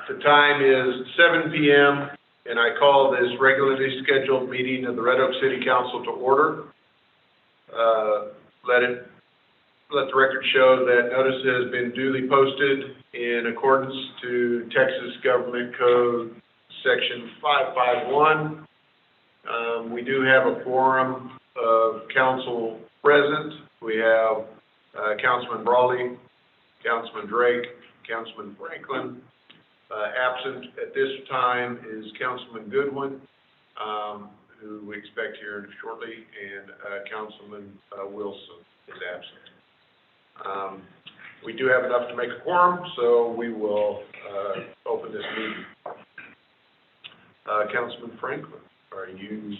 The time is 7 p.m., and I call this regularly scheduled meeting of the Red Oak City Council to order. Let the record show that notice has been duly posted in accordance to Texas Government Code Section 551. We do have a quorum of council present. We have Councilman Brawley, Councilman Drake, Councilman Franklin. Absent at this time is Councilman Goodwin, who we expect here shortly, and Councilman Wilson is absent. We do have enough to make a quorum, so we will open this meeting. Councilman Franklin, are you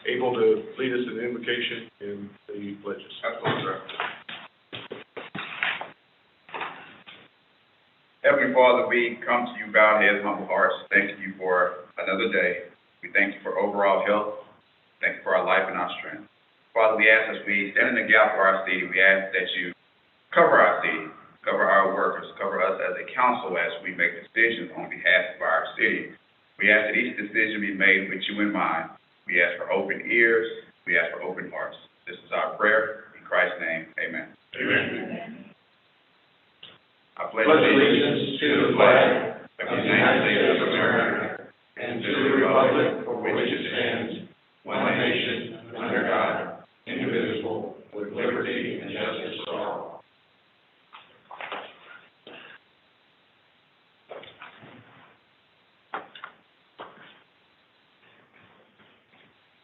able to lead us in the invocation in the pledges? Absolutely, sir. Heavenly Father, we come to you bowed heads, humble hearts. Thank you for another day. We thank you for overall health. Thank you for our life and our strength. Father, we ask as we stand in the gap for our city, we ask that you cover our city, cover our workers, cover us as a council as we make decisions on behalf of our city. We ask that each decision be made with you in mind. We ask for open ears. We ask for open hearts. This is our prayer. In Christ's name, amen. Amen. I pledge allegiance to the flag of the United States of America and to the republic for which it stands, one nation, under God, indivisible, with liberty and justice for all.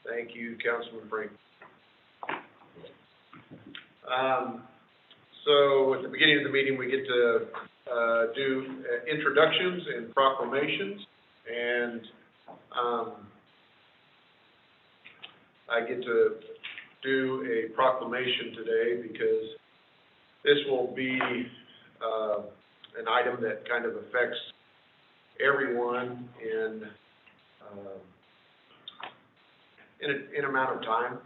Thank you, Councilman Frank. So at the beginning of the meeting, we get to do introductions and proclamations, and I get to do a proclamation today because this will be an item that kind of affects everyone in an amount of time.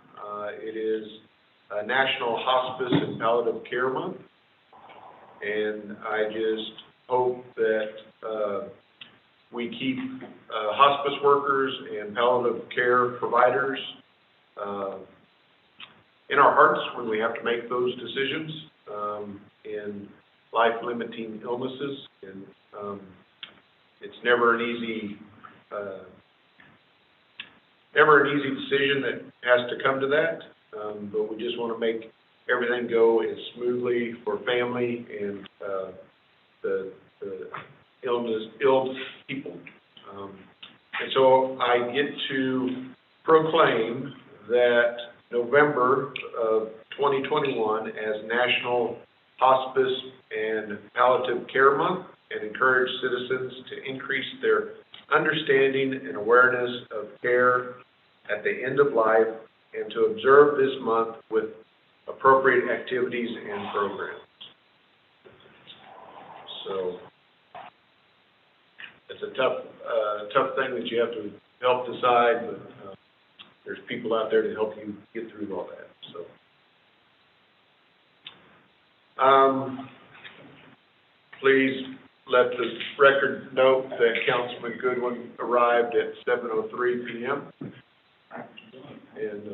It is National Hospice and Palliative Care Month, and I just hope that we keep hospice workers and palliative care providers in our hearts when we have to make those decisions in life-limiting illnesses. And it's never an easy decision that has to come to that. But we just want to make everything go as smoothly for family and the ill people. And so I get to proclaim that November of 2021 as National Hospice and Palliative Care Month, and encourage citizens to increase their understanding and awareness of care at the end of life, and to observe this month with appropriate activities and programs. So it's a tough thing that you have to help decide, but there's people out there to help you get through all that. So please let the record note that Councilman Goodwin arrived at 7:03 p.m. And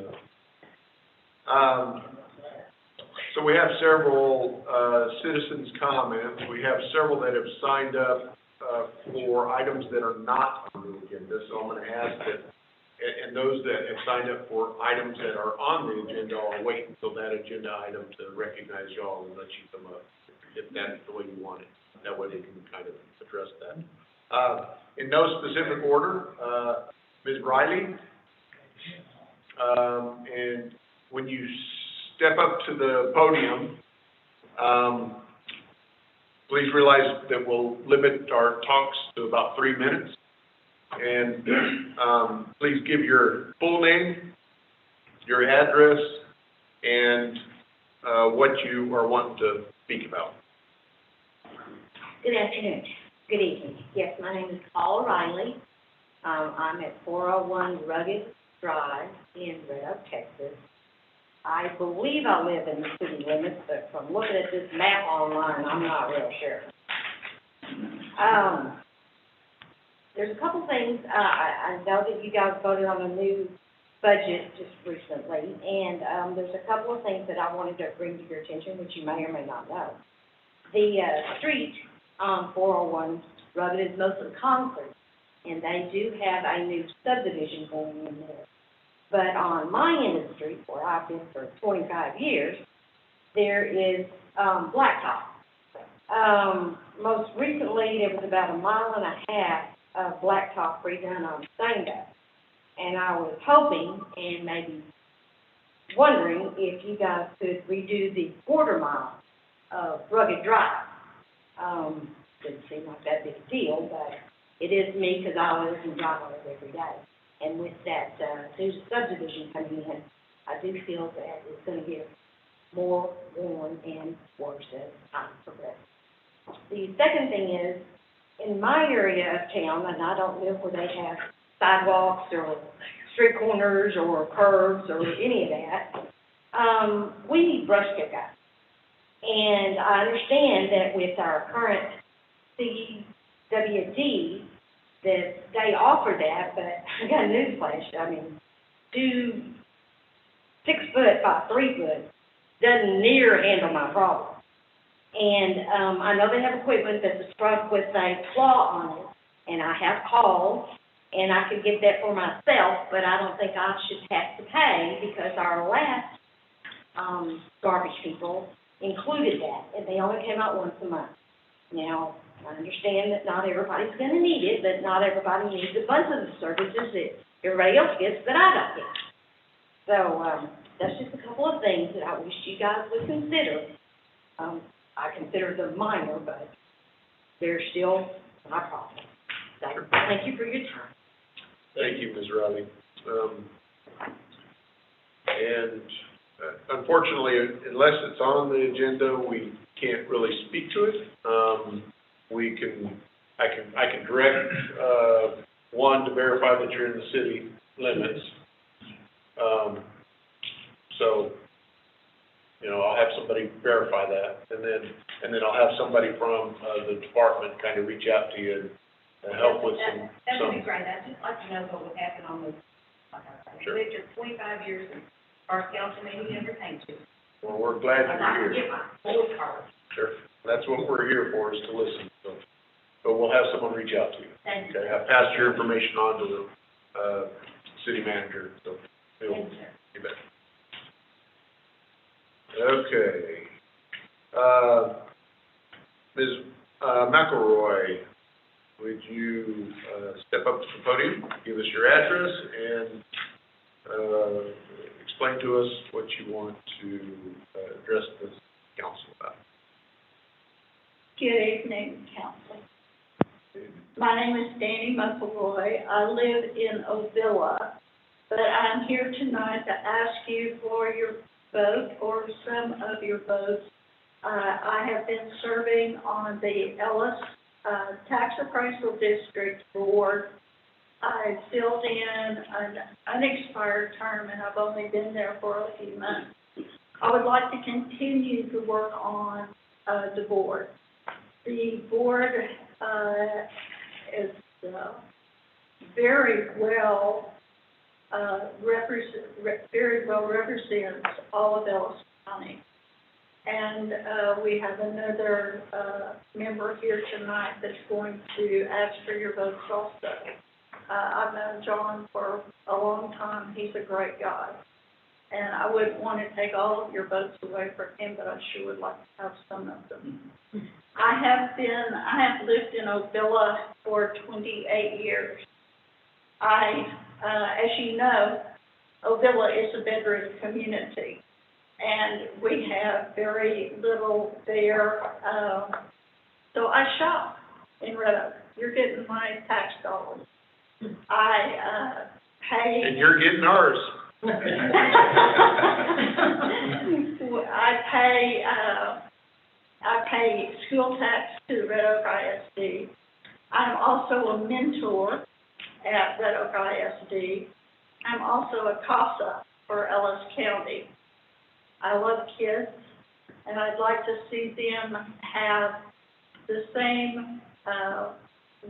so we have several citizens' comments. We have several that have signed up for items that are not on the agenda. So I'm going to ask that, and those that have signed up for items that are on the agenda, I'll wait until that agenda item to recognize y'all and let you come up, if that's the way you want it. That way we can kind of address that. In no specific order, Ms. Riley. And when you step up to the podium, please realize that we'll limit our talks to about 3 minutes. And please give your full name, your address, and what you are wanting to speak about. Good afternoon. Good evening. Yes, my name is Paula Riley. I'm at 401 Rugged Drive in Red Oak, Texas. I believe I live in the city limits, but from looking at this map online, I'm not real sure. there's a couple things, I know that you guys voted on a new budget just recently, and, there's a couple of things that I wanted to bring to your attention, which you may or may not know. The, street on 401 Rugged is mostly concrete, and they do have a new subdivision going in there. But on my end of the street, where I've been for 25 years, there is, blacktop. Most recently, there was about a mile and a half of blacktop redone on Sunday. And I was hoping and maybe wondering if you guys could redo the quarter mile of Rugged Drive. Didn't seem like that big a deal, but it is me because I live and drive on it every day. And with that, new subdivision coming in, I do feel that it's going to get more worn and worse as time progresses. The second thing is, in my area of town, and I don't live where they have sidewalks or street corners or curbs or any of that, we need brush pickup. And I understand that with our current CWD, that they offer that, but I got a newsflash. I mean, 6 foot by 3 foot doesn't near handle my problem. And, I know they have equipment that's a truck with a claw on it, and I have called, and I could get that for myself, but I don't think I should have to pay because our last, garbage people included that, and they only came out once a month. Now, I understand that not everybody's gonna need it, but not everybody needs a bunch of the services that everybody else gets that I don't get. So, that's just a couple of things that I wish you guys would consider. I consider them minor, but they're still my problem. So, thank you for your time. Thank you, Ms. Riley. Unfortunately, unless it's on the agenda, we can't really speak to it. I can direct, one, to verify that you're in the city limits. So, you know, I'll have somebody verify that, and then I'll have somebody from, the department kind of reach out to you and help with some. That would be great. I'd just like to know what would happen on this. Sure. Lived here 25 years in our council meeting, everything too. Well, we're glad I'd you're like to here. get my full card. Sure. That's what we're here for, is to listen, so. But we'll have someone reach out to you. Thank you. Okay, I've passed your information on to the, city manager, so. he'll- Thank you. You bet. Okay. Ms. McElroy, would you, step up to the podium, give us your address, and, explain to us what you want to, address the council about? Good evening, council. My name is Danny McElroy. I live in Ovilla, but I'm here tonight to ask you for your vote or some of your votes. I have been serving on the Ellis Tax Appraisal District Board. I filled in an unexpired term, and I've only been there for a few months. I would like to continue to work on the board. The board is very well represents all of Ellis County. And we have another member here tonight that's going to ask for your votes also. I've known John for a long time. He's a great guy. And I wouldn't want to take all of your votes away from him, but I sure would like to have some of them. I have lived in Ovilla for 28 years. As you know, Ovilla is a bedroom community, and we have very little there. So I shop in Red Oak. You're getting my tax dollars. I pay. And you're getting ours. I pay school tax to Red Oak ISD. I'm also a mentor at Red Oak ISD. I'm also a CASA for Ellis County. I love kids, and I'd like to see them have the same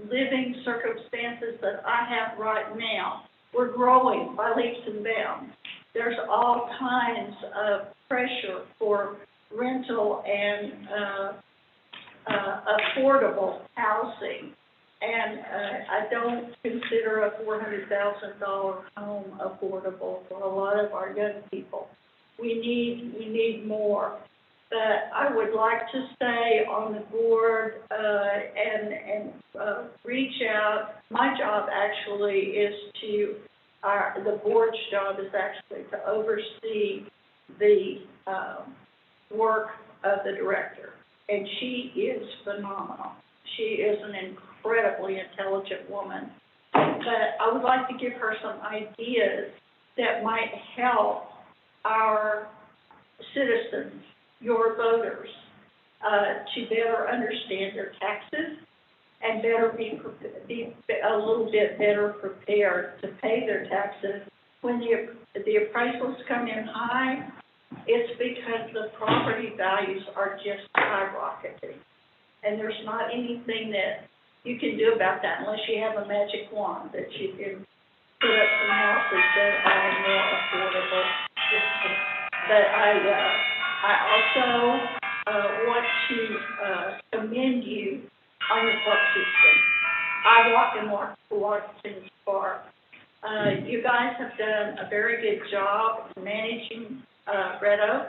living circumstances that I have right now. We're growing by leaps and bounds. There's all kinds of pressure for rental and affordable housing. And I don't consider a $400,000 home affordable for a lot of our young people. We need more. But I would like to stay on the board and reach out. My job actually is the board's job is actually to oversee the work of the director. And she is phenomenal. She is an incredibly intelligent woman. But I would like to give her some ideas that might help our citizens, your voters, to better understand their taxes and better be a little bit better prepared to pay their taxes. When the appraisals come in high, it's because the property values are just skyrocketing. And there's not anything that you can do about that unless you have a magic wand that you can put up some houses that are more affordable. But I also want to commend you on your park system. I walk in Washington Park. You guys have done a very good job managing Red Oak.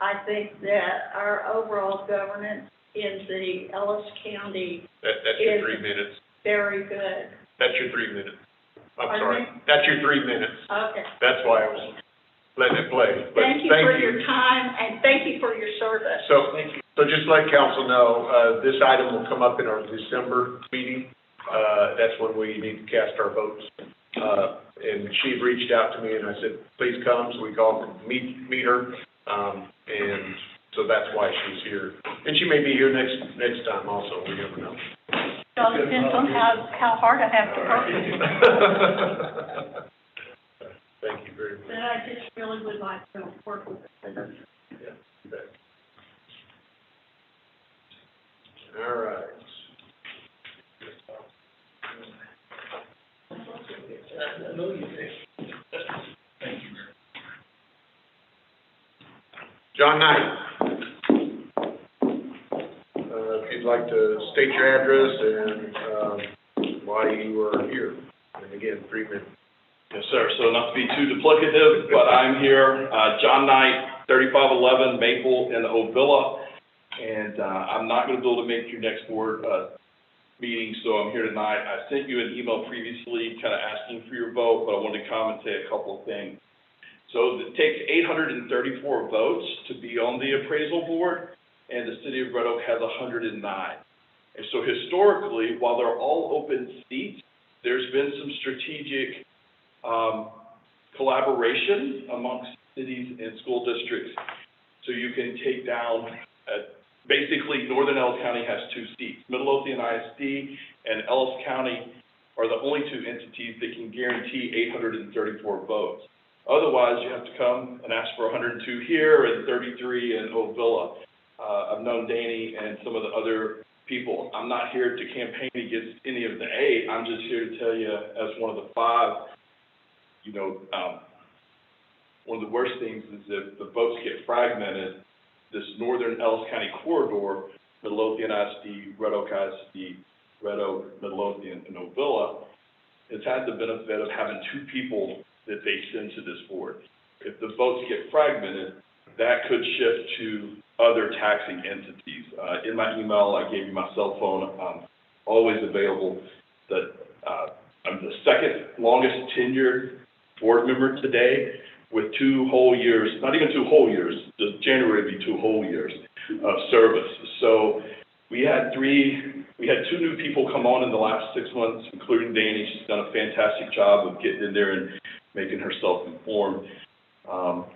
I think that our overall governance in the Ellis County That's your 3 minutes. Very good. That's your 3 minutes. I'm Pardon sorry. me? That's your 3 minutes. Okay. That's why I was letting it play. But Thank you for your time, and thank you for your service. So just let council know, this item will come up in our December meeting. That's when we need to cast our votes. And she reached out to me and I said, please come. So we called and meet her. And so that's why she's here. And she may be here next time also. We never know. So it depends on how hard I have to work. Thank you very much. But I just really would like to work with the Yeah, you bet. All right. John Knight. If you'd like to state your address and why you are here. And again, 3 minutes. Yes, sir. So not to be too duplicative, but I'm here, John Knight, 3511 Maple in Ovilla. And I'm not going to be able to make your next board meeting, so I'm here tonight. I sent you an email previously kind of asking for your vote, but I wanted to come and say a couple of things. So it takes 834 votes to be on the appraisal board, and the city of Red Oak has 109. And so historically, while they're all open seats, there's been some strategic collaboration amongst cities and school districts. So you can take down, basically Northern Ellis County has 2 seats. Midlothian ISD and Ellis County are the only 2 entities that can guarantee 834 votes. Otherwise, you have to come and ask for 102 here and 33 in Ovilla. I've known Danny and some of the other people. I'm not here to campaign against any of the 8. I'm just here to tell you, as one of the 5, one of the worst things is if the votes get fragmented, this Northern Ellis County corridor, Midlothian ISD, Red Oak ISD, Red Oak, Midlothian, and Ovilla, has had the benefit of having 2 people that they send to this board. If the votes get fragmented, that could shift to other taxing entities. In my email, I gave you my cell phone. I'm always available. I'm the second longest tenured board member today with 2 whole years, not even 2 whole years, January would be 2 whole years of service. So we had 2 new people come on in the last 6 months, including Danny. She's done a fantastic job of getting in there and making herself informed.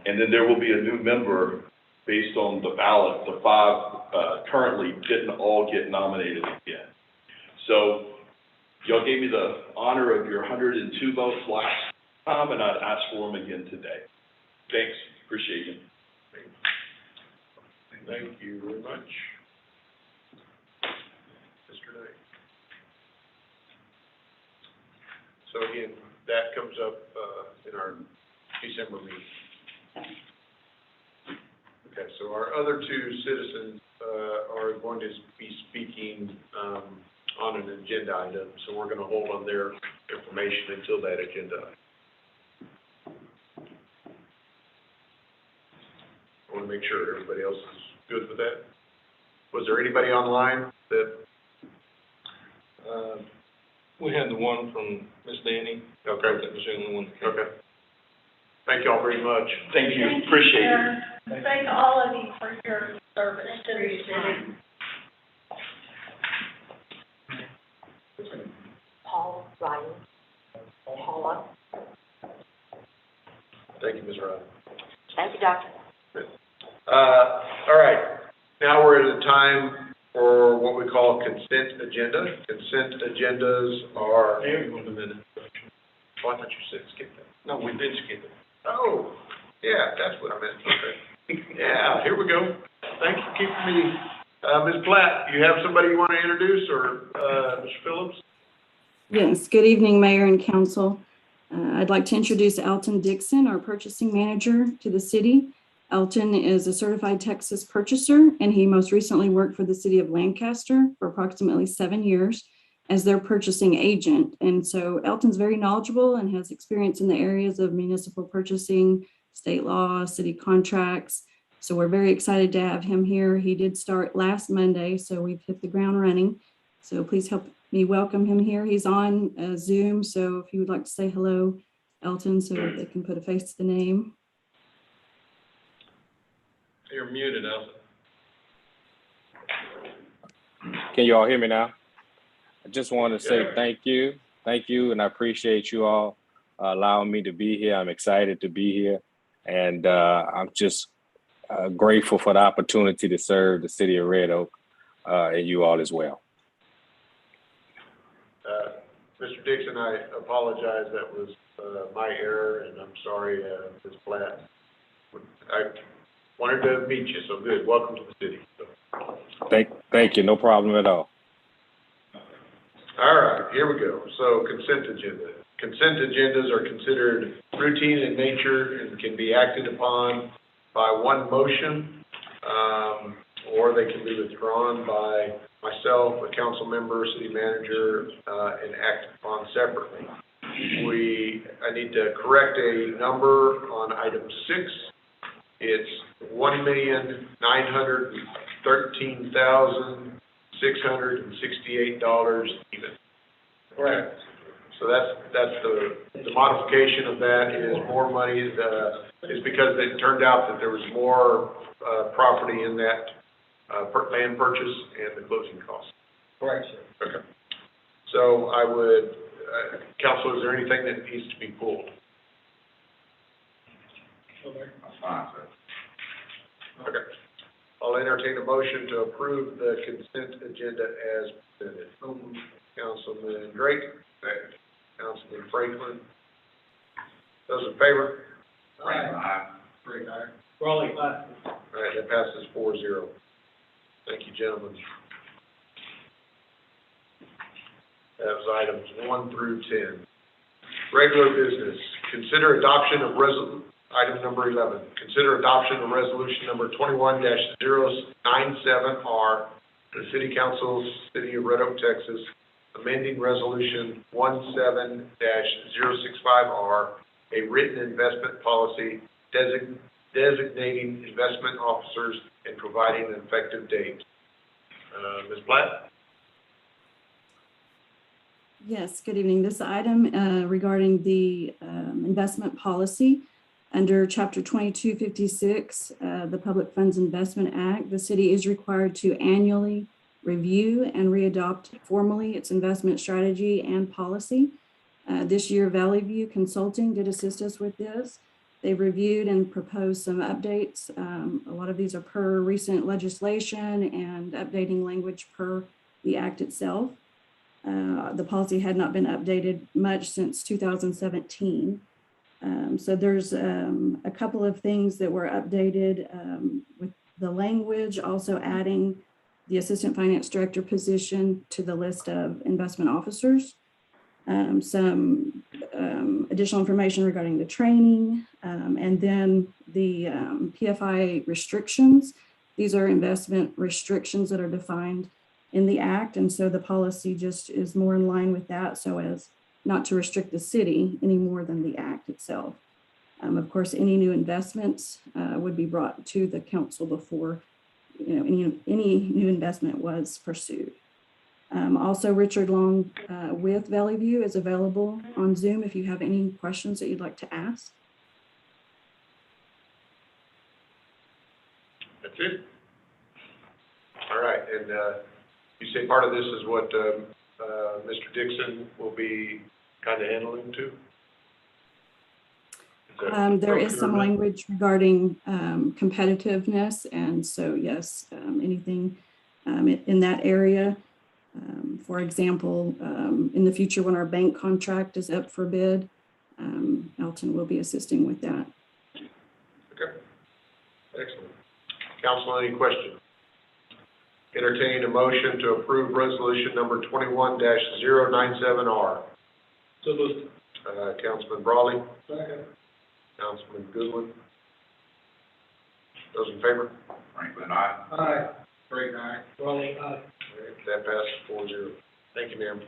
And then there will be a new member based on the ballot. The 5 currently didn't all get nominated again. So y'all gave me the honor of your 102 votes last time, and I'd ask for them again today. Thanks. Appreciate you. Thank you very much. Mr. Knight. So again, that comes up, in our December meeting. Okay, so our other two citizens, are going to be speaking, on an agenda item, so we're gonna hold on their information until that agenda item. I wanna make sure everybody else is good with that. Was there anybody online that, We had the one from Miss Danny. okay, That was the only one. that came. okay. Thank y'all very much. Thank you, Thank appreciate it. Mayor. Thank all of you for your service to the city. Paul Riley. Paula. Thank you, Ms. Ryan. Thank you, Doctor. All right, now we're at a time for what we call consent agenda. Consent agendas are, Wait a minute. oh, I thought you said skip that. No, we did skip it. Oh, yeah, that's what I meant, okay. Yeah, here we go. Thanks for keeping me, Ms. Platt, you have somebody you want to introduce, or, Mr. Phillips? Yes, good evening, Mayor and Council. I'd like to introduce Alton Dixon, our purchasing manager to the city. Alton is a certified Texas purchaser, and he most recently worked for the city of Lancaster for approximately 7 years as their purchasing agent. And so Alton's very knowledgeable and has experience in the areas of municipal purchasing, state law, city contracts. So we're very excited to have him here. He did start last Monday, so we've hit the ground running. So please help me welcome him here. He's on Zoom, so if you would like to say hello, Alton, so they can put a face to the name. You're muted, Elsa. Can you all hear me now? I just want to say Yeah. thank you, and I appreciate you all allowing me to be here. I'm excited to be here, and I'm just grateful for the opportunity to serve the city of Red Oak and you all as well. Mr. Dixon, I apologize, that was, my error, and I'm sorry, Ms. Platt. I wanted to meet you, so good, welcome to the city. Thank you. No problem at all. All right, here we go. So consent agenda. Consent agendas are considered routine in nature and can be acted upon by one motion, or they can be withdrawn by myself, a council member, city manager, and acted upon separately. I need to correct a number on item 6. It's $1,913,668 even. Correct. So that's the modification of that is more money, is because it turned out that there was more, property in that, land purchase and the closing costs. Correct, sir. Okay. So I would, council, is there anything that needs to be pulled? That's fine, sir. Okay. I'll entertain a motion to approve the consent agenda as presented. Councilman Drake, Second. Councilman Franklin. Those in favor? Franklin, aye. Raleigh, aye. All right, that passes 4-0. Thank you, gentlemen. That was items 1 through 10. Regular business, consider adoption of item number 11. Consider adoption of resolution number 21-097R, the City Council, City of Red Oak, Texas, amending resolution 17-065R, a written investment policy designating investment officers and providing an effective date. Ms. Platt? Yes, good evening. This item regarding the investment policy under Chapter 2256, the Public Funds Investment Act, the city is required to annually review and readopt formally its investment strategy and policy. This year, Valley View Consulting did assist us with this. They reviewed and proposed some updates. A lot of these are per recent legislation and updating language per the act itself. The policy had not been updated much since 2017. So there's a couple of things that were updated with the language, also adding the assistant finance director position to the list of investment officers. Some additional information regarding the training, and then the PFI restrictions. These are investment restrictions that are defined in the act, and so the policy just is more in line with that, so as not to restrict the city any more than the act itself. Of course, any new investments would be brought to the council before any new investment was pursued. Also, Richard Long with Valley View is available on Zoom if you have any questions that you'd like to ask. That's it? All right, and you say part of this is what Mr. Dixon will be kind of handling too? There is some language regarding competitiveness, and so yes, anything in that area. For example, in the future when our bank contract is up for bid, Elton will be assisting with that. Okay, excellent. Council, any questions? Entertain a motion to approve resolution number 21-097R. So moved. Councilman Brawley, Second. Councilman Goodwin. Those in favor? Franklin, aye. Aye. Craig, aye. Raleigh, aye. That passes 4-0. Thank you, ma'am.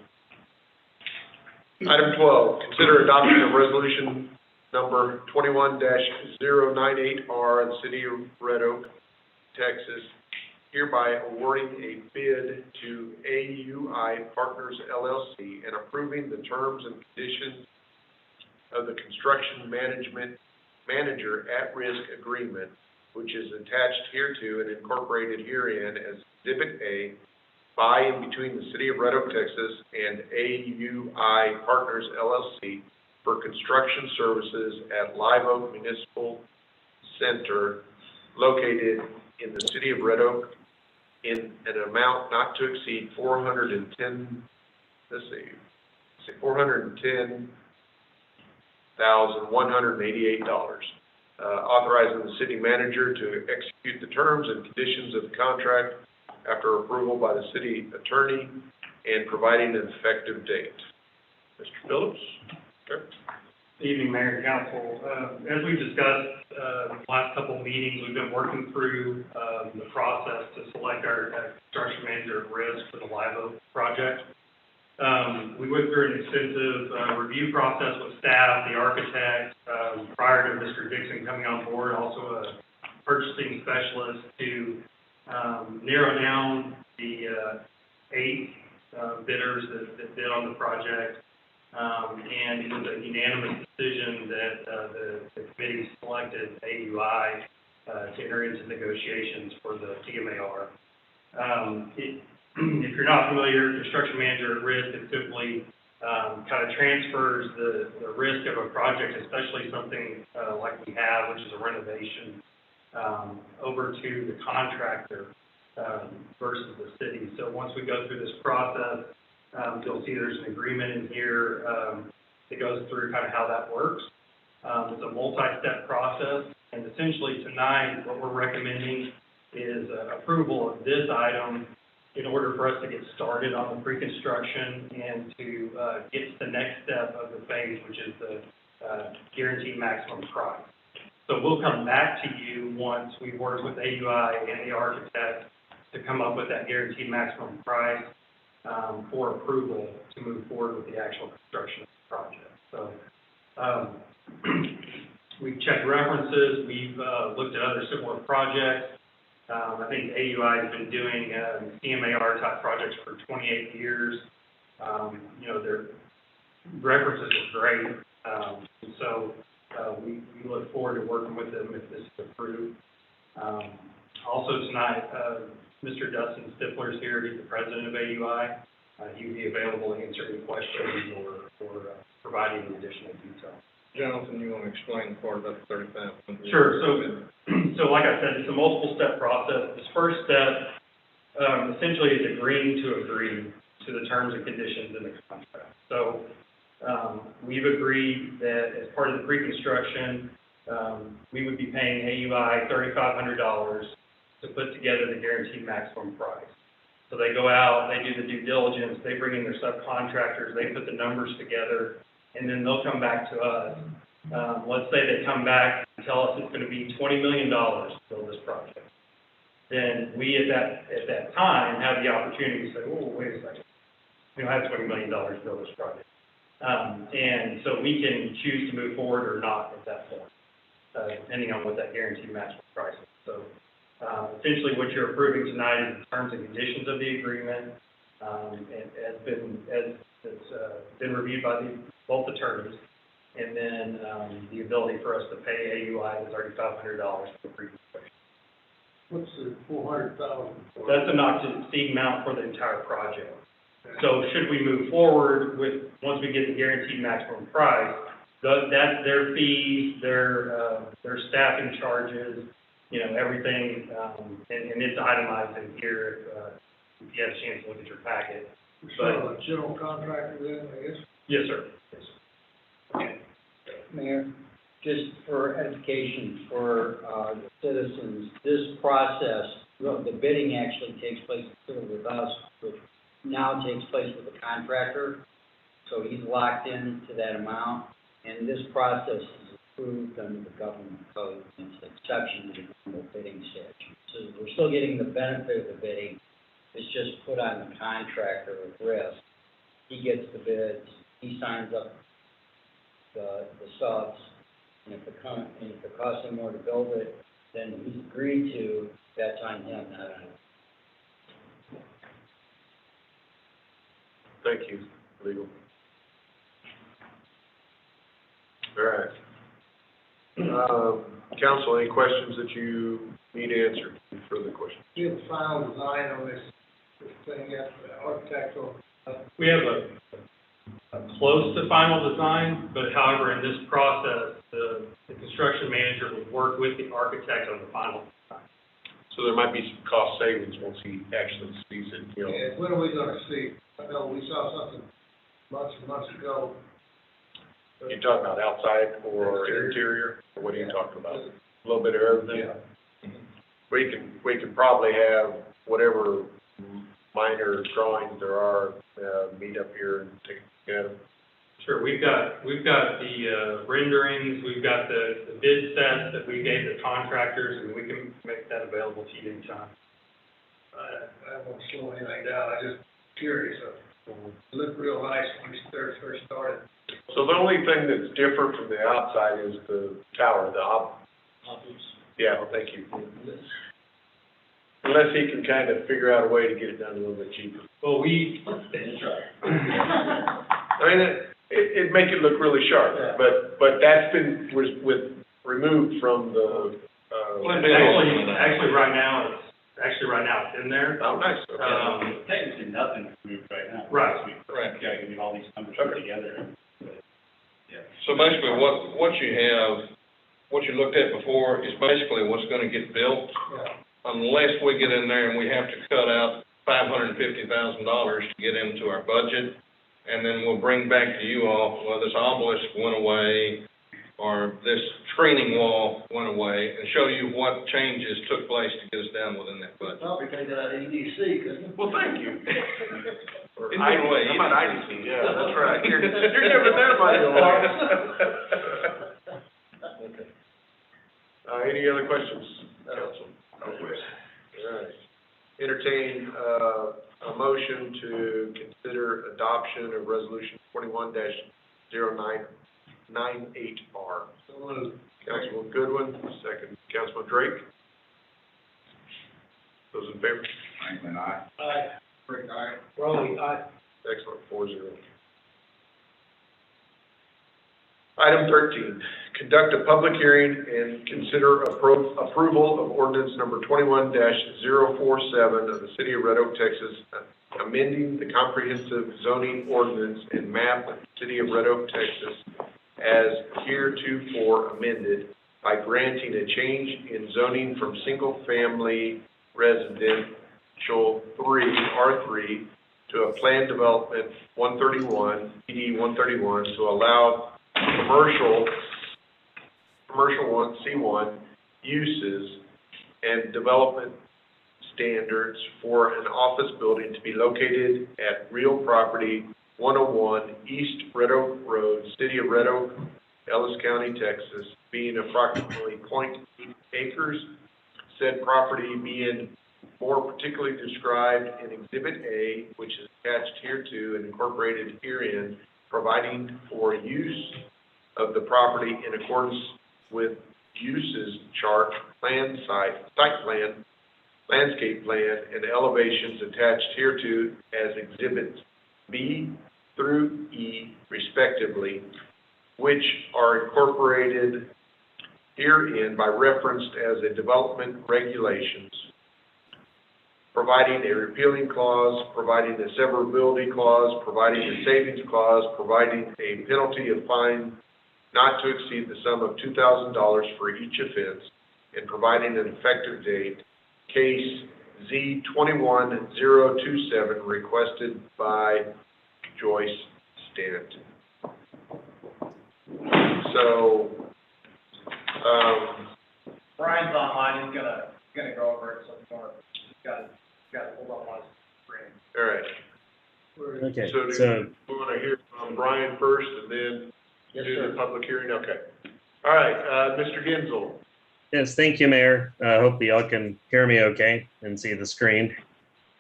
Item 12, consider adoption of resolution number 21-098R in the city of Red Oak, Texas, hereby awarding a bid to AUI Partners LLC and approving the terms and conditions of the construction manager at-risk agreement, which is attached hereto and incorporated herein as Exhibit A by and between the City of Red Oak, Texas and AUI Partners LLC for construction services at Live Oak Municipal Center located in the City of Red Oak in an amount not to exceed $410,188. Authorizing the city manager to execute the terms and conditions of the contract after approval by the city attorney and providing an effective date. Mr. Phillips? Okay. Good evening, Mayor and Council. As we've discussed the last couple of meetings, we've been working through the process to select our construction manager at risk for the Live Oak project. We went through an extensive review process with staff, the architect, prior to Mr. Dixon coming on board, also a purchasing specialist to narrow down the 8 bidders that bid on the project. And it was a unanimous decision that the committee selected AUI to enter into negotiations for the TMAR. If you're not familiar, construction manager at risk is typically kind of transfers the risk of a project, especially something like we have, which is a renovation, over to the contractor versus the city. So once we go through this process, you'll see there's an agreement in here that goes through kind of how that works. It's a multi-step process, and essentially tonight what we're recommending is approval of this item in order for us to get started on the pre-construction and to get to the next step of the phase, which is the guaranteed maximum price. So we'll come back to you once we work with AUI and the architect to come up with that guaranteed maximum price for approval to move forward with the actual construction of the project. So we've checked references, we've looked at other similar projects. I think AUI has been doing CMAR type projects for 28 years. Their references are great. So we look forward to working with them if this is approved. Also tonight, Mr. Dustin Stifler is here. He's the president of AUI. He will be available to answer any questions or provide any additional detail. Jonathan, you want to explain the part about the 35? Sure. So like I said, it's a multiple step process. This first step essentially is agreeing to agree to the terms and conditions in the contract. So we've agreed that as part of the pre-construction, we would be paying AUI $3,500 to put together the guaranteed maximum price. So they go out, they do the due diligence, they bring in their subcontractors, they put the numbers together, and then they'll come back to us. Let's say they come back and tell us it's gonna be $20 million to build this project. Then we, at that time, have the opportunity to say, oh, wait a second, we don't have $20 million to build this project. And so we can choose to move forward or not at that point, depending on what that guaranteed maximum price is. So, essentially what you're approving tonight is the terms and conditions of the agreement, and has been reviewed by both attorneys. And then, the ability for us to pay AUI the $3,500 for pre-construction. What's the 400,000? That's a not to exceed amount for the entire project. So should we move forward with, once we get the guaranteed maximum price, that's their fees, their staffing charges, you know, everything, and it's itemized in here, if you have a chance to look at your packet. So a general contractor then, I guess? Yes, sir. Yes, sir. Mayor, just for edification for the citizens, this process, the bidding actually takes place with us, which now takes place with the contractor. So he's locked into that amount, and this process is approved under the government code. It's an exception to the normal bidding statute. So we're still getting the benefit of the bidding. It's just put on the contractor with risk. He gets the bids, he signs up the subs, and if it costs him more to build it, then he's agreed to, that's on him, not on us. Thank you, legal. All right. Council, any questions that you need answered? Any further questions? Do you have a final design on this thing yet, the architectural? We have a close to final design, but however, in this process, the construction manager would work with the architect on the final design. So there might be some cost savings once he actually sees it, you know. And when are we gonna see? I know we saw something months and months ago. You talking about outside or interior, or what are you talking about? A little bit of everything? Yeah. We can probably have whatever minor drawings there are, meet up here and take a look at them. Sure, we've got the renderings, we've got the bid sets that we gave the contractors, and we can make that available to you anytime. I won't slow anything down, I'm just curious. It looked real nice when we first started. So the only thing that's different from the outside is the tower, yeah, thank you. Unless he can kind of figure out a way to get it done a little bit cheaper. Well, I mean, it'd make it look really sharp, Yeah. but that's been, removed from the, actually, right now, it's in there. Oh, nice, okay. Technically, nothing's moved right now. Right. Right. Gotta get all these numbers Okay. together. So basically, what you have, what you looked at before is basically what's gonna get built, Yeah. unless we get in there and we have to cut out $550,000 to get into our budget, and then we'll bring back to you all, well, this obelisk went away, or this screening wall went away, and show you what changes took place to get us down within that budget. Probably take that out of EDC, because. Well, thank you. Or It's been way how about IDC? Yeah, that's right. You're giving that money away. Okay. Any other questions, council? All right. Entertain, a motion to consider adoption of resolution 21-0998R. So moved. Councilman Goodwin, second. Councilman Drake? Those in favor? Franklin, aye. Aye. Rick, aye. Raleigh, aye. Excellent, 4-0. Item 13, conduct a public hearing and consider approval of ordinance number 21-047 of the city of Red Oak, Texas, amending the comprehensive zoning ordinance and map of the city of Red Oak, Texas, as heretofore amended by granting a change in zoning from single-family residential R3 to a planned development 131, PD 131, to allow commercial C1 uses and development standards for an office building to be located at real property 101 East Red Oak Road, City of Red Oak, Ellis County, Texas, being approximately .8 acres. Said property being more particularly described in Exhibit A, which is attached hereto and incorporated herein, providing for use of the property in accordance with uses chart, plan site plan, landscape plan, and elevations attached hereto as Exhibits B through E respectively, which are incorporated herein by referenced as a development regulations, providing a repealing clause, providing a severability clause, providing a savings clause, providing a penalty of fine not to exceed the sum of $2,000 for each offense, and providing an effective date, case Z21027, requested by Joyce Stanton. So, Brian's online, he's gonna go over it, so if you want to, just gotta hold on one screen. all right. Okay, So do we want to hear from Brian first and then Yes, do sir. the public hearing? Okay. All right, Mr. Gensel. yes, thank you, Mayor. I hope y'all can hear me okay and see the screen.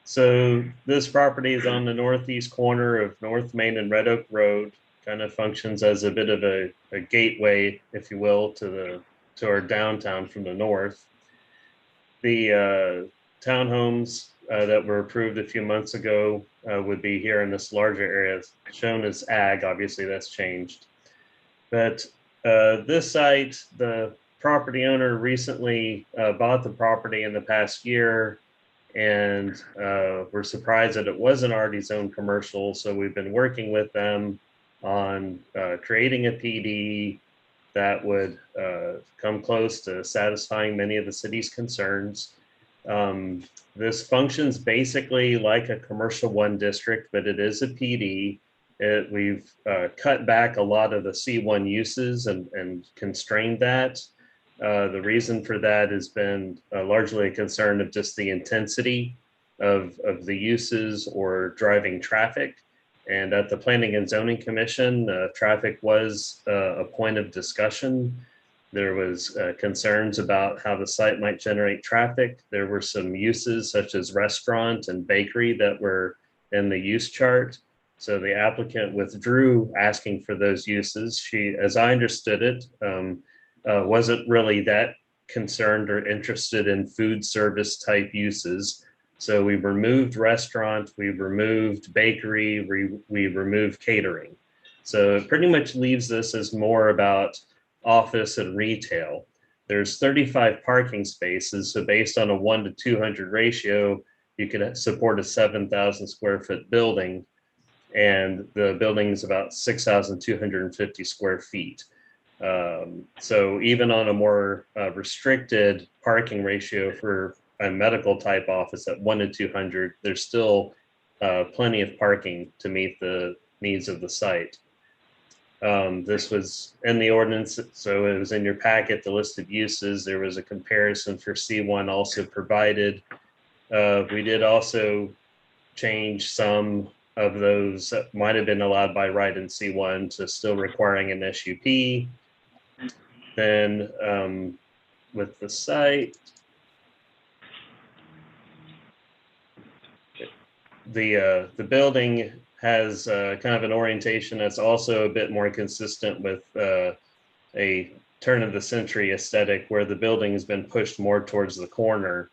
So this property is on the northeast corner of North Main and Red Oak Road. Kind of functions as a bit of a gateway, if you will, to our downtown from the north. The townhomes that were approved a few months ago would be here in this larger area, shown as ag. Obviously, that's changed. But this site, the property owner recently bought the property in the past year, and we're surprised that it wasn't already zoned commercial. So we've been working with them on creating a PD that would come close to satisfying many of the city's concerns. This functions basically like a commercial 1 district, but it is a PD. We've cut back a lot of the C1 uses and constrained that. The reason for that has been largely a concern of just the intensity of the uses or driving traffic. And at the Planning and Zoning Commission, traffic was a point of discussion. There was concerns about how the site might generate traffic. There were some uses such as restaurant and bakery that were in the use chart. So the applicant withdrew asking for those uses. She, as I understood it, wasn't really that concerned or interested in food service type uses. So we removed restaurant, we removed bakery, we removed catering. So it pretty much leaves this as more about office and retail. There's 35 parking spaces. So based on a 1 to 200 ratio, you could support a 7,000 square foot building. And the building is about 6,250 square feet. So even on a more restricted parking ratio for a medical type office at 1 to 200, there's still plenty of parking to meet the needs of the site. This was in the ordinance, so it was in your packet, the list of uses. There was a comparison for C1 also provided. We did also change some of those that might have been allowed by right in C1 to still requiring an SUP. Then with the site, the building has kind of an orientation that's also a bit more consistent with a turn of the century aesthetic, where the building has been pushed more towards the corner.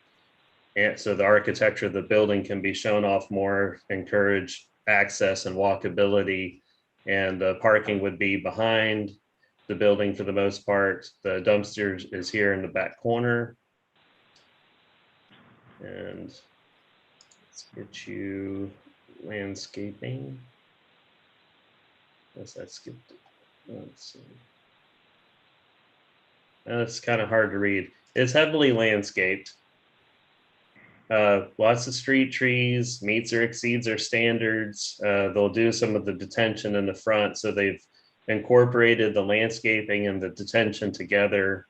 And so the architecture of the building can be shown off more, encourage access and walkability, and the parking would be behind the building for the most part. The dumpster is here in the back corner. And let's get you landscaping. Unless I skipped it. Let's see. It's kind of hard to read. It's heavily landscaped. Lots of street trees, meets or exceeds their standards. They'll do some of the detention in the front, so they've incorporated the landscaping and the detention together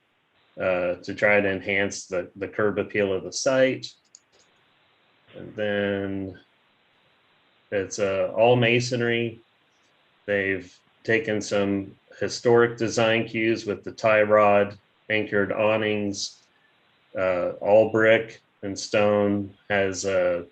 to try to enhance the curb appeal of the site. And then it's all masonry. They've taken some historic design cues with the tie rod anchored awnings, all brick and stone, has the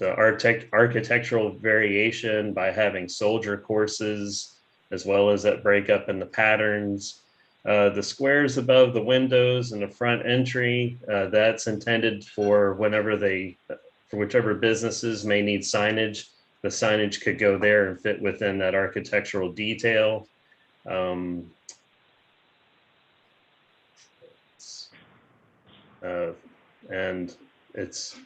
architectural variation by having soldier courses, as well as that breakup in the patterns. The squares above the windows and the front entry, that's intended for for whichever businesses may need signage. The signage could go there and fit within that architectural detail. And it's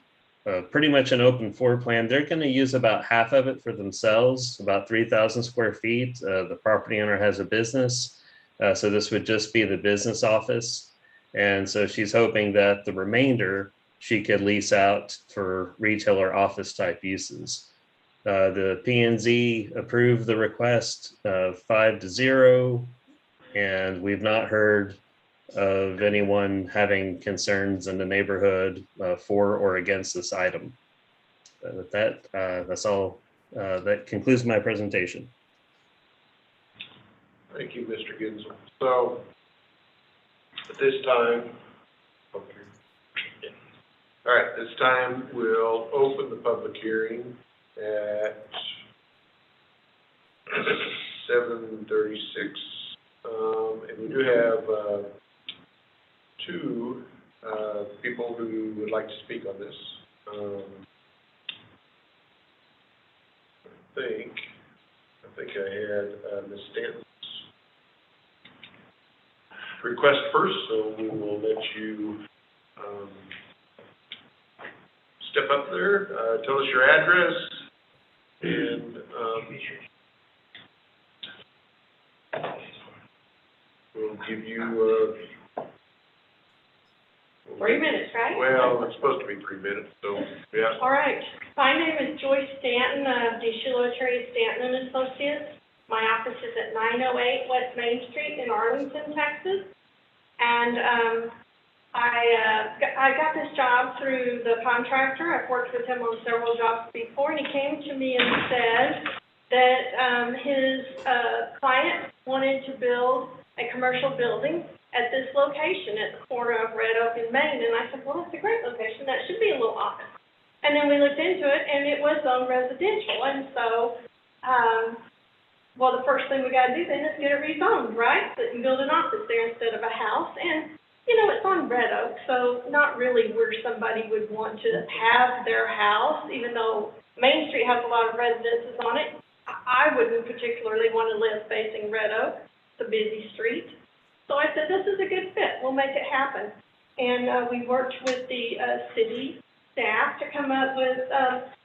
pretty much an open floor plan. They're going to use about half of it for themselves, about 3,000 square feet. The property owner has a business, so this would just be the business office. And so she's hoping that the remainder she could lease out for retail or office type uses. The P&Z approved the request 5-0, and we've not heard of anyone having concerns in the neighborhood for or against this item. With that, that's all. That concludes my presentation. Thank you, Mr. Ginsel. So, at this time, all right, this time we'll open the public hearing at 7:36. And we do have two people who would like to speak on this. I think I had Ms. Stanton's request first, so we will let you step up there, tell us your address, and we'll give you 3 minutes, right? well, it's supposed to be 3 minutes, so, yeah. All right. My name is Joyce Stanton of DeShilo Trade Stanton and Associates. My office is at 908 West Main Street in Arlington, Texas. And I got this job through the contractor. I've worked with him on several jobs before, and he came to me and said that his client wanted to build a commercial building at this location at the corner of Red Oak and Main. And I said, well, that's a great location. That should be a little office. And then we looked into it, and it was zoned residential. And so, well, the first thing we got to do then is get it rezoned, right? So you can build an office there instead of a house. And, you know, it's on Red Oak, so not really where somebody would want to have their house, even though Main Street has a lot of residences on it. I wouldn't particularly want to live facing Red Oak. It's a busy street. So I said, this is a good fit. We'll make it happen. And we worked with the city staff to come up with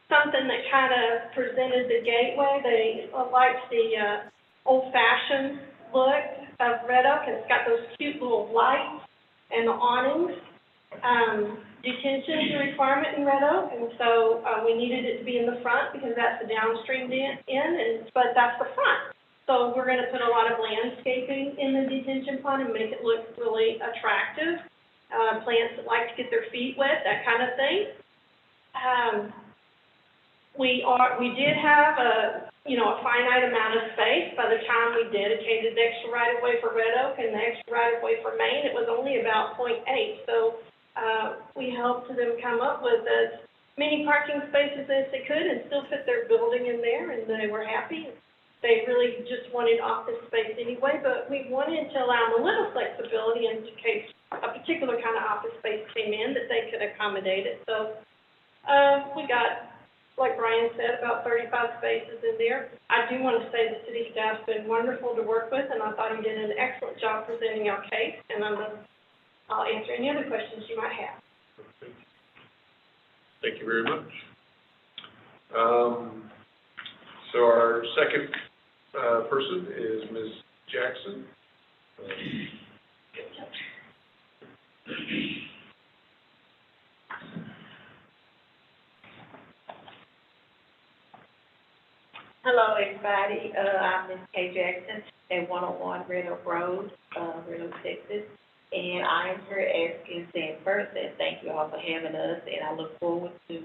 something that kind of presented the gateway. They liked the old-fashioned look of Red Oak, and it's got those cute little lights and the awnings. Detention is a requirement in Red Oak, and so we needed it to be in the front because that's the downstream but that's the front. So we're going to put a lot of landscaping in the detention pond and make it look really attractive. Plants that like to get their feet wet, that kind of thing. We did have a finite amount of space. By the time we dedicated the extra right-of-way for Red Oak and the extra right-of-way for Main, it was only about 0.8. So we helped them come up with as many parking spaces as they could and still fit their building in there, and they were happy. They really just wanted office space anyway, but we wanted to allow them a little flexibility in case a particular kind of office space came in that they could accommodate it. So we got, like Brian said, about 35 spaces in there. I do want to say the city staff's been wonderful to work with, and I thought he did an excellent job presenting our case, and I'll answer any other questions you might have. Thank you very much. So our second person is Ms. Jackson. Hello, everybody. I'm Ms. Kay Jackson at 101 Red Oak Road, Red Oak, Texas. And I am here saying first that thank you all for having us, and I look forward to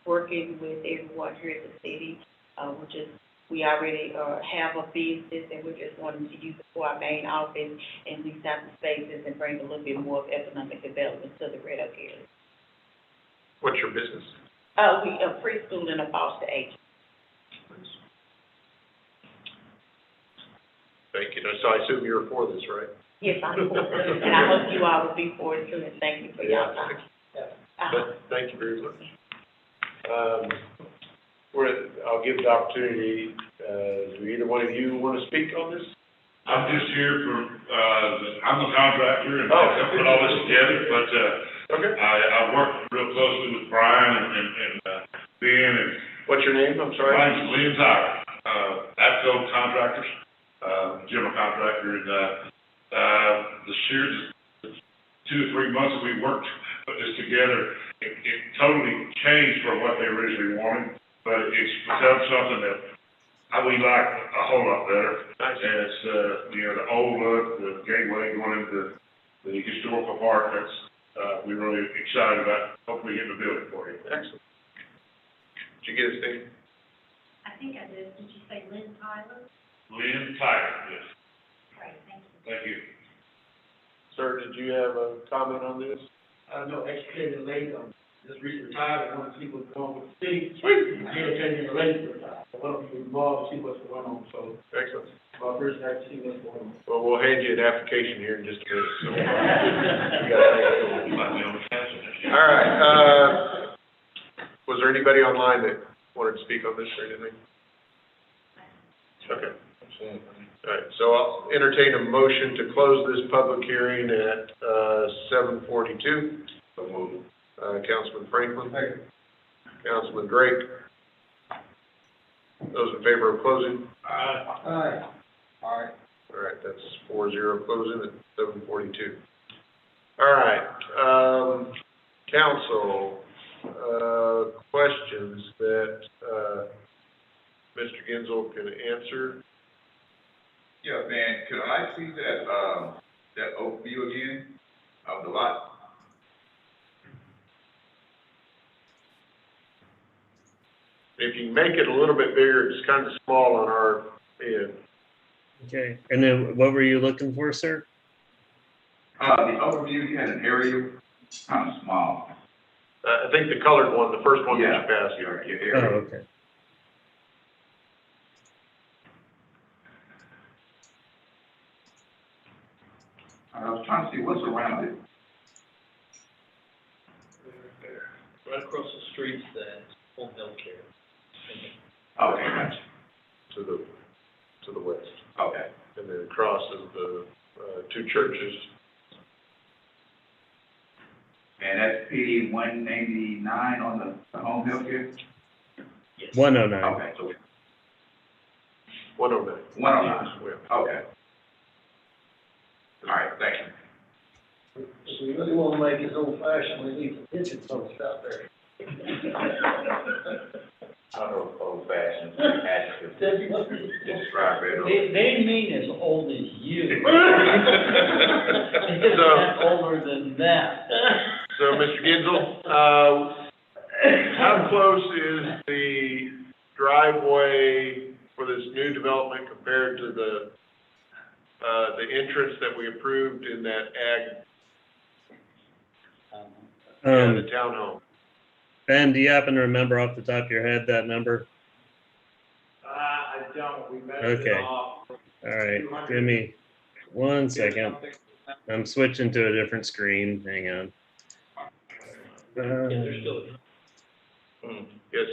working with everyone here at the city. We're just We already, have a business, and we're just wanting to use it for our main office and lease out the spaces and bring a little bit more of economic development to the Red Oak area. What's your business? We a preschool and a foster age. Thank you. So I assume you're for this, right? Yes, I'm for it, and I hope you all will be for it too, and thank you for your time. Thank you very much. I'll give the opportunity, do either one of you want to speak on this? I'm just here for, I'm the contractor and I put all this together, but, Okay. I work real closely with Brian and Ben and. What's your name? I'm sorry. My name's William Tyler, APCO Contractors, general contractor, and, the sheer, 2 or 3 months that we worked, put this together, it totally changed from what they originally wanted, but it's become something that we like a whole lot better. Nice. And it's, the old look, the gateway going into the historical park, that's, we're really excited about hopefully getting the building for you. Excellent. Did you get his name? I think I did. Did you say Lynn Tyler? Lynn Tyler, yes. Great, thank you. Thank you. Sir, did you have a comment on this? No, actually, came in late, just recently retired, I want to see what's going on with the city. Sweet. Here, came in late, I want to be involved, see what's going on, so, Excellent. first, I have to see what's going on. Well, we'll hand you an application here in just a minute, so. You gotta take it. All right, was there anybody online that wanted to speak on this or anything? Okay. All right, so I'll entertain a motion to close this public hearing at, 7:42. So moved. Councilman Franklin. Councilman Drake. Those in favor of closing? Aye. All right, that's 4-0 closing at 7:42. All right, council, questions that, Mr. Gensel can answer. Yeah, man, could I see that overview again of the lot? If you make it a little bit bigger, it's kind of small on our end. Okay, and then what were you looking for, sir? The overview, you had an area, kind of small. I think the colored one, the first one that you passed. Your Oh, area. okay. I was trying to see what's around it. Right across the street's that home healthcare. Okay, gotcha. To the west. Okay. And then across is the, 2 churches. And that's PD 189 on the home health care? 109. Okay, so 109. 109. Yeah. Okay. All right, thank you. If we really want to make it old fashioned, we need to ditch it folks out there. I don't know if old fashioned, adjective, describe it. They mean as old as you. So- Older than that. So, Mr. Gensel, how close is the driveway for this new development compared to the entrance that we approved in that the townhome? Ben, do you happen to remember off the top of your head that number? I don't, we measured Okay. it off. All right, give me 1 second. I'm switching to a different screen. Hang on. Yes.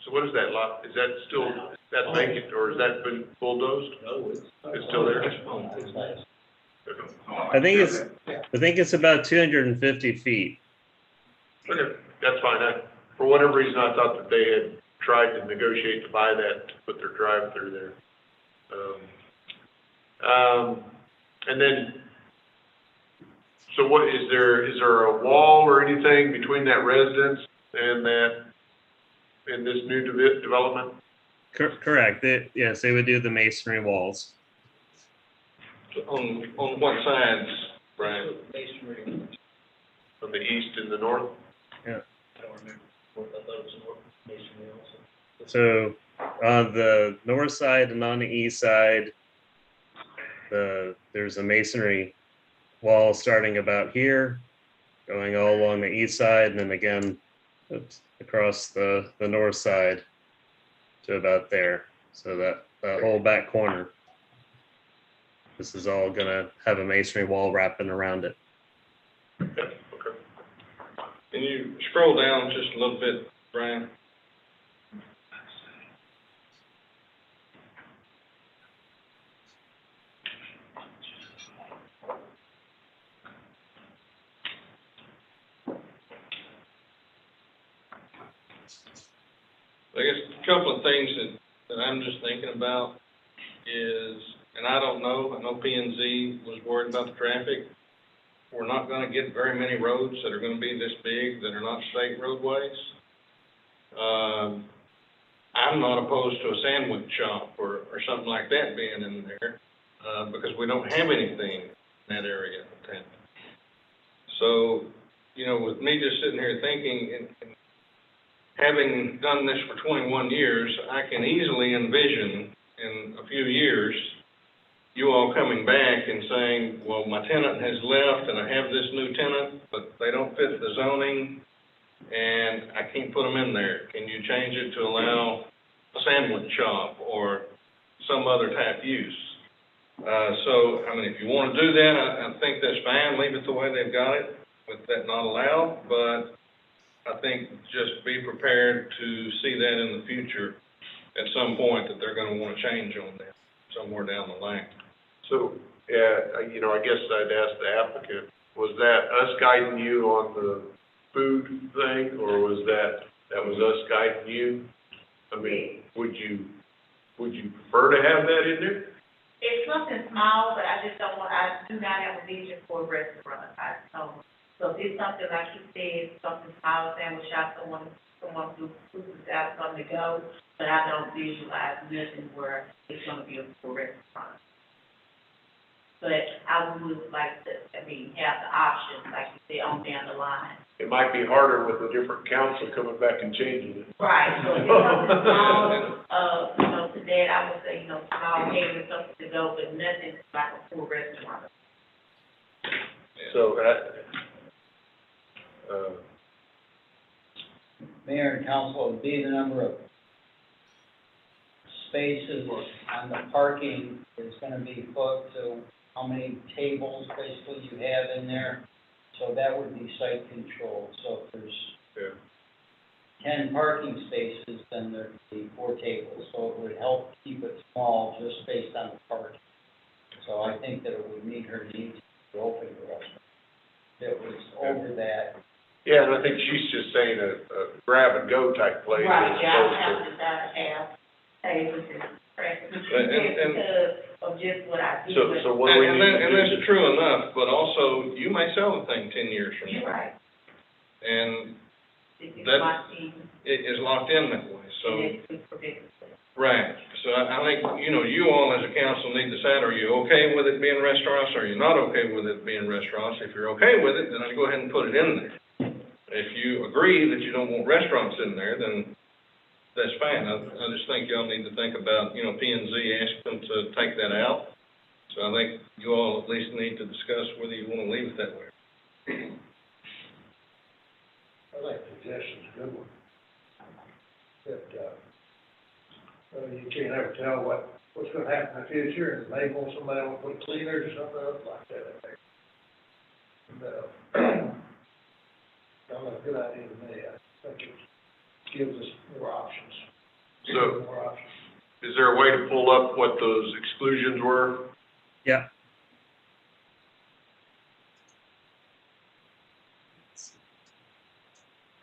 So what is that lot? Is that still, that vacant, or has that been bulldozed? No, It's still there? I think it's about 250 feet. Okay, that's fine. For whatever reason, I thought that they had tried to negotiate to buy that, to put their drive-through there. And then, so what, is there a wall or anything between that residence and in this new development? Correct. Yes, they would do the masonry walls. On what sides, Brian? Masonry. On the east and the north? Yeah. I don't remember what I thought it was north masonry also. So on the north side and on the east side, there's a masonry wall starting about here, going all along the east side, and then again across the north side to about there. So that whole back corner, this is all gonna have a masonry wall wrapping around it. Yeah, okay. Can you scroll down just a little bit, Brian? I guess a couple of things that I'm just thinking about is, and I don't know, I know P and Z was worried about the traffic. We're not gonna get very many roads that are gonna be this big that are not state roadways. I'm not opposed to a sandwich shop or something like that being in there, because we don't have anything in that area of town. So, you know, with me just sitting here thinking, and having done this for 21 years, I can easily envision in a few years, you all coming back and saying, well, my tenant has left and I have this new tenant, but they don't fit the zoning and I can't put them in there. Can you change it to allow a sandwich shop or some other type use? So, I mean, if you want to do that, I think that's fine. Leave it the way they've got it with that not allowed, but I think just be prepared to see that in the future at some point that they're going to want to change on that somewhere down the line. So, yeah, you know, I guess I'd ask the applicant, was that us guiding you on the food thing, or was that was us guiding you? I mean, would you prefer to have that in there? It's something small, but I do not have a vision for a restaurant. So if it's something like you said, something small, sandwich shop, someone do food without something to go, but I don't visualize nothing where it's gonna be a full restaurant. But I would like to, have the option, like you said, on down the line. It might be harder with a different council coming back and changing it. Right, so if it's something small, to that, I would say, small, maybe something to go, but nothing like a full restaurant. So, Mayor and council, would be the number of spaces on the parking is gonna be hooked to how many tables basically you have in there. So that would be site control. So if there's 10 parking spaces, then there'd be 4 tables. So it would help keep it small just based on the parking. So I think that it would meet her needs to open the restaurant. If it was over that. yeah, and I think she's just saying a grab and go type place. Right, as yeah, I opposed have to have tables and And- because of just what I do. So what do we need to do? And that's true enough, but also you may sell the thing 10 years from You're now. right. And It's that- locked in, it is locked in that way, so. and it's predictable. Right, so I think, you all as a council need to decide, are you okay with it being restaurants, or are you not okay with it being restaurants? If you're okay with it, then I'd go ahead and put it in there. If you agree that you don't want restaurants in there, then that's fine. I just think y'all need to think about, P and Z asked them to take that out. So I think you all at least need to discuss whether you want to leave it that way. I like the suggestion's a good one. That, you can't ever tell what's gonna happen in the future, and maybe somebody will put cleaners or something else like that in there. And, that's a good idea to me. I think it gives us more options. So- More options. Is there a way to pull up what those exclusions were? Yeah.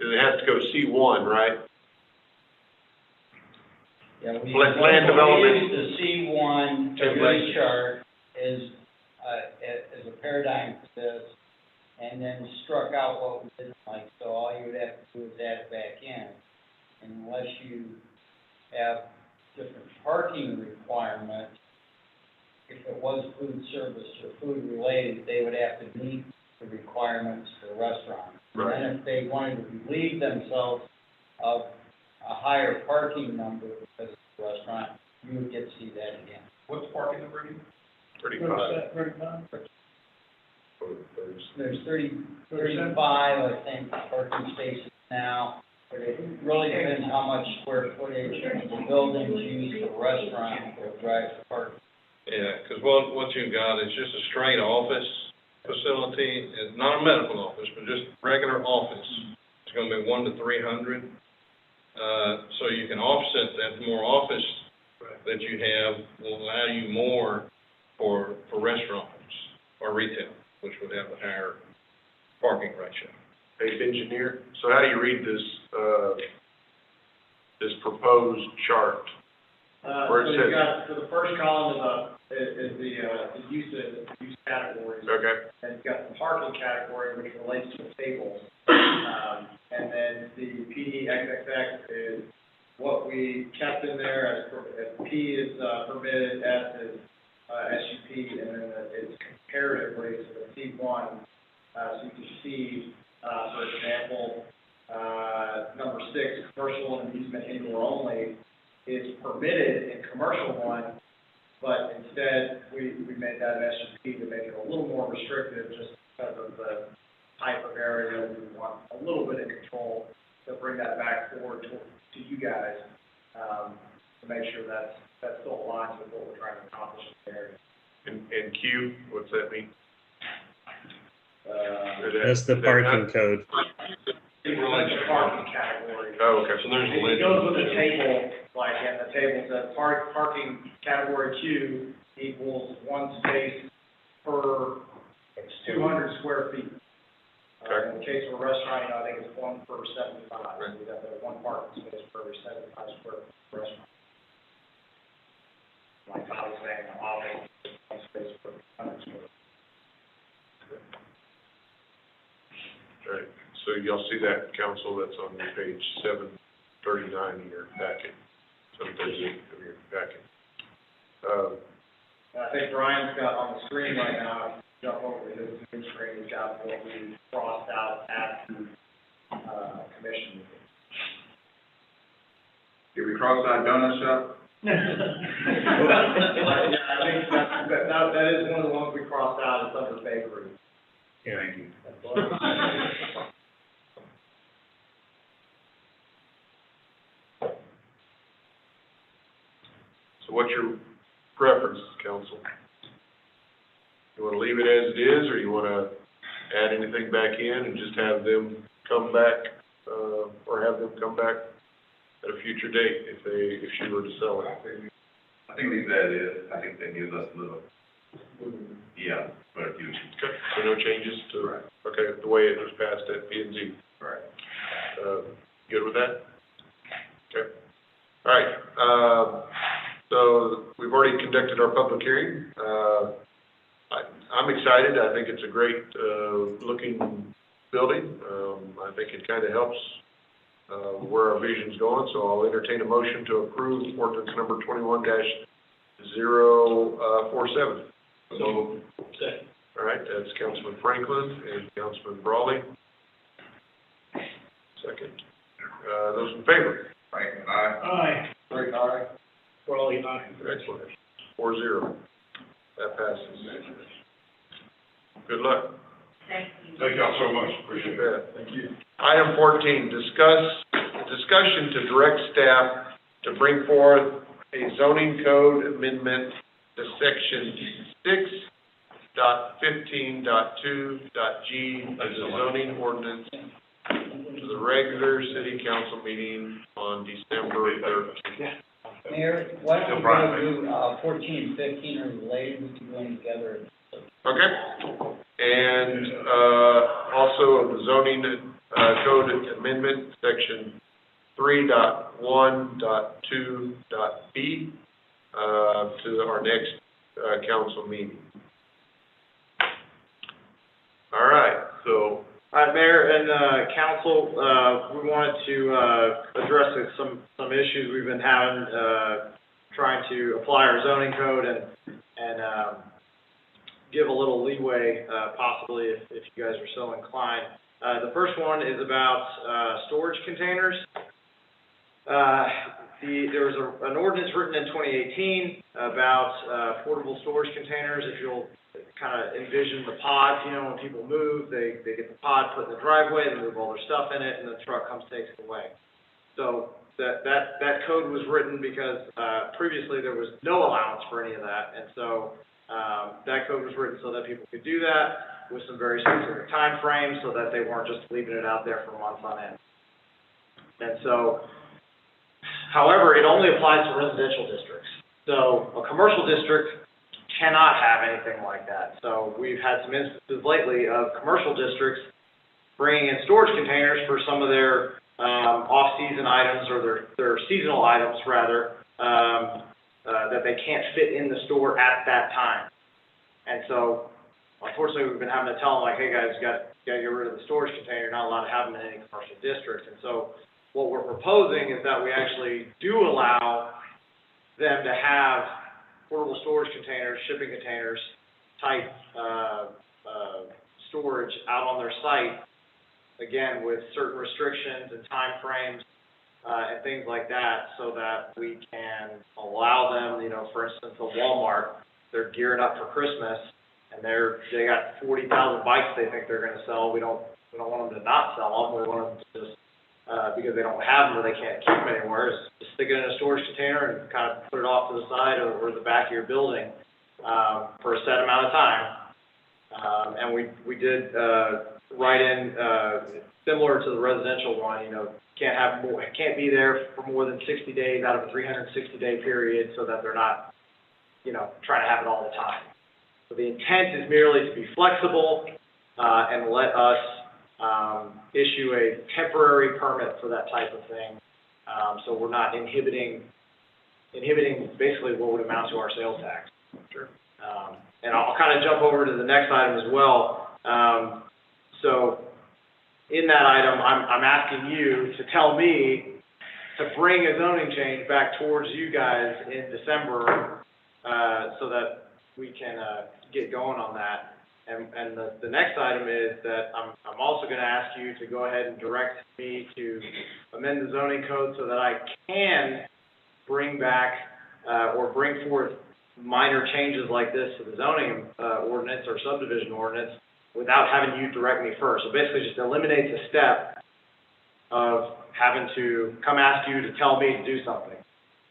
It has to go C1, right? Yeah, we Land development. used the C1 template chart as a paradigm for this, and then struck out what we didn't like, so all you would have to do is add it back in. And unless you have different parking requirements, if it was food service or food related, they would have to meet the requirements for restaurants. Right. And then if they wanted to relieve themselves of a higher parking number because of the restaurant, you would get to see that again. What's the parking number again? 35. There's 35, I think, parking spaces now. But it really depends how much square footage the buildings use for restaurant or drive to park. Yeah, because what you've got is just a straight office facility, it's not a medical office, but just regular office. It's gonna be 1 to 300. So you can offset that, more office that you have will allow you more for restaurants or retail, which would have a higher parking ratio. Hey, engineer, so how do you read this, this proposed chart? Where it So says- you've got, so the first column is the use categories. Okay, And you've got the parking category, which relates to the tables. And then the PD XXX is what we kept in there as P is permitted, S is SUP, and then it's comparatively to the C1. So you can see, for example, number 6, commercial and amusement indoor only, is permitted in commercial one, but instead, we made that an SUP to make it a little more restrictive just because of the type of area. We want a little bit of control to bring that back forward to you guys, to make sure that still aligns with what we're trying to accomplish in the area. and Q, what's that mean? That's the parking code. It relates to parking category. Oh, okay. So there's a It goes with the table, like, and the table says parking category Q equals 1 space per 200 square feet. Okay. In the case of a restaurant, I think it's 1 per 75, so we'd have to have 1 parking space per 75 square foot restaurant. Like I was saying, office, 1 space per 100 square feet. All right, so y'all see that, council, that's on page 739 of your packet, 738 of your packet. And I think Brian's got on the screen right now, jump over to his new screen, he's got what we crossed out at the, commission meeting. Did we cross out donut shop? Yeah, I think that is one of the ones we crossed out, it's under bakery. Yeah. Thank you. So what's your preference, council? You wanna leave it as it is, or you wanna add anything back in and just have them come back, or have them come back at a future date if she were to sell it? I think leave that as is. I think that gives us a little, yeah, but you, Okay, so no changes to, Right. okay, the way it was passed at P and Z. right. Good with that? Okay. All right, so we've already conducted our public hearing. I'm excited. I think it's a great, looking building. I think it kind of helps, where our vision's going, so I'll entertain a motion to approve ordinance number 21-047. So, all right, that's Councilman Franklin and Councilman Brawley. Second. Those in favor? Right, aye. Aye. Frank, aye. Crawley, aye. Excellent. 4-0. That passes. Good luck. Thank you. Thank y'all so much, appreciate it. Thank you. Item 14, discussion to direct staff to bring forth a zoning code amendment to section 6.15.2.g of the zoning ordinance to the regular city council meeting on December 13th. Mayor, why don't No we problem. go to, 14 and 15 are related, we can go in together. Okay? And, also the zoning, code amendment, section 3.1.2.b, to our next, council meeting. All right, so, All right, Mayor and, council, we wanted to, address some issues we've been having, trying to apply our zoning code and, give a little leeway, possibly if you guys are so inclined. The first one is about, storage containers. There was an ordinance written in 2018 about portable storage containers. If you'll kind of envision the pods, you know, when people move, they get the pod put in the driveway, they move all their stuff in it, and the truck comes, takes it away. So that code was written because previously there was no allowance for any of that, and so that code was written so that people could do that with some very specific time frames, so that they weren't just leaving it out there for months on end. And so, however, it only applies to residential districts. So a commercial district cannot have anything like that. So we've had some instances lately of commercial districts bringing in storage containers for some of their off-season items, or their seasonal items rather, that they can't fit in the store at that time. And so, unfortunately, we've been having to tell them, like, hey guys, you got to get rid of the storage container. You're not allowed to have them in any commercial districts. And so, what we're proposing is that we actually do allow them to have portable storage containers, shipping containers, type storage out on their site, again, with certain restrictions and time frames and things like that, so that we can allow them, you know, for instance, a Walmart, they're gearing up for Christmas, and they got 40,000 bikes they think they're going to sell. We don't want them to not sell them. We want them to just because they don't have them or they can't keep them anywhere, is just stick it in a storage container and kind of put it off to the side or the back of your building for a set amount of time. And we did write in similar to the residential one, you know, can't be there for more than 60 days out of a 360-day period, so that they're not, you know, trying to have it all the time. So the intent is merely to be flexible and let us issue a temporary permit for that type of thing. So we're not inhibiting basically what would amount to our sales tax. Sure. And I'll kind of jump over to the next item as well. So in that item, I'm asking you to tell me to bring a zoning change back towards you guys in December, so that we can get going on that. And the next item is that I'm also going to ask you to go ahead and direct me to amend the zoning code so that I can bring back or bring forth minor changes like this to the zoning ordinance or subdivision ordinance without having you direct me first. So basically just eliminates a step of having to come ask you to tell me to do something.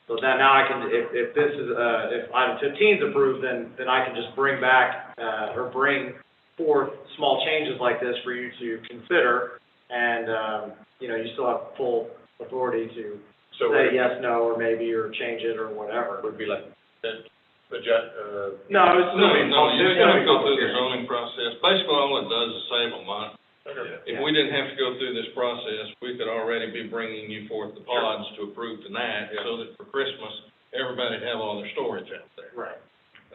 So that now I can, if this is, if item 15 is approved, then I can just bring back, or bring forth small changes like this for you to consider, and, you know, you still have full authority to say yes, no, or maybe, or change it, or whatever. Would be like, No, it's no, you gotta go through the zoning process. Basically, all it does is save a month. If we didn't have to go through this process, we could already be bringing you forth the pods to approve tonight, so that for Christmas, everybody'd have all their storage out there. right.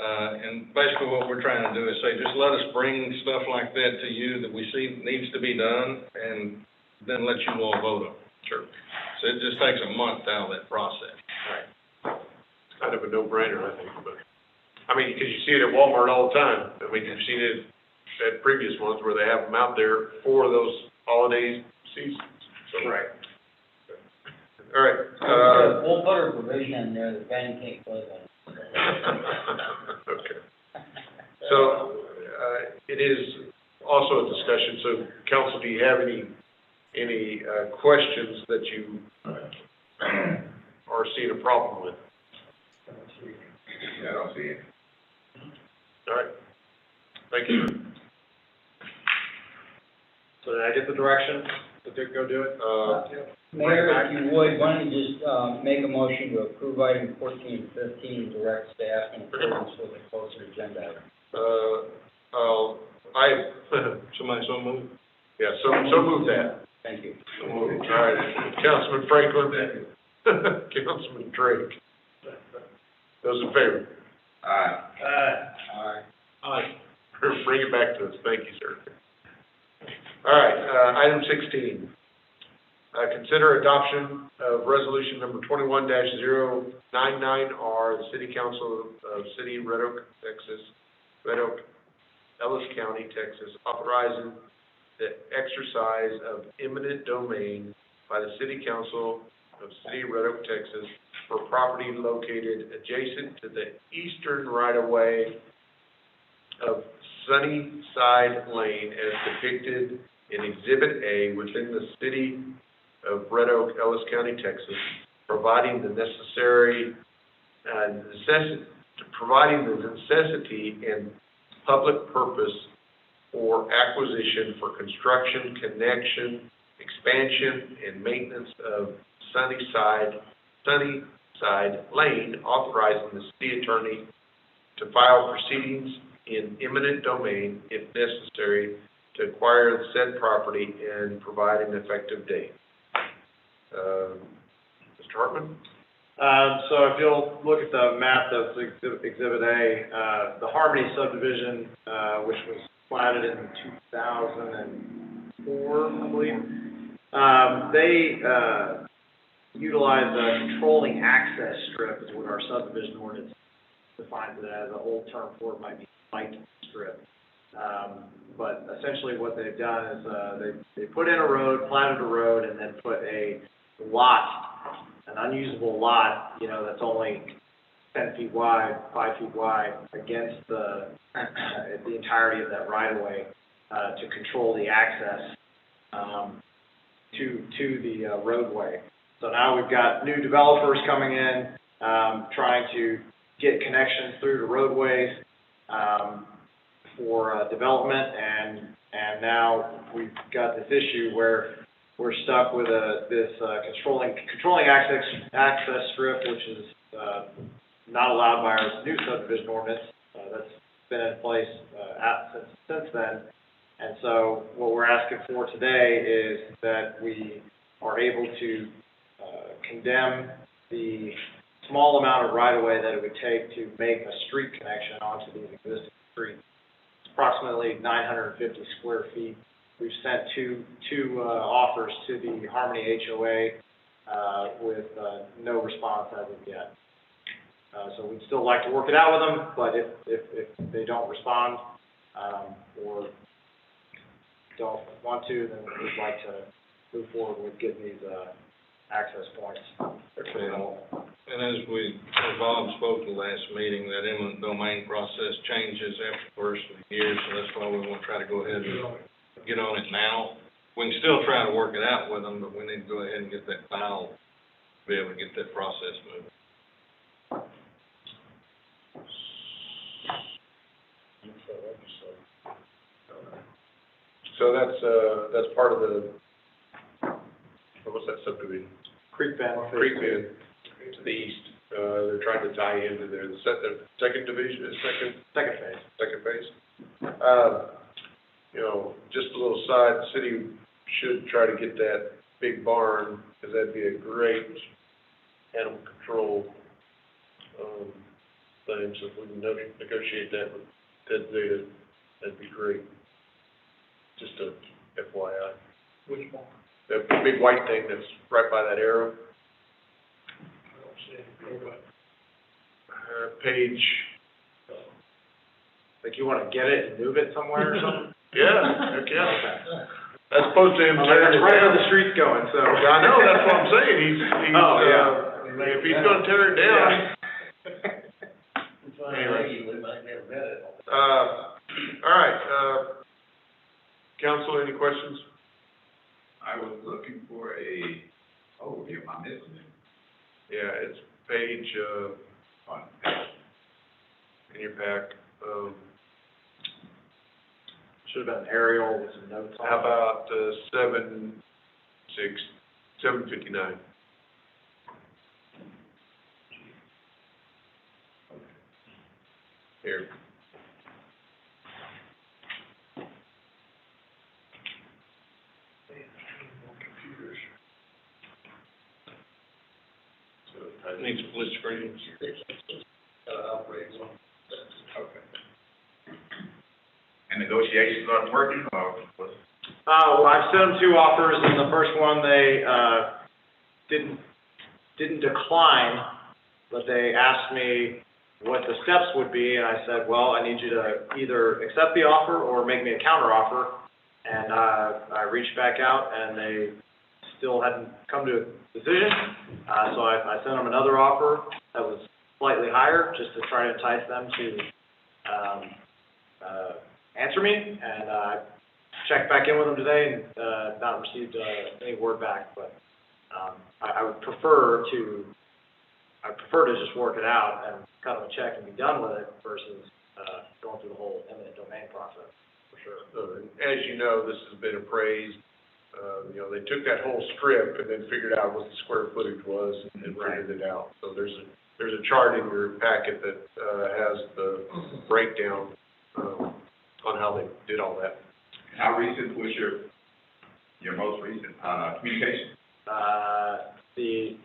And basically what we're trying to do is say, just let us bring stuff like that to you that we see needs to be done, and then let you all vote on it. Sure. So it just takes a month out of that process. Right. It's kind of a no-brainer, I think, but, I mean, because you see it at Walmart all the time. I mean, you've seen it at previous ones where they have them out there for those holiday seasons, so. Right. All right, We'll put a provision in there that Ben can't close on. okay. So, it is also a discussion, so council, do you have any questions that you are seeing a problem with? Yeah, I don't see it. All right, thank you. So did I get the direction to go do it? Mayor, if you would, why don't you just, make a motion to approve item 14 and 15, direct staff in accordance with the closer agenda item. Somebody so moved? Yeah, so move that. Thank you. So moved. All right, Councilman Franklin, Councilman Drake. Those in favor? Aye. Aye. Bring it back to us, thank you, sir. All right, item 16. Consider adoption of resolution number 21-099R, the City Council of City Red Oak, Ellis County, Texas, authorizing the exercise of eminent domain by the City Council of City of Red Oak, Texas, for property located adjacent to the eastern right-of-way of Sunnyside Lane as depicted in Exhibit A within the City of Red Oak, Ellis County, Texas, providing the necessity and public purpose for acquisition for construction, connection, expansion, and maintenance of Sunnyside Lane, authorizing the city attorney to file proceedings in eminent domain if necessary to acquire the said property and provide an effective date. Mr. Hartman? So if you'll look at the map that's Exhibit A, the Harmony subdivision, which was platted in 2004, I believe, they utilize a controlling access strip is what our subdivision ordinance defines it as. The old term for it might be light strip. But essentially what they've done is they put in a road, platted a road, and then put a lot, an unusable lot, that's only 10 feet wide, 5 feet wide, against the entirety of that right-of-way to control the access to the roadway. So now we've got new developers coming in, trying to get connections through the roadways for development, and now we've got this issue where we're stuck with this controlling access strip, which is not allowed by our new subdivision ordinance. That's been in place since then. And so what we're asking for today is that we are able to condemn the small amount of right-of-way that it would take to make a street connection onto these existing streets. It's approximately 950 square feet. We've sent two offers to the Harmony HOA with no response as of yet. So we'd still like to work it out with them, but if they don't respond or don't want to, then we'd like to move forward with getting these access points. And as Bob spoke the last meeting, that eminent domain process changes after the first of the year, so that's why we want to try to go ahead and get on it now. We can still try to work it out with them, but we need to go ahead and get that filed, be able to get that process moving. So that's part of the, what's that subdivision? Creek Bend. Creek Bend to the east. They're trying to tie into the second division, Second phase. Second phase. Just a little side, the city should try to get that big barn, because that'd be a great animal control thing. So if we can negotiate that with Ted Zeta, that'd be great. Just a FYI. Which one? That big white thing that's right by that arrow. I don't see it. Okay. Page. Like you want to get it and move it somewhere or something? Yeah, heck yeah. As opposed to him tearing it right down. where the street's going, so. I know, that's what I'm saying. He's if he's gonna tear it down. Anyway. All right, council, any questions? I was looking for a overview. Am I missing it? Yeah, it's page, in your pack. Should have been an aerial with some notes on it. How about, 759? Here. Computers. So, Needs split screens. Operate one. Okay. And negotiations aren't working, or what? Well, I've sent them two offers, and the first one, they, didn't decline, but they asked me what the steps would be, and I said, well, I need you to either accept the offer or make me a counter offer. And, I reached back out, and they still hadn't come to a decision. So I sent them another offer that was slightly higher, just to try to entice them to, answer me. And, I checked back in with them today and, not received, any word back, but, I would prefer to just work it out and cut them a check and be done with it versus, going through the whole eminent domain process, for sure. As you know, this has been appraised, they took that whole strip and then figured out what the square footage was and figured it out. So there's a chart in your packet that, has the breakdown, on how they did all that. How recent was your most recent, communication? The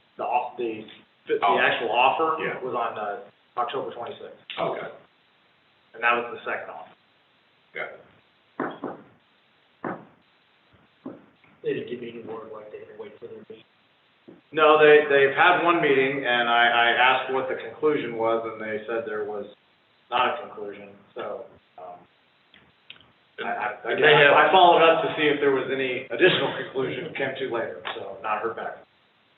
actual offer Yeah. was on, October 26th, Okay, and that was the second offer. got it. They didn't give you any word, like they had to wait for their meeting. No, they've had one meeting, and I asked what the conclusion was, and they said there was not a conclusion, so, I followed up to see if there was any additional conclusion, came to later, so not heard back.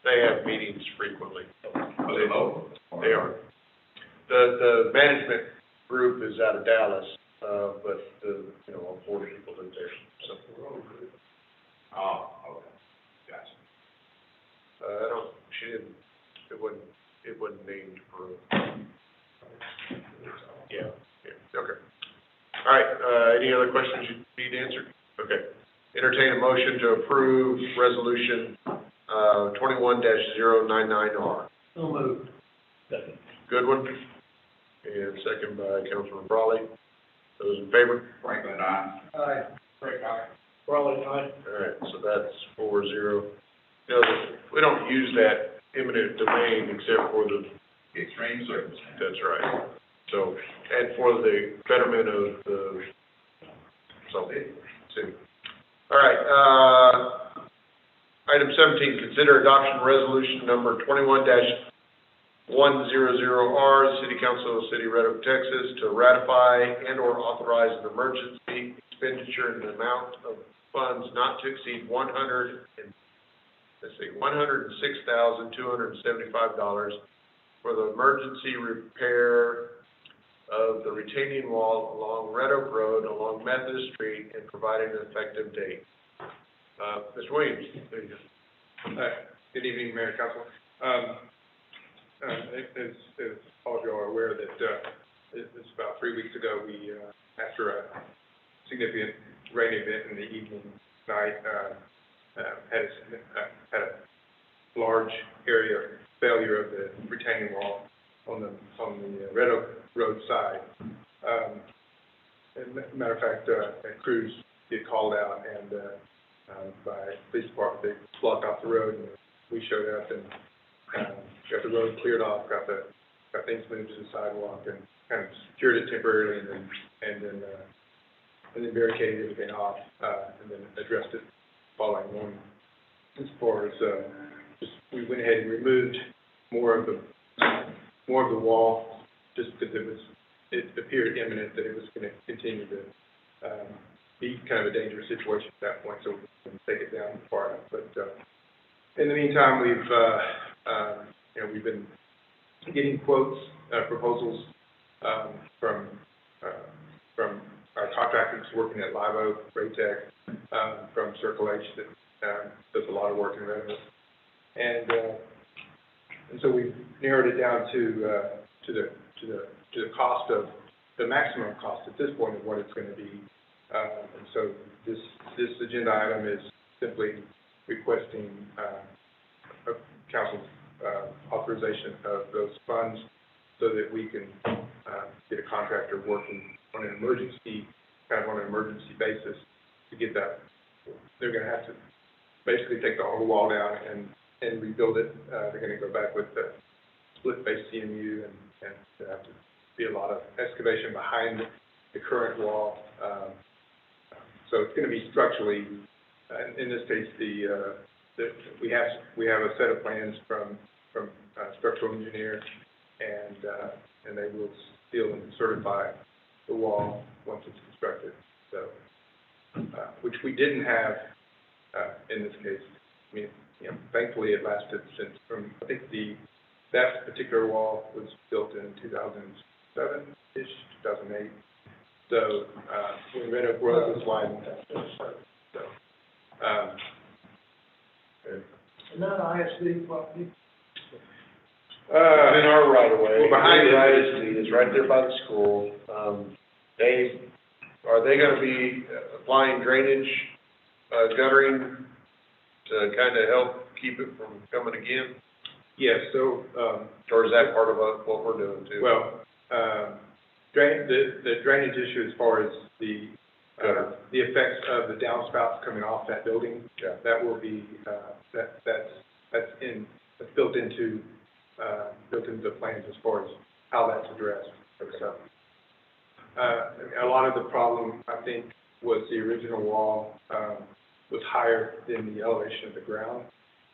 They have meetings frequently. Are they local? They are. The management group is out of Dallas, but all 4 people live there, so. Oh, okay, gotcha. It wasn't named for. Yeah, okay. All right, any other questions you need answered? Okay. Entertain a motion to approve resolution, 21-099R. So moved. Second. Goodwin, and second by Councilman Brawley. Those in favor? Franklin, aye. Aye. Frank, aye. Raleigh, aye. All right, so that's 4-0. We don't use that eminent domain except for the, Extreme circumstance. that's right. So, and for the betterment of the, city. All right, item 17, consider adoption resolution number 21-100R, the City Council of the City of Red Oak, Texas, to ratify and/or authorize an emergency expenditure in the amount of funds not to exceed $106,275 for the emergency repair of the retaining wall along Red Oak Road, along Methodist Street, and providing an effective date. Mr. Williams, there you go. Good evening, Mayor and Council. As all of you are aware that, it's about 3 weeks ago, we, after a significant rain event in the evening, night, had a large area failure of the retaining wall on the Red Oak Road side. As a matter of fact, crews get called out and, by police department, they blocked off the road, and we showed up and, got the road cleared off, got things moved to the sidewalk and kind of secured it temporarily and then barricaded everything off, and then addressed it following morning. As far as, we went ahead and removed more of the wall, just because it appeared imminent that it was going to continue to, be kind of a dangerous situation at that point, so we couldn't take it down far enough. But, in the meantime, we've been getting quotes, proposals, from our contractors working at Live Oak, Raytech, from Circle H that, does a lot of work in Red Oak. And so we've narrowed it down to the cost of, the maximum cost at this point of what it's going to be. And so this agenda item is simply requesting, council's, authorization of those funds so that we can, get a contractor working on an emergency basis to get that. They're going to have to basically take the whole wall down and rebuild it. They're going to go back with the split face CMU and there have to be a lot of excavation behind the current wall. So it's going to be structurally, in this case, we have a set of plans from structural engineer, and they will seal and certify the wall once it's constructed. So, which we didn't have in this case. I mean, thankfully it lasted since from, I think that particular wall was built in 2007-ish, 2008. So, when Red Oak Road was widened, so, Another ISD property. In our right of way. Well, behind it. ISD is right there by the school. Are they gonna be applying drainage, guttering to kind of help keep it from coming again? yes, so, Or is that part of what we're doing too? well, the drainage issue as far as the effects of the downspouts coming off that building, Yeah. that will be, that's built into the plans as far as how that's addressed. So, a lot of the problem, I think, was the original wall, was higher than the elevation of the ground,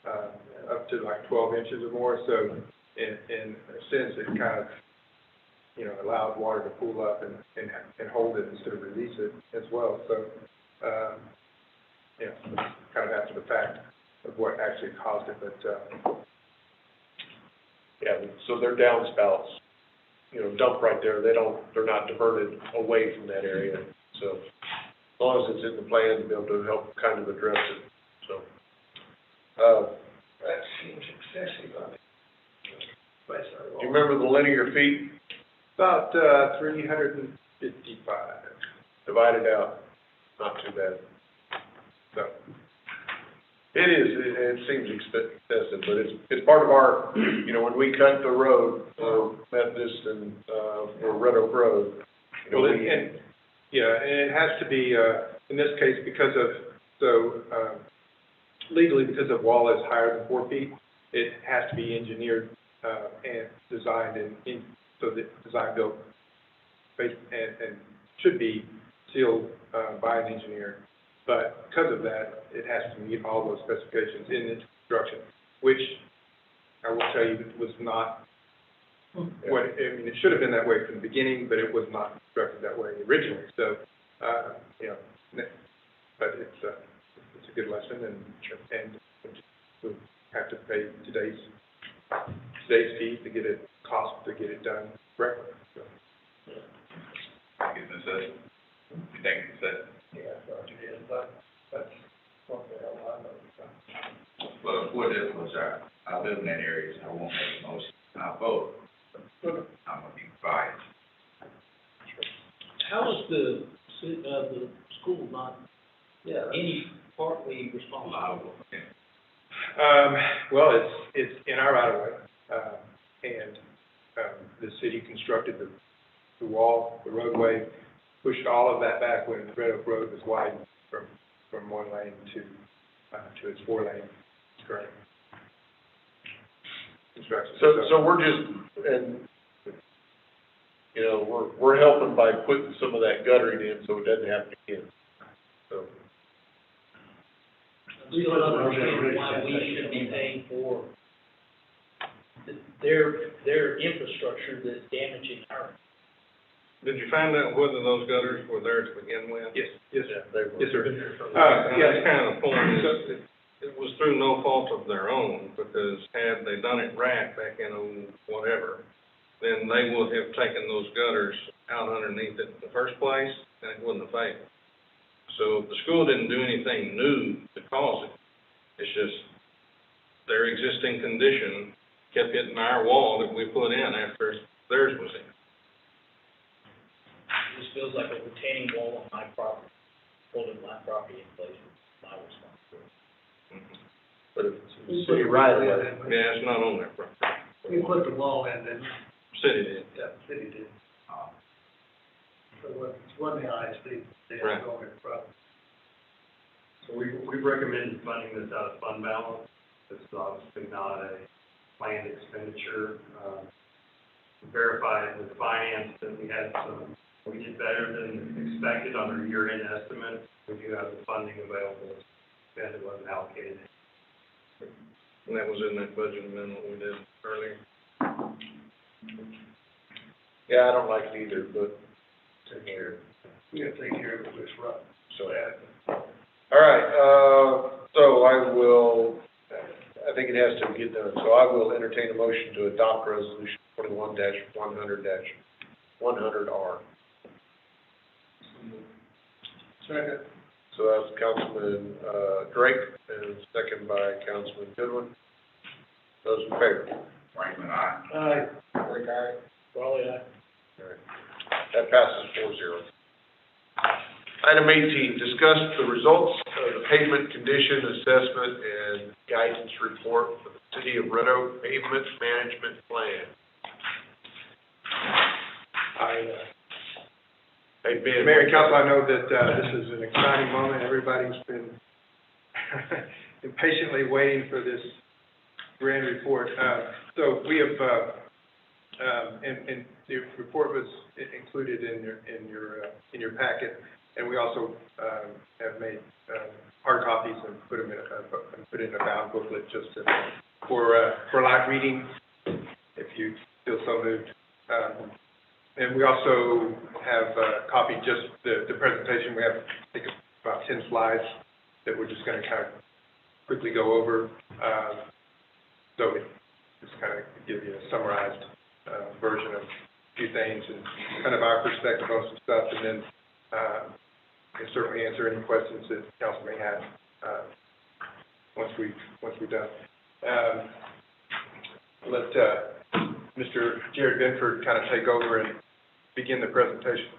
up to like 12 inches or more. So in a sense, it kind of, allowed water to pool up and hold it instead of release it as well. So, kind of after the fact of what actually caused it, but, Yeah, so their downspouts, dump right there, they're not diverted away from that area. So as long as it's in the plan to be able to help kind of address it, so. That seems excessive, I mean. Do you remember the linear feet about 355. divided out? Not too bad. So, it is, it seems excessive, but it's part of our, when we cut the road for Methodist and, for Red Oak Road, Well, and it has to be, in this case, legally, because the wall is higher than 4 feet, it has to be engineered, and designed so the design built, and should be sealed, by an engineer. But because of that, it has to meet all those specifications in its construction, which I will tell you was not it should have been that way from the beginning, but it was not constructed that way originally. So, but it's a good lesson, and we'll have to pay today's fee to get it done correctly. So. Thank you, Mr. Thank you, Mr. Yeah, it is, but that's what the hell I know. Well, for this was, I live in that area, so I won't make a motion. I'll vote. I'm gonna be biased. How is the school not, any partly responsible? Well, it's in our right of way, and the city constructed the wall, the roadway, pushed all of that back when Red Oak Road was widened from 1 lane to its 4 lane current construction. So we're just, and, we're helping by putting some of that guttering in so it doesn't happen again, so. We don't understand why we should be paying for their infrastructure that's damaging our. Did you find out whether those gutters were there to begin with? Yes, sir. Yes, sir. And that's kind of the point, it was through no fault of their own, because had they done it right back in whatever, then they would have taken those gutters out underneath it in the first place, and it wouldn't have failed. So the school didn't do anything new to cause it. It's just their existing condition kept hitting our wall that we put in after theirs was in. This feels like a retaining wall on my property, holding my property in place, my responsibility. But if it's city right away. Yeah, it's not on their property. We put the wall in, then, City did. yeah, the city did. So it wasn't the ISD, they Right. had to go on their property. So we've recommended funding this out of fund balance. This is obviously not a planned expenditure. Verified with finance that we did better than expected on our year-end estimate. We do have the funding available, and it wasn't allocated. And that was in that budget amendment we did earlier. Yeah, I don't like it either, but take care. We gotta take care of this, right? So, yeah. All right, so I will, think it has to get done. So I will entertain a motion to adopt resolution 21-100-100R. Second. So that's Councilman, Drake, and second by Councilman Goodwin. Those in favor? Franklin, aye. Aye. Drake, aye. Raleigh, aye. All right. That passes 4-0. Item 18, discuss the results of the pavement condition assessment and guidance report for the City of Red Oak Pavement Management Plan. Hey, Ben. Mayor and Council, I know that, this is an exciting moment. Everybody's been impatiently waiting for this grand report. So we have, and the report was included in your packet, and we also, have made, hard copies and put them in, put in a bound booklet just to, for live reading, if you feel so moved. And we also have copied just the presentation. We have, I think, about 10 slides that we're just going to kind of quickly go over. So it just kind of give you a summarized version of a few things and kind of our perspective on some stuff. And then can certainly answer any questions that council may have once we're done. Let Mr. Jared Benford kind of take over and begin the presentation.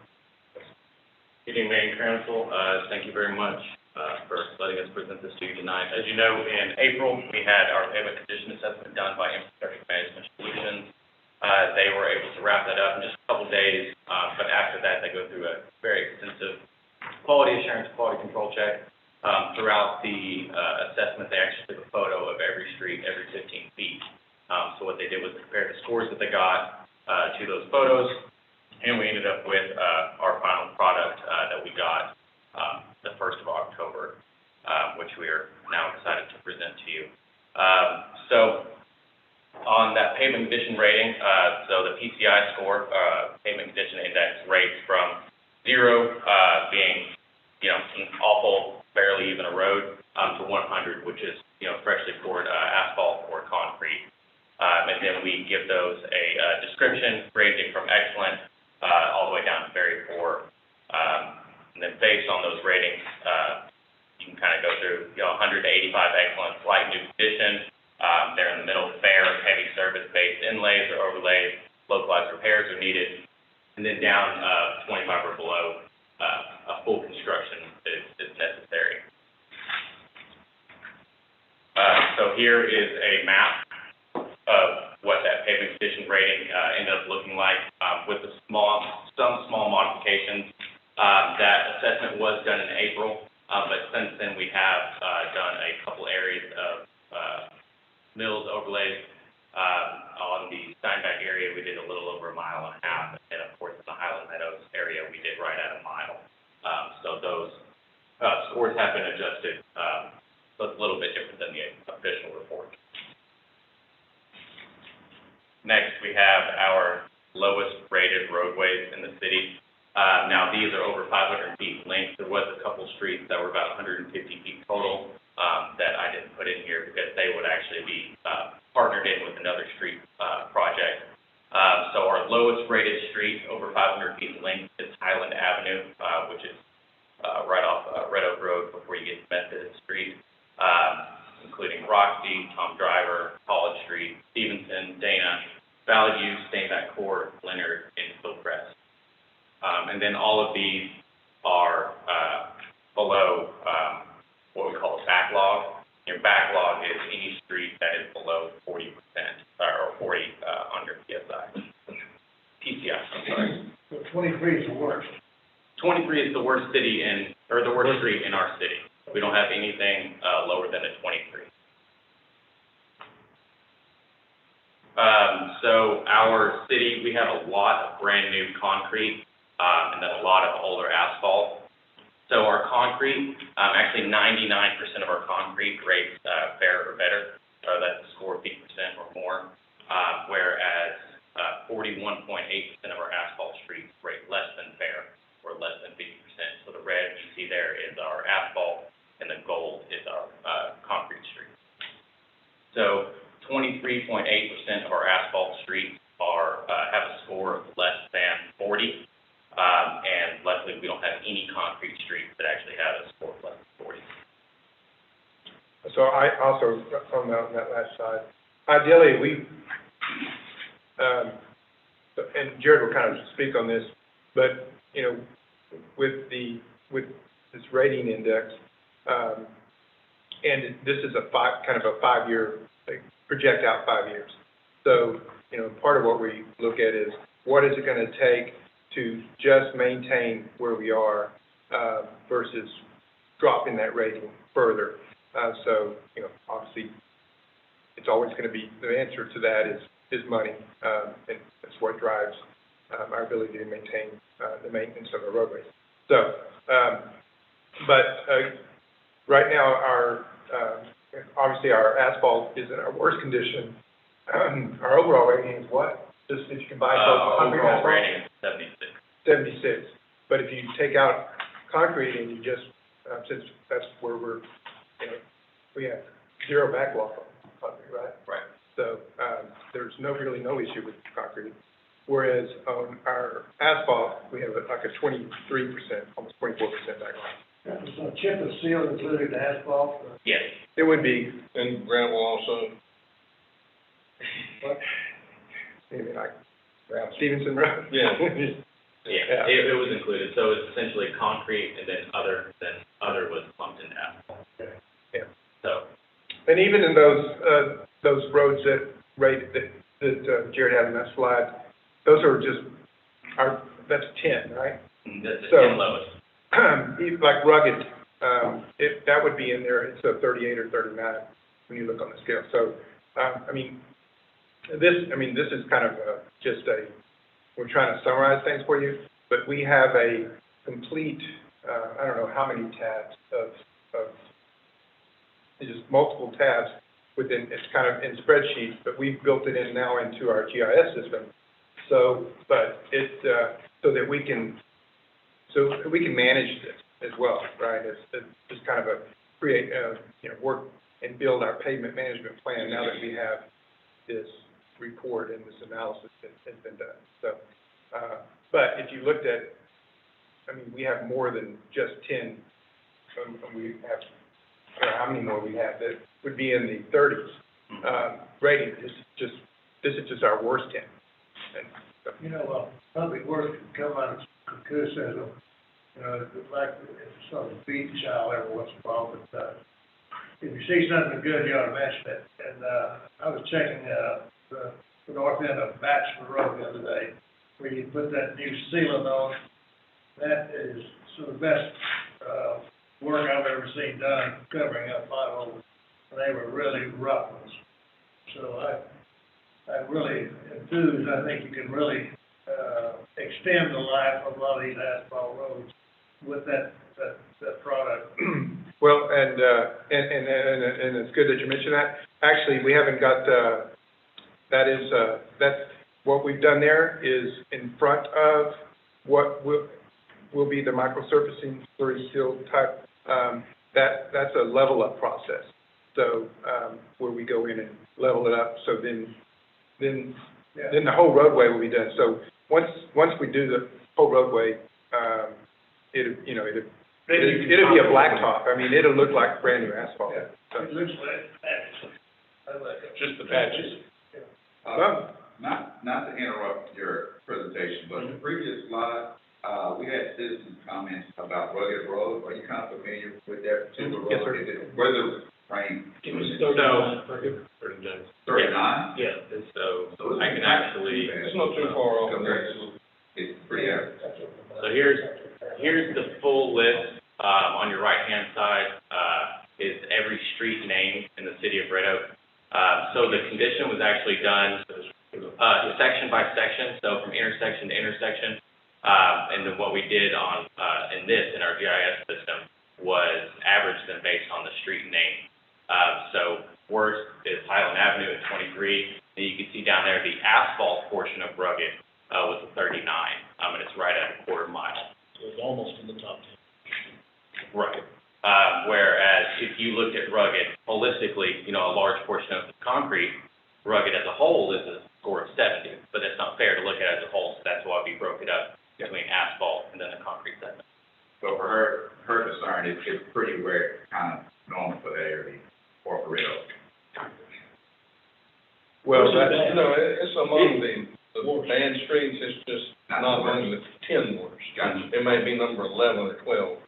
Good evening, Mayor and Council. Thank you very much for letting us present this to you tonight. As you know, in April, we had our pavement condition assessment done by Infrastructure Management Solutions. They were able to wrap that up in just a couple days, but after that, they go through a very extensive quality assurance, quality control check. Throughout the assessment, they actually took a photo of every street every 15 feet. So what they did was compare the scores that they got to those photos, and we ended up with our final product that we got the 1st of October, which we are now excited to present to you. So on that pavement condition rating, so the PCI score, pavement condition index, rates from 0 being, awful, barely even a road, to 100, which is, freshly poured asphalt or concrete. And then we give those a description ranging from excellent all the way down to very poor. And then based on those ratings, you can kind of go through, 100 to 85 excellent, slight new condition. They're in the middle, fair, heavy service-based inlays or overlays, localized repairs are needed. And then down 25 or below, a full construction is necessary. So here is a map of what that pavement condition rating ended up looking like with some small modifications. That assessment was done in April, but since then we have done a couple areas of mills overlays. On the Steinbach area, we did a little over 1.5 miles, and of course in the Highland Meadows area, we did right at 1 mile. So those scores have been adjusted, but a little bit different than the official report. Next, we have our lowest rated roadways in the city. Now, these are over 500 feet in length. There was a couple streets that were about 150 feet total that I didn't put in here because they would actually be partnered in with another street project. So our lowest rated street, over 500 feet in length, is Highland Avenue, which is right off Red Oak Road before you get to Methodist Street, including Roxy, Tom Driver, College Street, Stevenson, Dana, Valley View, Steinbach Court, Leonard, and Hillcrest. And then all of these are below what we call a backlog. Your backlog is any street that is below 40% or 40 under PCI. I'm sorry. So 23 is the worst. 23 is the worst city the worst street in our city. We don't have anything lower than a 23. So our city, we have a lot of brand new concrete and then a lot of older asphalt. So our concrete, actually 99% of our concrete rates fair or better, or that's a score of 50% or more, whereas 41.8% of our asphalt streets rate less than fair or less than 50%. So the red you see there is our asphalt, and the gold is our concrete street. So 23.8% of our asphalt streets have a score of less than 40. And luckily, we don't have any concrete streets that actually have a score of less than 40. So I also, on that last side, ideally, and Jared will kind of speak on this, but, you know, with this rating index, and this is kind of a 5-year, like, project out 5 years. So, you know, part of what we look at is what is it going to take to just maintain where we are versus dropping that rating further. So, you know, obviously, it's always going to be, the answer to that is money, and that's what drives our ability to maintain the maintenance of our roadways. So, right now, obviously, our asphalt is in our worst condition. Our overall rating is what? Just if you combine both concrete and Overall asphalt? rating is 76. 76. But if you take out concrete and you just, since that's where we're, you know, we have zero backlog on concrete, right? Right. So, there's really no issue with concrete. Whereas on our asphalt, we have like a 23%, almost 24% backlog. So chip and seal included the asphalt? Yes. It would be, And gravel also. maybe like Stevenson Road. Yeah. Yeah, it was included, so it's essentially concrete, and then other was lumped into asphalt. Yeah. So, And even in those roads that Jared had in that slide, those are just, that's 10, right? that's the So- 10 lowest. Like rugged, that would be in there, it's a 38 or 39 when you look on the scale. So, this is kind of we're trying to summarize things for you, but we have a complete, I don't know how many tabs of just multiple tabs within, it's kind of in spreadsheets, but we've built it in now into our GIS system. So, but so that we can manage this as well, right? It's kind of create, work and build our pavement management plan now that we have this report and this analysis that has been done. So, but if you looked at, we have more than just 10. We have, I don't know how many more we have that would be in the 30s rating. This is just our worst 10. And so, You know, public works can come out of criticism, like it's sort of beat child every once in a while, but if you see something good, you ought to mention it. And I was checking the north end of Batchford Road the other day, where you put that new sealant on. That is some of the best work I've ever seen done covering up potholes. And they were really rough ones. So I'm really enthused. I think you can really extend the life of a lot of these asphalt roads with that product. well, and it's good that you mentioned that. Actually, we haven't got that's what we've done there is in front of what will be the microsurfacing slurry seal type. That's a level up process. So where we go in and level it up. So then the whole roadway will be done. So once we do the whole roadway, it'll be a blacktop. It'll look like brand new asphalt. Yeah. So, It looks like patches. I like it. Just the patches. Not to interrupt your presentation, but the previous slide, we had citizens comments about rugged road. Are you kind of familiar with that particular road? Yes, sir. Is it, where the rain? It was 39. 39? Yeah, so I can actually. It's not too far off. It's pretty average. So here's the full list. On your right-hand side, is every street name in the city of Red Oak. So the condition was actually done, section by section, so from intersection to intersection. And then what we did in our GIS system was average them based on the street name. So worst is Highland Avenue at 23, and you can see down there the asphalt portion of Rugged was a 39, and it's right at a quarter mile. So it's almost in the top 10. Right. Whereas if you looked at Rugged holistically, a large portion of the concrete, rugged as a whole is a score of 70, but that's not fair to look at it as a whole, so that's why we broke it up between asphalt and then the concrete segment. So for her concern, it's pretty rare, kind of normal for that area, or for real. Well, it's among the bad streets, it's just not among the 10 worst. Gotcha. It may be number 11 or 12.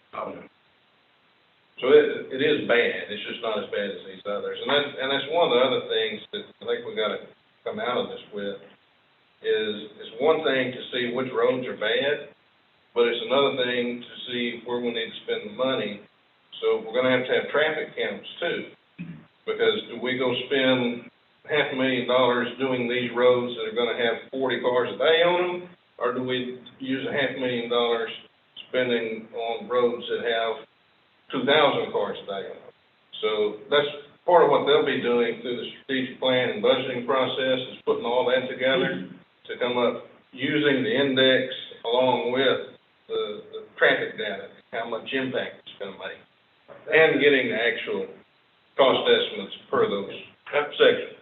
So it is bad, it's just not as bad as these others. And that's one of the other things that I think we gotta come out of this with, is it's one thing to see which roads are bad, but it's another thing to see where we need to spend the money. So we're gonna have to have traffic counts too. Because do we go spend $500,000 doing these roads that are gonna have 40 cars a day on them? Or do we use $500,000 spending on roads that have 2,000 cars a day on them? So that's part of what they'll be doing through the strategic plan and budgeting process, is putting all that together to come up using the index along with the traffic data, how much impact it's gonna make, and getting the actual cost estimates per those sections.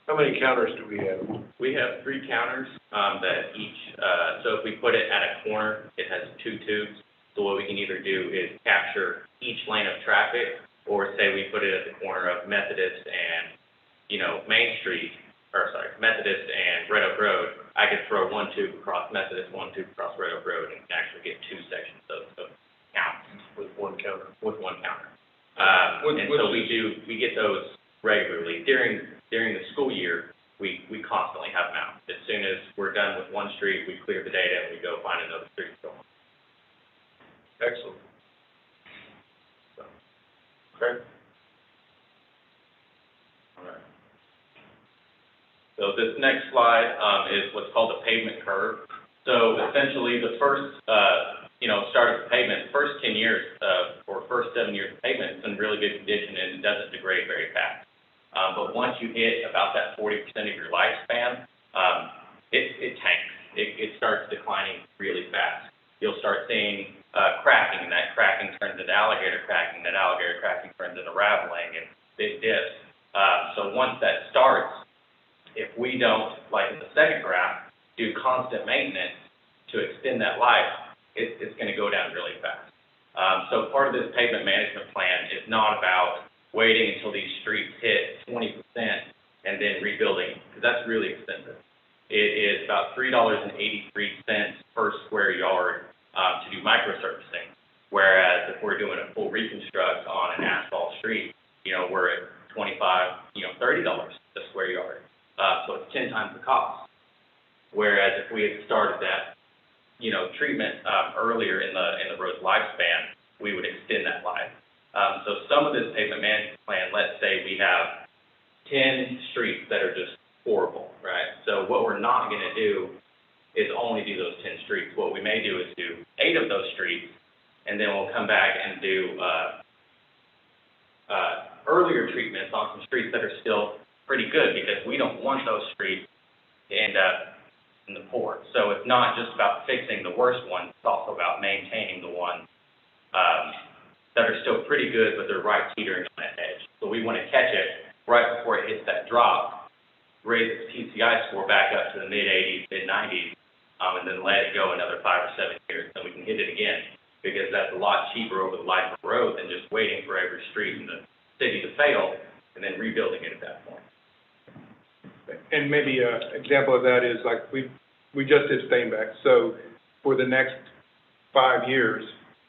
How many counters do we have? We have 3 counters, that each, so if we put it at a corner, it has 2 tubes. So what we can either do is capture each lane of traffic, or say we put it at the corner of Methodist and, Main Street, Methodist and Red Oak Road. I could throw 1 tube across Methodist, 1 tube across Red Oak Road, and actually get 2 sections of counts. With one counter. With 1 counter. And so we get those regularly. During the school year, we constantly have them out. As soon as we're done with one street, we clear the data and we go find another street to go on. Excellent. Okay. All right. So this next slide, is what's called the pavement curve. So essentially, the first, start of the pavement, first 10 years, or first 7 years of pavement, it's in really good condition and it doesn't degrade very fast. But once you hit about that 40% of your lifespan, it tanks. It starts declining really fast. You'll start seeing cracking, and that cracking turns into alligator cracking, that alligator cracking turns into raveling and big dips. So once that starts, if we don't, like in the second graph, do constant maintenance to extend that life, it's going to go down really fast. So part of this pavement management plan is not about waiting until these streets hit 20% and then rebuilding, because that's really expensive. It is about $3.83 per square yard to do microsurfacing, whereas if we're doing a full reconstruct on an asphalt street, we're at $25, $30 a square yard. So it's 10 times the cost. Whereas if we had started that, treatment earlier in the road's lifespan, we would extend that life. So some of this pavement management plan, let's say we have 10 streets that are just horrible, right? So what we're not going to do is only do those 10 streets. What we may do is do 8 of those streets, and then we'll come back and do earlier treatments on some streets that are still pretty good, because we don't want those streets to end up in the poor. So it's not just about fixing the worst ones, it's also about maintaining the ones that are still pretty good, but they're right teetering on that edge. So we want to catch it right before it hits that drop, raise its PCI score back up to the mid-80s, mid-90s, and then let it go another 5 or 7 years, and we can hit it again, because that's a lot cheaper over the life of the road than just waiting for every street in the city to fail and then rebuilding it at that point. And maybe an example of that is like we just did Steinbeck. So for the next 5 years,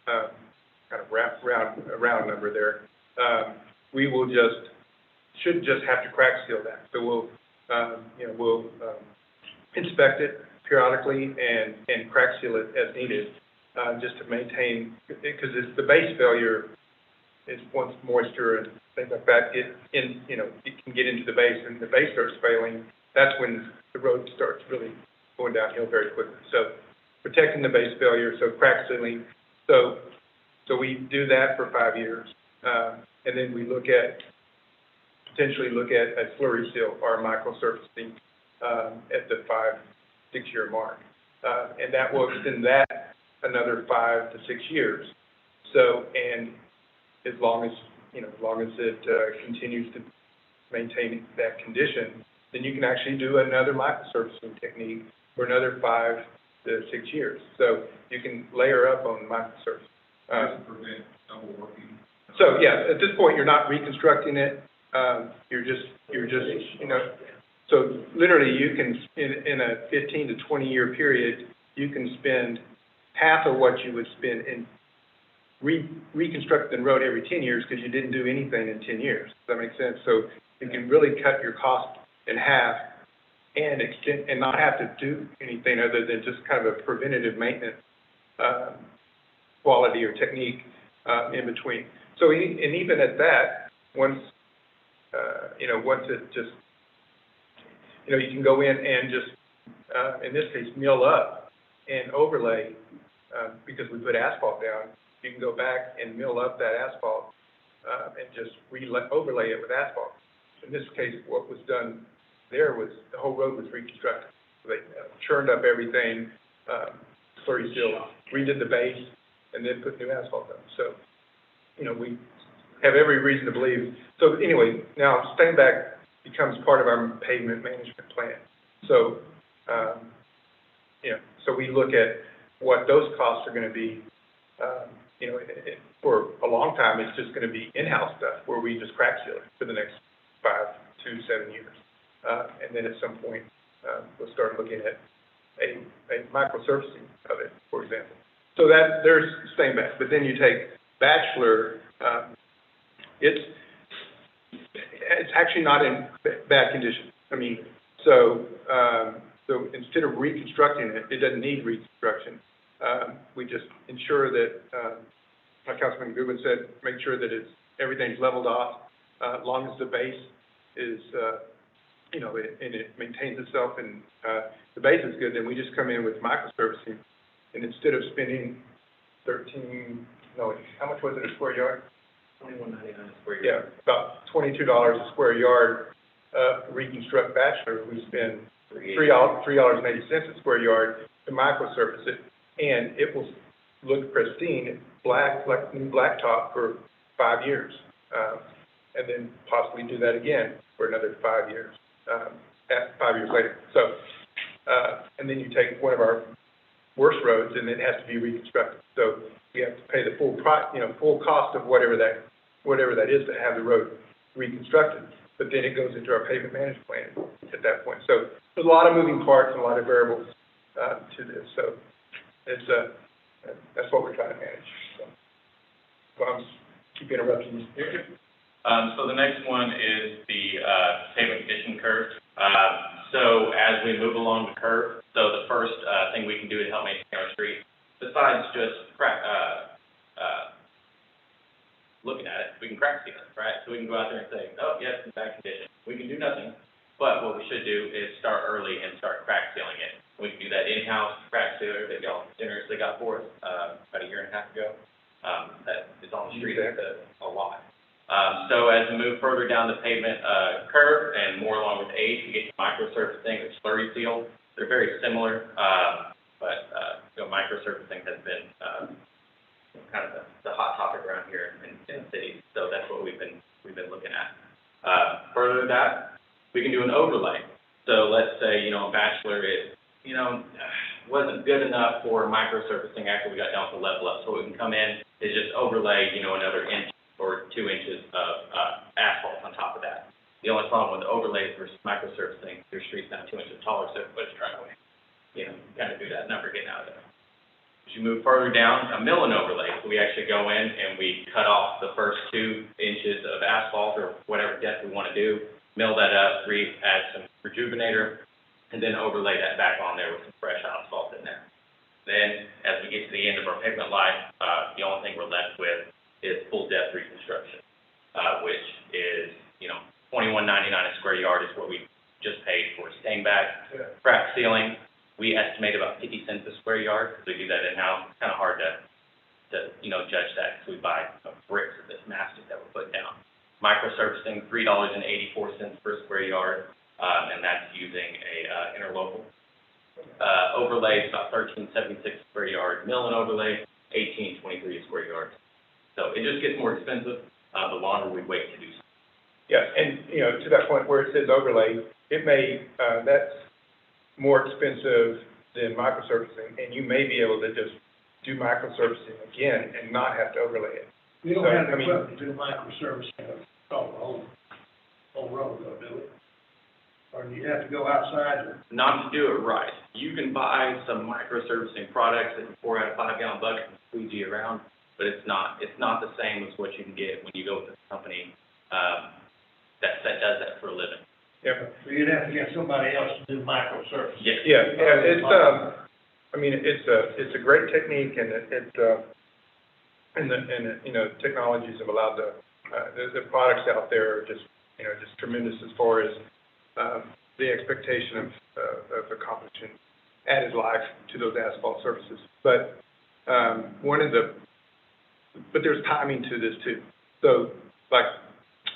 kind of round number there, we will should just have to crack seal that. So we'll inspect it periodically and crack seal it as needed, just to maintain, because it's the base failure is once moisture and things like that it can get into the base, and the base starts failing, that's when the road starts really going downhill very quickly. So protecting the base failure, so crack sealing, so we do that for 5 years, and then we potentially look at a slurry seal or microsurfacing at the 5-6 year mark, and that will extend that another 5 to 6 years. So, and as long as it continues maintain that condition, then you can actually do another microsurfacing technique for another 5 to 6 years. So you can layer up on microsurfacing. Prevent double working. So, yeah, at this point, you're not reconstructing it, you're just, so literally you can, in a 15 to 20-year period, you can spend half of what you would spend in reconstructing the road every 10 years because you didn't do anything in 10 years. Does that make sense? So you can really cut your cost in half and extend, and not have to do anything other than just kind of a preventative maintenance, quality or technique, in between. So, and even at that, once it just, you can go in and just, in this case, mill up and overlay, because we put asphalt down, you can go back and mill up that asphalt, and just overlay it with asphalt. In this case, what was done there was, the whole road was reconstructed. They churned up everything, slurry seal, redid the base, and then put new asphalt on. So, we have every reason to believe. So anyway, now Stainback becomes part of our pavement management plan. So, so we look at what those costs are going to be. For a long time, it's just going to be in-house stuff where we just crack seal it for the next 5 to 7 years. And then at some point, we'll start looking at a microsurfacing of it, for example. So that, there's Stainback. But then you take Bachelor, it's actually not in bad condition. So instead of reconstructing it, it doesn't need reconstruction. We just ensure that, like Councilman Goodwin said, make sure that everything's leveled off, as long as the base is, and it maintains itself and the base is good, then we just come in with microsurfacing. And instead of spending how much was it a square yard? $21.99 a square yard. Yeah, about $22 a square yard, reconstruct Bachelor, we spend $3.80 a square yard to microsurface it, and it will look pristine, black, like new blacktop for 5 years. And then possibly do that again for another 5 years, 5 years later. So, and then you take one of our worst roads and it has to be reconstructed. So we have to pay the full cost of whatever that is to have the road reconstructed. But then it goes into our pavement management plan at that point. So there's a lot of moving parts and a lot of variables to this. So it's that's what we're trying to manage. So I'm keep interrupting you. So the next one is the pavement condition curve. So as we move along the curve, so the first thing we can do to help maintain our street, besides just looking at it, we can crack seal it, right? So we can go out there and say, oh, yes, it's in bad condition. We can do nothing, but what we should do is start early and start crack sealing it. We can do that in-house crack sealer that y'all generously got for us about 1.5 years ago. That is on the street a lot. So as we move further down the pavement curve and more along with age, we get to microsurfacing or slurry seal. They're very similar, but microsurfacing has been kind of the hot topic around here in the city. So that's what we've been looking at. Further than that, we can do an overlay. So let's say a Bachelor it wasn't good enough for microsurfacing after we got down to level up. So what we can come in is just overlay another inch or 2 inches of asphalt on top of that. The only problem with overlays versus microsurfacing, your street's now 2 inches taller, so everybody's driveway. Kind of do that number getting out of there. As you move further down, a milling overlay, so we actually go in and we cut off the first 2 inches of asphalt or whatever depth we want to do, mill that up, add some rejuvenator, and then overlay that back on there with some fresh asphalt in there. Then, as we get to the end of our pavement life, the only thing we're left with is full depth reconstruction, which is, $21.99 a square yard is what we just paid for Stainback. Crack sealing, we estimate about 50 cents a square yard, because we do that in-house. It's kind of hard to judge that, because we buy bricks of this mastic that we're putting down. Microsurfacing, $3.84 per square yard, and that's using a interlocal. Overlay is about $13.76 a square yard. Mill and overlay, $18.23 a square yard. So it just gets more expensive the longer we wait to do so. Yeah, and, you know, to that point where it says overlay, it may, that's more expensive than microservicing, and you may be able to just do microservicing again and not have to overlay it. You don't So, have I the mean- equipment to do microservicing on the whole road, though, do it? Or do you have to go outside or? Not to do it right. You can buy some microservicing products that can pour out a 5-gallon bucket and squeeze you around, but it's not the same as what you can get when you go with a company, that does that for a living. Yeah, So you'd have to get somebody else to do microservicing. Yes. yeah, it's, I mean, it's a great technique, and you know, technologies have allowed the products out there are just, you know, just tremendous as far as, the expectation of accomplishing added life to those asphalt surfaces. But, but there's timing to this too. So, like,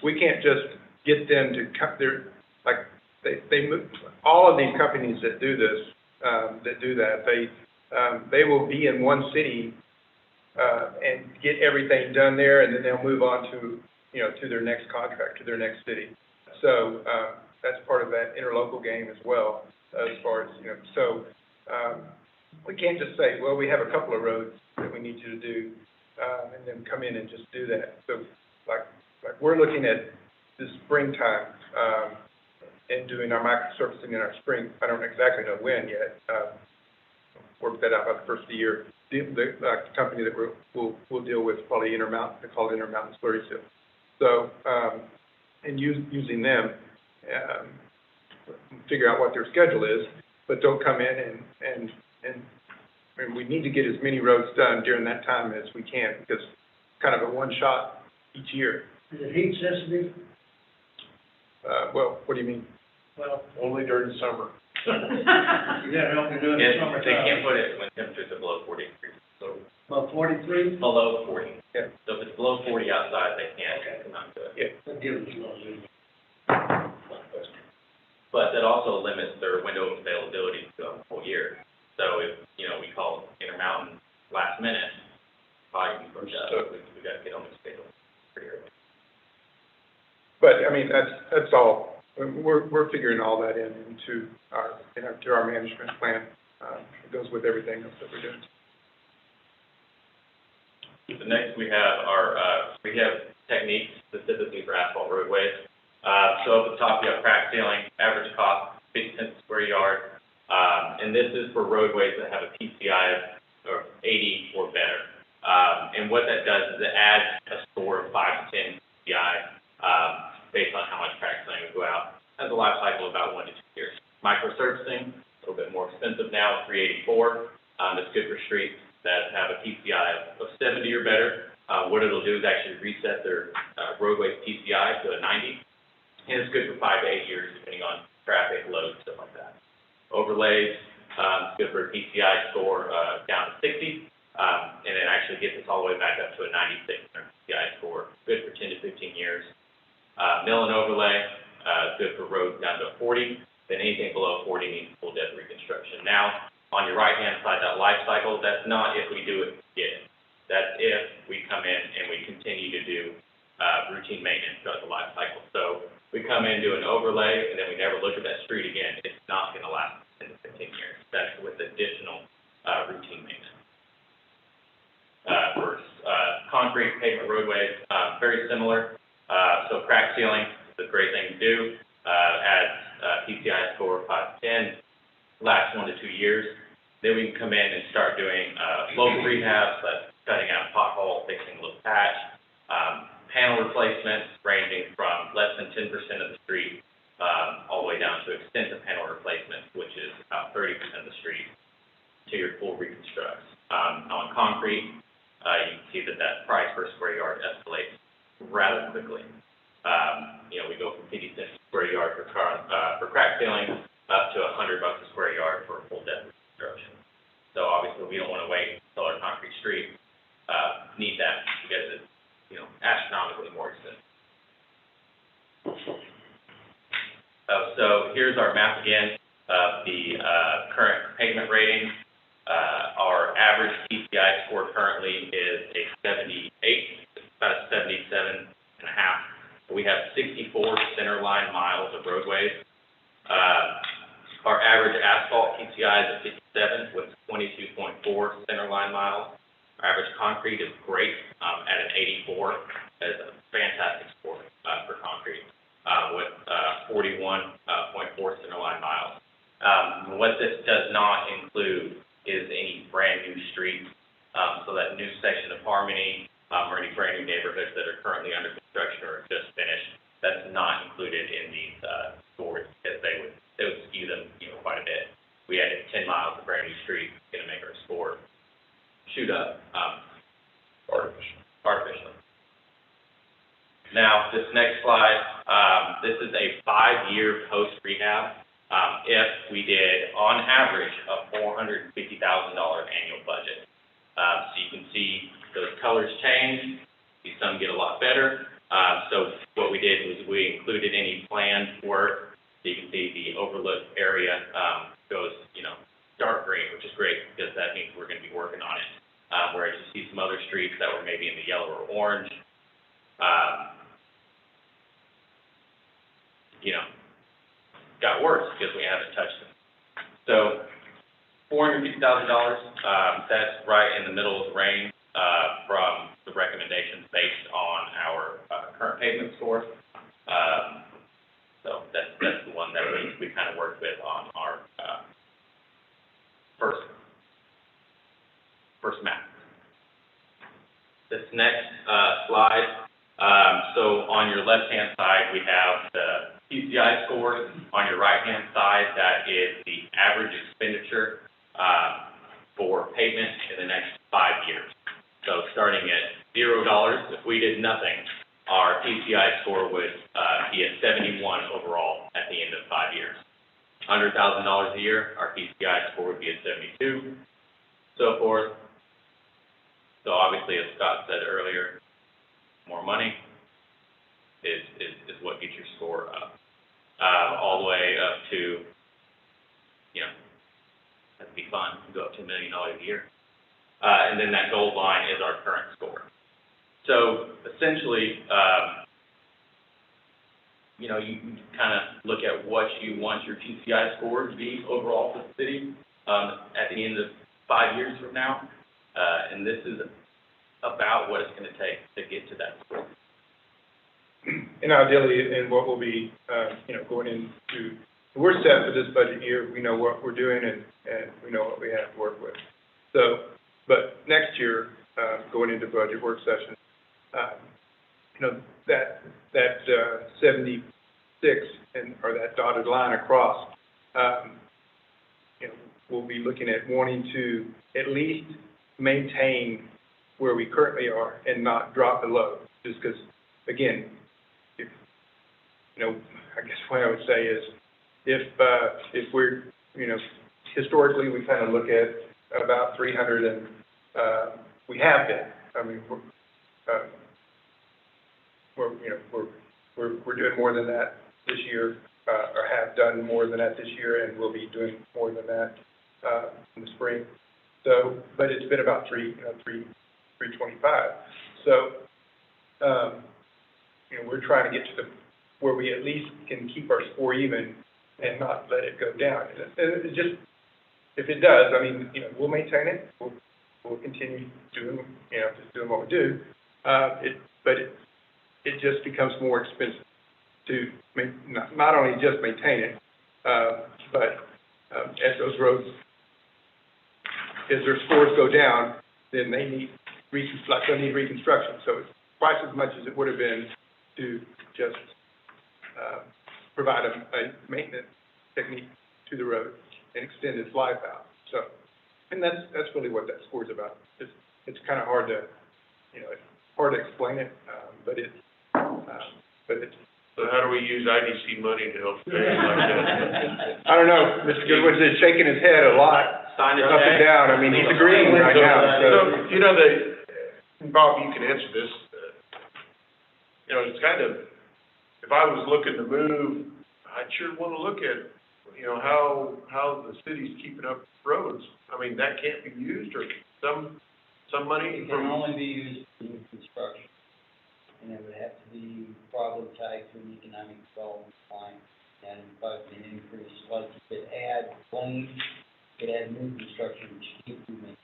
we can't just get them to cut their, like, they move, all of these companies that do this, that do that, they will be in one city, and get everything done there, and then they'll move on to, you know, to their next contract, to their next city. So, that's part of that interlocal game as well, as far as, you know, so, we can't just say, well, we have a couple of roads that we need you to do, and then come in and just do that. So, like we're looking at this springtime, and doing our microservicing in our spring. I don't exactly know when yet, work that out by the first of the year. The company that we'll deal with, probably Intermountain, they call it Intermountain Slurry Seal. So, and using them, figure out what their schedule is, but don't come in and we need to get as many roads done during that time as we can, because it's kind of a one shot each year. Is it heat sensitive? Well, what do you mean? Well, Only during the summer. you gotta only do it in the They summertime. can't put it when temperatures are below 40 degrees, so About 43? below 40. Yeah. So if it's below 40 outside, they can't come out to it. Yeah. That gives us a little leeway. But that also limits their window of availability to a whole year. So if, you know, we call Intermountain last minute, probably can push up, we gotta get on the schedule pretty early. But, I mean, that's all, we're figuring all that into our, to our management plan. It goes with everything else that we're doing. So next we have our, we have techniques specifically for asphalt roadways. So at the top, you have crack sealing, average cost, 50 cents a square yard. And this is for roadways that have a PCI of 80 or better. And what that does is it adds a score of 5 to 10 PCI, based on how much crack sealing will go out. Has a life cycle of about 1 to 2 years. Microsurfacing, a little bit more expensive now, $384. It's good for streets that have a PCI of 70 or better. What it'll do is actually reset their roadway PCI to a 90. And it's good for 5 to 8 years, depending on traffic, load, stuff like that. Overlays, it's good for a PCI score down to 60, and then actually gets us all the way back up to a 96 in our PCI score. Good for 10 to 15 years. Mill and overlay, good for roads down to 40. Then anything below 40 needs full depth reconstruction. Now, on your right-hand side, that life cycle, that's not if we do it again. That's if we come in and we continue to do routine maintenance throughout the life cycle. So we come in, do an overlay, and then we never look at that street again. It's not going to last 10 to 15 years. That's with additional routine maintenance. For concrete pavement roadways, very similar. So crack sealing is a great thing to do. Adds PCI score of 5 to 10, lasts 1 to 2 years. Then we can come in and start doing local rehabs, that's cutting out pothole, fixing a little patch. Panel replacements ranging from less than 10% of the street all the way down to extensive panel replacements, which is about 30% of the street, to your full reconstructs. On concrete, you can see that price per square yard escalates rather quickly. You know, we go from 50 cents a square yard for crack sealing up to $100 a square yard for full depth reconstruction. So obviously, we don't want to wait until our concrete street need that because it's, you know, astronomically more expensive. So here's our map again of the current pavement ratings. Our average PCI score currently is a 78, about a 77.5. We have 64 center line miles of roadways. Our average asphalt PCI is at 57 with 22.4 center line miles. Our average concrete is great, at an 84. That is a fantastic score, for concrete, with, 41.4 center line miles. What this does not include is any brand new streets, so that new section of Harmony, or any brand new neighborhoods that are currently under construction or just finished. That's not included in these, scores, because they would skew them, quite a bit. We added 10 miles of brand new streets, gonna make our score shoot up, artificially. Now, this next slide, this is a 5-year post-rehab. If we did, on average, a $450,000 annual budget. So you can see those colors change, see some get a lot better. So what we did was we included any planned work. So you can see the overlooked area, goes, dark green, which is great, because that means we're gonna be working on it. Whereas you see some other streets that were maybe in the yellow or orange, got worse because we haven't touched them. So $450,000, that's right in the middle of the range, from the recommendations based on our, current pavement score. So that's the one that we kind of worked with on our, first map. This next, slide, so on your left-hand side, we have the PCI scores. On your right-hand side, that is the average expenditure, for pavement in the next 5 years. So starting at $0, if we did nothing, our PCI score would, be at 71 overall at the end of 5 years. $100,000 a year, our PCI score would be at 72, so forth. So obviously, as Scott said earlier, more money is what gets your score up, all the way up to, that'd be fun, go up to $1 million a year. And then that gold line is our current score. So essentially, you kind of look at what you want your PCI score to be overall for the city, at the end of 5 years from now. And this is about what it's going to take to get to that score. And ideally, and what will be, going into, we're set for this budget year, we know what we're doing and we know what we have to work with. So, but next year, going into budget work session, that 76 or that dotted line across, we'll be looking at wanting to at least maintain where we currently are and not drop below, just because, again, if, I guess what I would say is, if we're, historically, we kind of look at about 300 and, we have been, I mean, we're doing more than that this year, or have done more than that this year, and we'll be doing more than that, in the spring. So, but it's been about 325. So, we're trying to get to where we at least can keep our score even and not let it go down. And it just, if it does, I mean, we'll maintain it. We'll continue doing, just doing what we do. But it just becomes more expensive to not only just maintain it, but as those roads, as their scores go down, then they need reconstruction. So it's twice as much as it would have been to just provide a maintenance technique to the road and extend its life out. So, and that's really what that score is about. It's kind of hard to, it's hard to explain it, but it's. So how do we use IDC money to help things like that? I don't know. Mr. Goodwin is shaking his head a lot, Sign it up and down. I mean, he's agreeing right now. So, Bob, you can answer this. It's kind of, if I was looking to move, I'd sure want to look at, how the city's keeping up roads. I mean, that can't be used, or some money It can only be used in construction. and it would have to be probably tied to an economic development plan, and probably an increase, like you could add lanes, you could add new construction, which keep moving.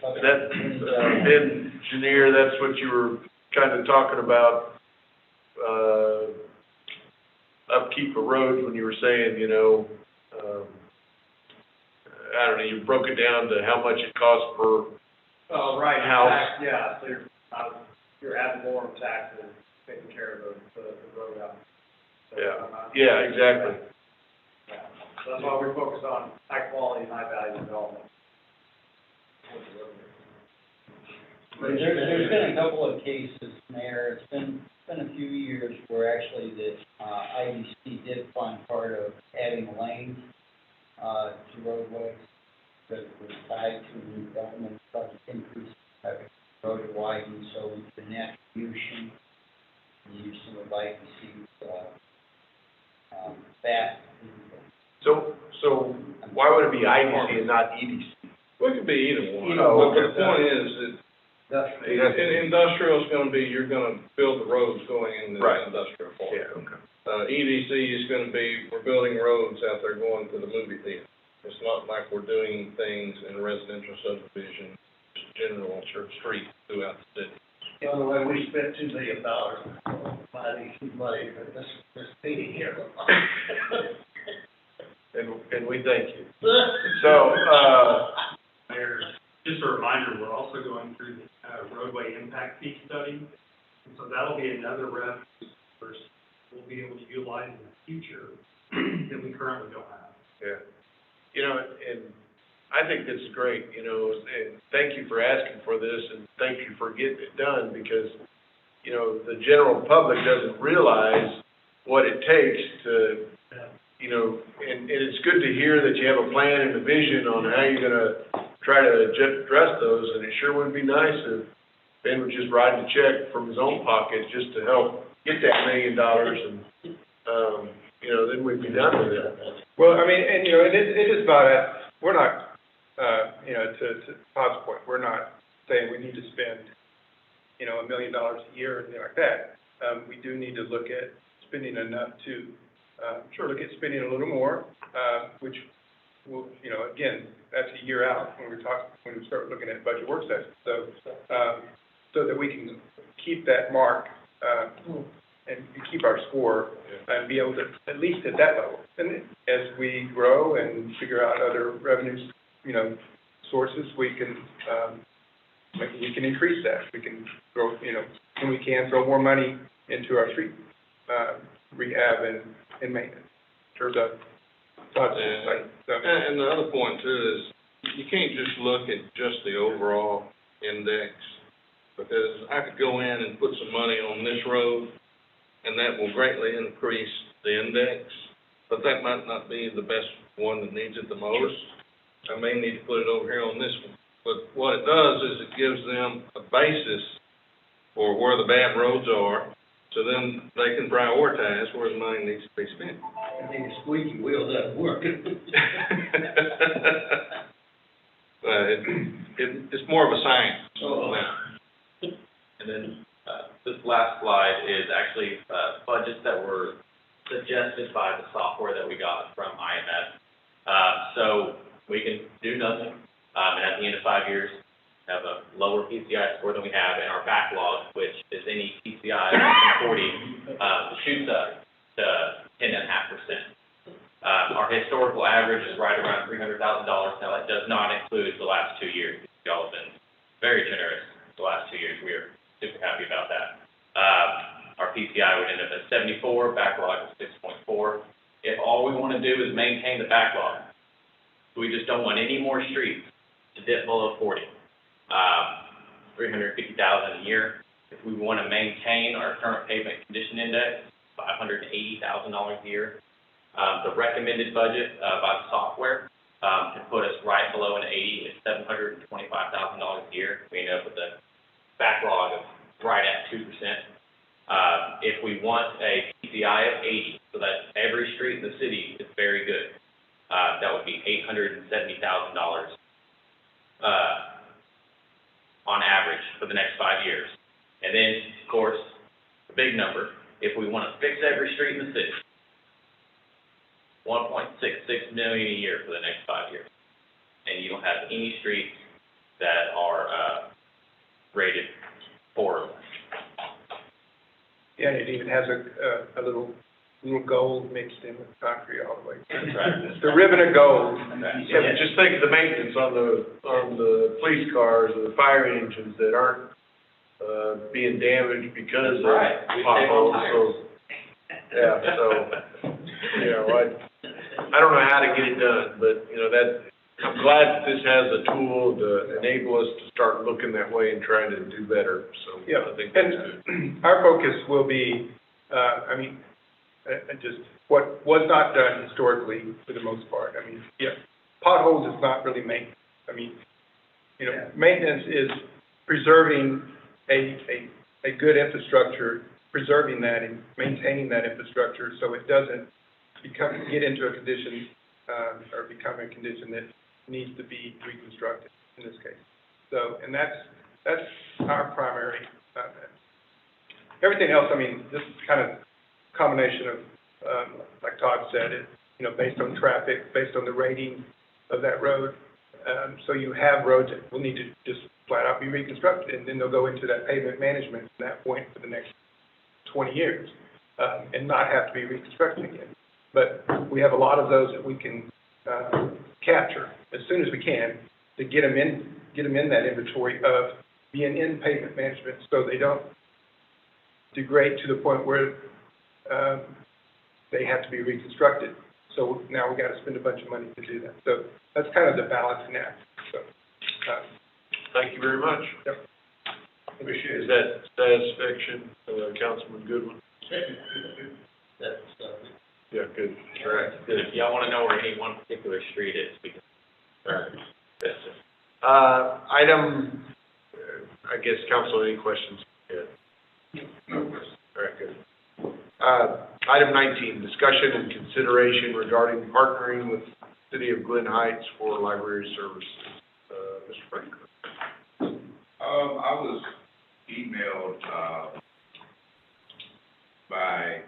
That, engineer, that's what you were kind of talking about, upkeep of roads, when you were saying, you know, I don't know, you broke it down to how much it costs per Right, house. yeah, so you're adding more taxes, taking care of the road out. So, Yeah, exactly. Yeah. So that's why we focus on high quality, high value development. There's been a couple of cases, Mayor, it's been a few years where actually the, IDC did find part of adding lanes, to roadways that was tied to new development, project increase, road widening, so we did an attribution, use some of IDC's, that. So why would it be IDC and not EDC? Well, it could be either one. Oh, But the point is that industrial is gonna be, you're gonna build the roads going into the Right. industrial park. Yeah, okay. EDC is gonna be, we're building roads out there going to the movie theater. It's not like we're doing things in a residential subdivision, just general street throughout the city. The other way, we spent $2 million on money for this meeting here. And we thank you. So, Mayor, just a reminder, we're also going through the roadway impact fee study. And so that'll be another revenue source we'll be able to utilize in the future that we currently don't have. yeah. You know, and I think this is great, you know, and thank you for asking for this, and thank you for getting it done, because, you know, the general public doesn't realize what it takes to, you know, and it's good to hear that you have a plan and a vision on how you're gonna try to address those, and it sure would be nice if Ben would just write a check from his own pocket just to help get that $1 million, and, you know, then we'd be done with it. Well, I mean, and, you know, it is about it. We're not, you know, to Todd's point, we're not saying we need to spend, you know, $1 million a year or anything like that. We do need to look at spending enough to, look at spending a little more, which will, you know, again, that's a year out when we start looking at budget work sessions. So, so that we can keep that mark, and keep our score, and be able to, at least at that level. And as we grow and figure out other revenues, you know, sources, we can increase that. We can grow, you know, and we can throw more money into our street, rehab and maintenance. Sure does. And the other point too is, you can't just look at just the overall index, because I could go in and put some money on this road, and that will greatly increase the index, but that might not be the best one that needs it the most. I may need to put it over here on this one. But what it does is it gives them a basis for where the bad roads are, so then they can prioritize where the money needs to be spent. I think a squeaky wheel doesn't work. It's more of a science. And then, this last slide is actually, budgets that were suggested by the software that we got from IMS. So we can do nothing, and at the end of 5 years, have a lower PCI score than we have in our backlog, which is any PCI less than 40, shoots up to 10.5%. Our historical average is right around $300,000. Now, that does not include the last 2 years. Y'all have been very generous the last 2 years. We are super happy about that. Our PCI would end up at 74, backlog is 6.4. If all we want to do is maintain the backlog, we just don't want any more streets to dip below 40. $350,000 a year. If we want to maintain our current pavement condition index, $580,000 a year. The recommended budget by the software can put us right below an 80 at $725,000 a year. We end up with a backlog of right at 2%. If we want a PCI of 80, so that every street in the city is very good, that would be $870,000 on average for the next 5 years. And And then, of course, the big number, if we want to fix every street in the city, $1.66 million a year for the next 5 years. And you don't have any streets that are, rated 4 or less. Yeah, it even has a little gold mixed in with concrete all the way. That's right. The ribbon of gold. Yeah, but just think of the maintenance on the police cars or the fire engines that aren't, being damaged because of Right. We save on potholes, so, yeah, so, you know, I don't know how to get it done, but, you know, I'm glad that this has a tool to enable us to start looking that way and trying to do better, so Yeah, I think that's good. and our focus will be, just what was not done historically for the most part. I mean, yeah, potholes is not really maintenance. I mean, you know, maintenance is preserving a good infrastructure, preserving that and maintaining that infrastructure so it doesn't get into a condition, or become a condition that needs to be reconstructed in this case. So, and that's our primary, everything else, I mean, this kind of combination of, like Todd said, you know, based on traffic, based on the rating of that road. So you have roads that will need to just flat out be reconstructed, and then they'll go into that pavement management from that point for the next 20 years, and not have to be reconstructed again. But we have a lot of those that we can, capture as soon as we can to get them in that inventory of being in pavement management so they don't degrade to the point where, they have to be reconstructed. So now we got to spend a bunch of money to do that. So that's kind of the balancing act. So, Thank you very much. Yep. Appreciate it. Is that satisfaction, Councilman Goodwin? That's, Yeah, good. All right, And good. if y'all want to know where any one particular street is, we can. Yes, sir. Item, I guess, council, any questions? Yeah. No question. All right, good. Item 19, discussion and consideration regarding partnering with City of Glen Heights for library services. Mr. Franklin. I was emailed, by,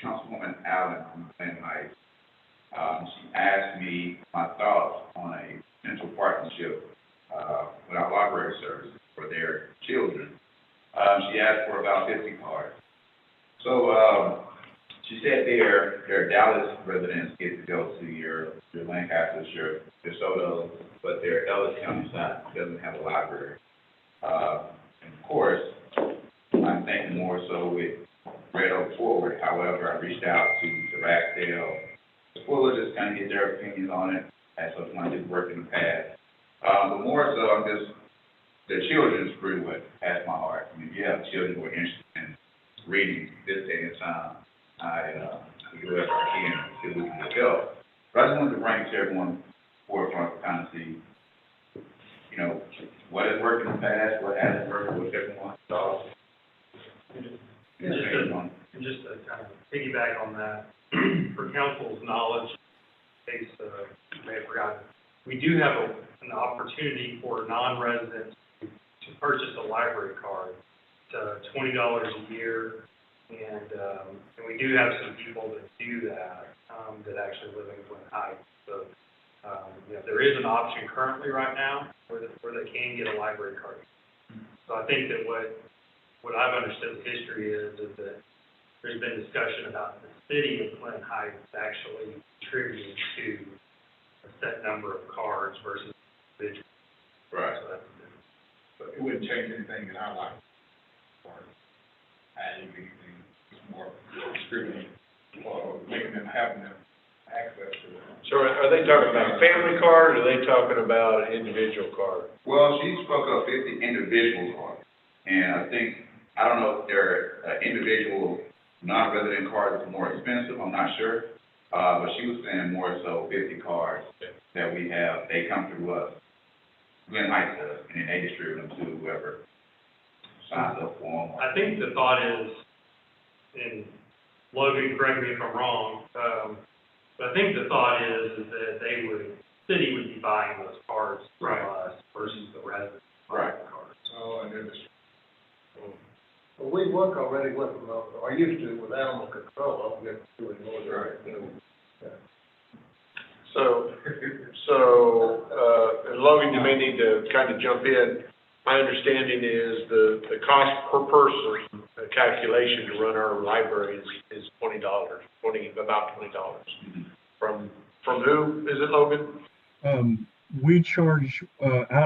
Councilwoman Allen from Glen Heights. She asked me my thoughts on a potential partnership, with our library services for their children. She asked for about 50 cards. So, she said their Dallas residents get to go to your Lancaster, your DeSoto, but their Ellis County side doesn't have a library. And of course, I'm thinking more so with Red Oak Forward. However, I reached out to Ragsdale, Fuller, just kind of get their opinions on it, as something I did work in the past. But more so, I'm just, the children's pretty what has my heart. I mean, if you have children who are interested in reading this day and time, I do whatever I can to see what we can help. But I just wanted to bring it to everyone forefront to kind of see, you know, what has worked in the past, what hasn't worked, what everyone's thoughts. And just to kind of piggyback on that, for council's knowledge, in case you may have forgotten, we do have an opportunity for non-residents to purchase a library card. It's $20 a year, and we do have some people that do that, that actually live in Glen Heights. So, you know, there is an option currently right now where they can get a library card. So I think that what I've understood the history is that there's been discussion about the city of Glen Heights actually contributing to a set number of cards versus individual. Right. So that's, But it wouldn't change anything in our life. Adding anything, it's more scrutiny, or making them, having them access to it. So are they talking about a family card, or are they talking about an individual card? Well, she spoke of 50 individual cards, and I think, I don't know if their individual non-resident cards are more expensive, I'm not sure. But she was saying more so 50 cards that we have, they come through us. Glen Heights does, and then they distribute them to whoever signs up for them. I think the thought is, and Logan, correct me if I'm wrong, but I think the thought is that city would be buying those cards from us versus the resident buying the cards. Oh, and then work already with them, or used to, with animal control, I don't get to do it anymore. Yeah. And Logan, you may need to kind of jump in. My understanding is the cost per person, the calculation to run our library is $20, about $20. From who, is it Logan? We charge,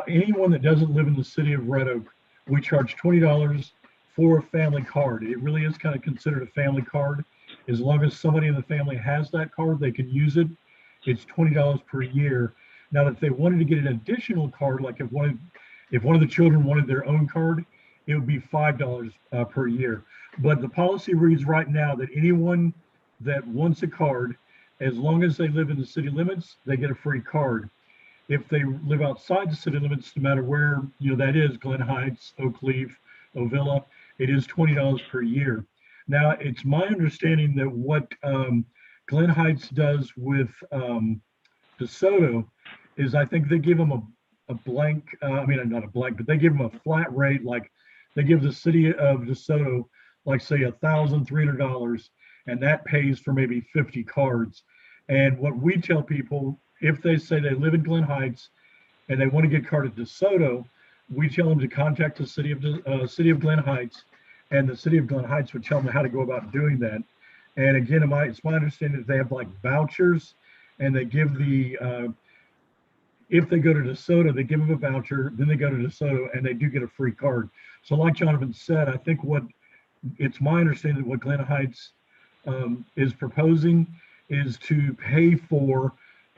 anyone that doesn't live in the city of Red Oak, we charge $20 for a family card. It really is kind of considered a family card. As long as somebody in the family has that card, they can use it. It's $20 per year. Now, if they wanted to get an additional card, like if one of the children wanted their own card, it would be $5 per year. But the policy reads right now that anyone that wants a card, as long as they live in the city limits, they get a free card. If they live outside the city limits, no matter where that is, Glen Heights, Oakleaf, Ovilla, it is $20 per year. Now, it's my understanding that what Glen Heights does with DeSoto is I think they give them a blank, not a blank, but they give them a flat rate, like they give the city of DeSoto, like say $1,300, and that pays for maybe 50 cards. And what we tell people, if they say they live in Glen Heights and they want to get carded DeSoto, we tell them to contact the city of Glen Heights, and the city of Glen Heights would tell them how to go about doing that. And again, it's my understanding that they have like vouchers, and they give if they go to DeSoto, they give them a voucher, then they go to DeSoto and they do get a free card. So like Jonathan said, I think it's my understanding that what Glen Heights is proposing is to pay for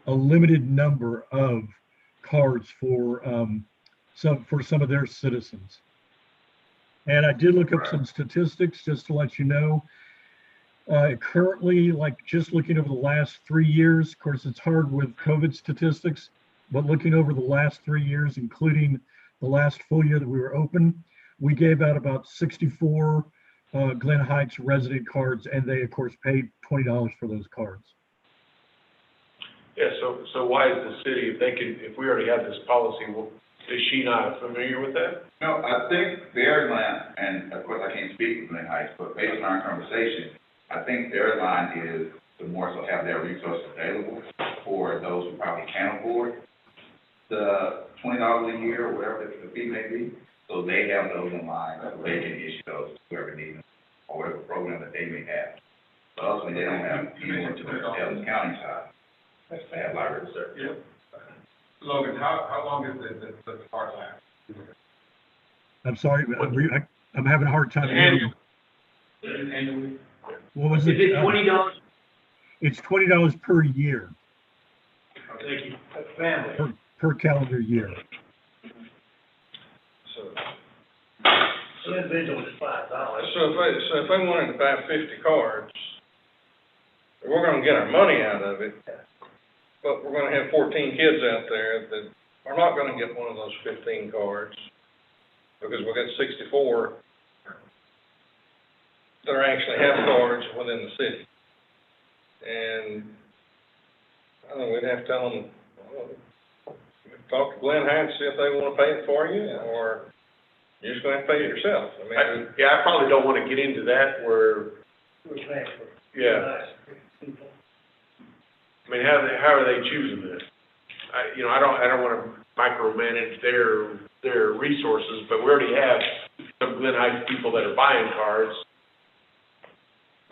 a limited number of cards for some of their citizens. And I did look up some statistics just to let you know. Currently, like just looking over the last 3 years, of course, it's hard with COVID statistics, but looking over the last 3 years, including the last full year that we were open, we gave out about 64 Glen Heights resident cards, and they, of course, paid $20 for those cards. Yeah, so why is the city, if we already have this policy, is she not familiar with that? No, I think their line, and of course I can't speak for Glen Heights, but based on our conversation, I think their line is to more so have their resources available for those who probably can't afford the $20 a year or whatever the fee may be. So they have those in line, so they can issue those to whoever needs them, or whatever program that they may have. But ultimately, they don't have anyone to the Ellis County side. They have library service. Yeah. Logan, how long is the card last? I'm sorry, I'm having a hard time hearing you. Annually? What was it? Is it $20? It's $20 per year. Thank you. That's family. Per calendar year. So individual is $5. So if they wanted to buy 50 cards, we're gonna get our money out of it, but we're gonna have 14 kids out there that are not gonna get one of those 15 cards, because we've got 64 that are actually have cards within the city. And I don't know, we'd have to tell them, talk to Glen Heights, see if they wanna pay it for you, or you're just gonna have to pay it yourself. I probably don't want to get into that where, yeah. I mean, how are they choosing this? I don't want to micromanage their resources, but we already have some Glen Heights people that are buying cards.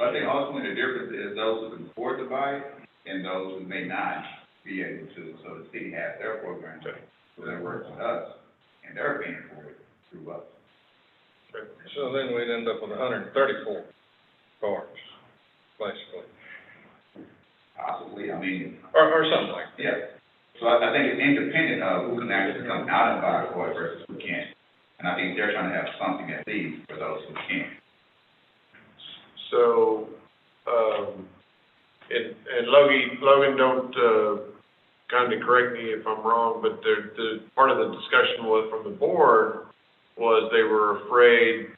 I think ultimately the difference is those who can afford to buy it and those who may not be able to. So the city has their program, so they work with us, and they're paying for it through us. So then we'd end up with 134 cards, basically. Possibly, I mean. Or something like that. Yeah. So I think it's independent of who can actually come out and buy a card versus who can't. And I think they're trying to have something at least for those who can't. So, and Logan, don't, kind of correct me if I'm wrong, but the part of the discussion from the board was they were afraid,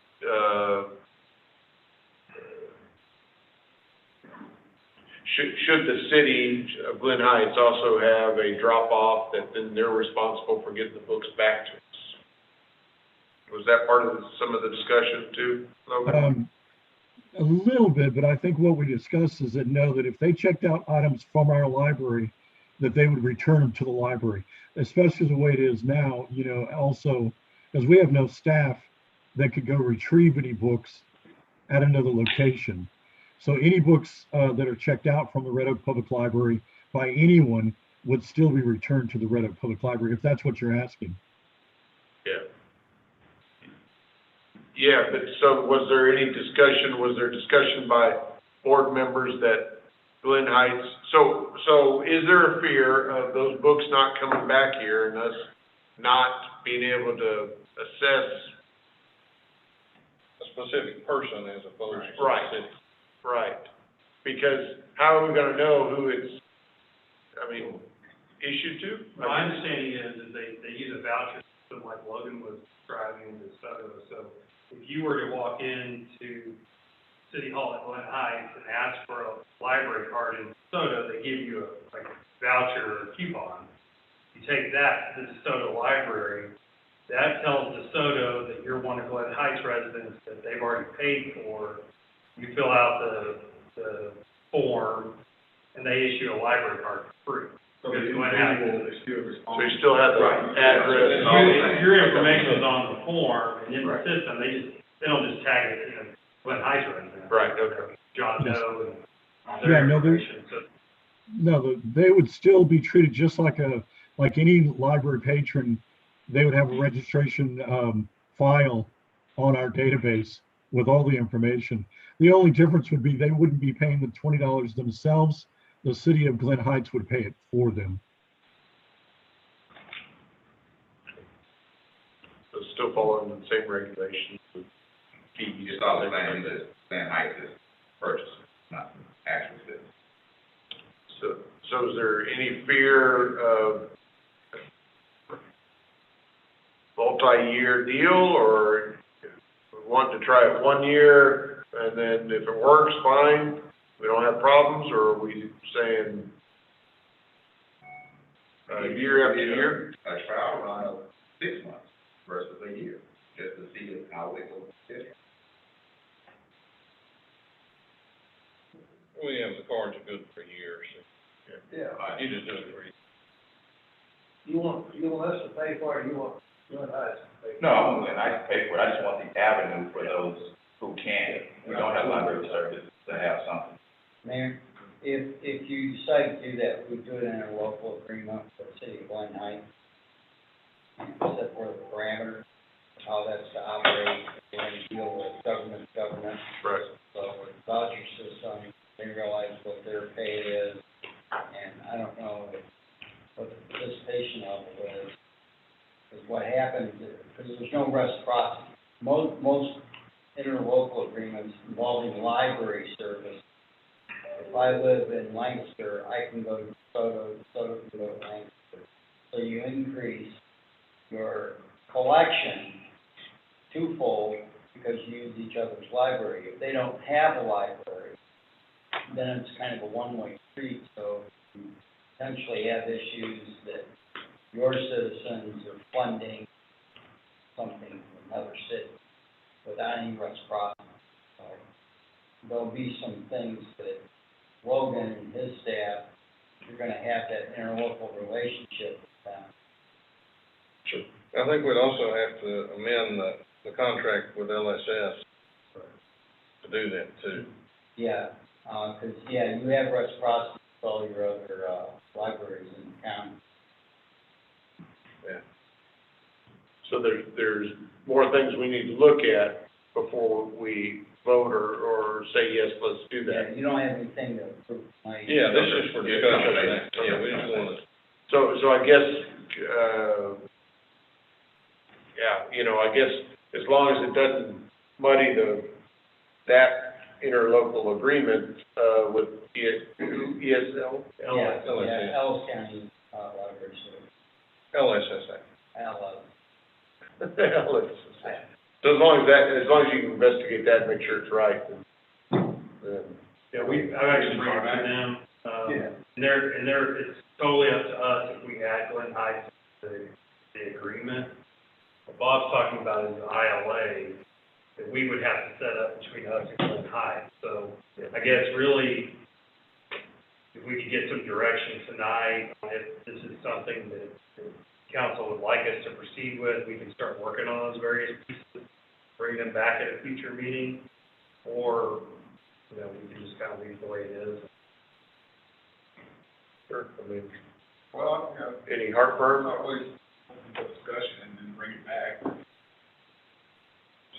should the city of Glen Heights also have a drop-off that then they're responsible for getting the books back to us? Was that part of some of the discussion too, Logan? A little bit, but I think what we discussed is that no, that if they checked out items from our library, that they would return them to the library, especially the way it is now, you know, also, because we have no staff that could go retrieve any books at another location. So any books that are checked out from the Red Oak Public Library by anyone would still be returned to the Red Oak Public Library, if that's what you're asking. Yeah. Yeah, but so was there discussion by board members that Glen Heights, so is there a fear of those books not coming back here and us not being able to assess? A specific person as opposed to. Right, right. Because how are we gonna know who it's, issued to? My understanding is they use a voucher system like Logan was describing the DeSoto. So if you were to walk into City Hall at Glen Heights and ask for a library card in DeSoto, they give you a voucher or a coupon. You take that to the DeSoto library, that tells DeSoto that you're one of Glen Heights residents that they've already paid for. You fill out the form, and they issue a library card for free. So you still have the address. Your information is on the form, and in the system, they don't just tag it, Glen Heights resident. Right, okay. John Yes. Doe and all Yeah, their no, information, so. No, they would still be treated just like any library patron. They would have a registration file on our database with all the information. The only difference would be they wouldn't be paying the $20 themselves. The city of Glen Heights would pay it for them. So it's still following the same regulations. It's all the same, that Glen Heights is purchased, not actual business. So is there any fear of multi-year deal, or want to try it 1 year, and then if it works, fine, we don't have problems, or are we saying year after year? A trial run of 6 months versus a year, just to see how it will fit. Well, yeah, the cards are good for years. Yeah. You just do it for years. You want us to pay for it, you want Glen Heights to pay for it? No, I'm gonna nice pay for it, I just want the avenue for those who can't, we don't have library service to have something. Mayor, if you decide to do that, we do it in a local agreement with the city of Glen Heights. Set forth the parameters, how that's to operate, we're going to deal with government. Right. So with the voucher system, they realize what their pay is, and I don't know what the participation level is. Because what happens, because there's no reciprocity. Most interlocal agreements involving library service, if I live in Lancaster, I can go to DeSoto can go to Lancaster. So you increase your collection twofold because you use each other's library. If they don't have a library, then it's kind of a one-way street, so you potentially have issues that your citizens are funding something from another city without any reciprocity. So there'll be some things that Logan and his staff, you're gonna have that interlocal relationship with them. Sure. I think we'd also have to amend the contract with LSS to do that too. Yeah, because, you have reciprocity with all your other, libraries in the county. Yeah. So there's more things we need to look at before we vote or say, yes, let's do that. Yeah, you don't have anything to approve tonight. Yeah, this is for discussion. Yeah, we just want to. So I guess, I guess as long as it doesn't muddy that interlocal agreement, with ESL? Yeah, Ellis County, Library Service. LSSA. So as long as you can investigate that, make sure it's right, then. Yeah, I've actually brought it to them, and it's totally up to us if we add Glen Heights to the agreement. Bob's talking about is the ILA that we would have to set up between us and Glen Heights. So I guess really, if we could get some direction tonight, if this is something that the council would like us to proceed with, we can start working on those various pieces, bring them back at a future meeting, or, you know, we can just kind of leave it the way it is. Sure, I mean, Well, you know, any heartburn? always open for discussion and then bring it back.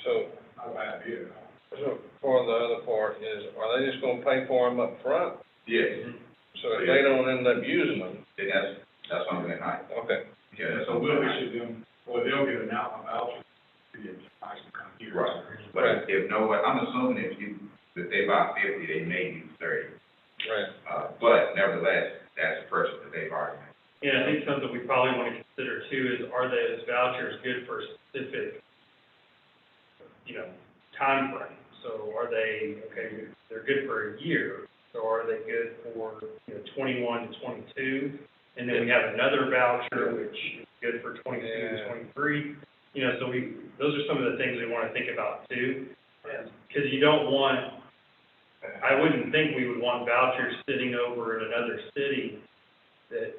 So, Not a bad idea. so for the other part is, are they just gonna pay for them up front? Yes, So if they don't end up using them, that's on the night. okay. Yeah, So we'll issue them, or they'll get an out voucher to get ice and come here. Right, but if no one, I'm assuming if they buy 50, they may use 30. Right. But nevertheless, that's a purchase that they've already made. Yeah, I think something we probably want to consider too is, are those vouchers good for a specific, you know, time frame? So are they, okay, they're good for a year, so are they good for, you know, 21 to 22? And then we have another voucher, which is good for 22 to 23. You know, so those are some of the things we want to think about too. Because you don't want, I wouldn't think we would want vouchers sitting over in another city that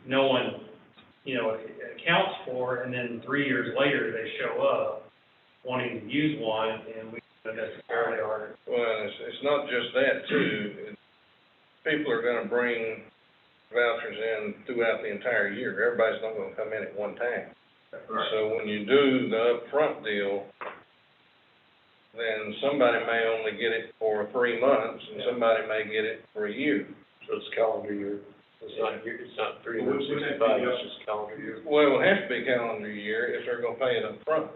no one, you know, accounts for, and then 3 years later, they show up wanting to use one, and we don't necessarily are. Well, it's not just that too. People are gonna bring vouchers in throughout the entire year. Everybody's not gonna come in at one time. So when you do the upfront deal, then somebody may only get it for 3 months, and somebody may get it for a year. So it's calendar year. It's not 365, it's just calendar year. Well, it will have to be calendar year if they're gonna pay it up front.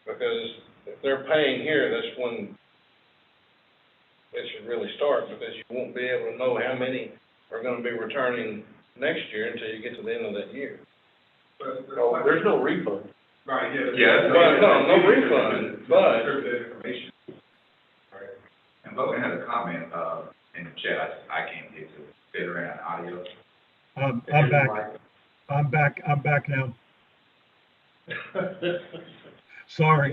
Because if they're paying here, that's when it should really start, because you won't be able to know how many are gonna be returning next year until you get to the end of that year. Oh, there's no refund. Right, yeah. Yeah. Well, no refund, but. Serve the information. And Logan had a comment, in the chat, I can't get to fit around audio. I'm back now. Sorry.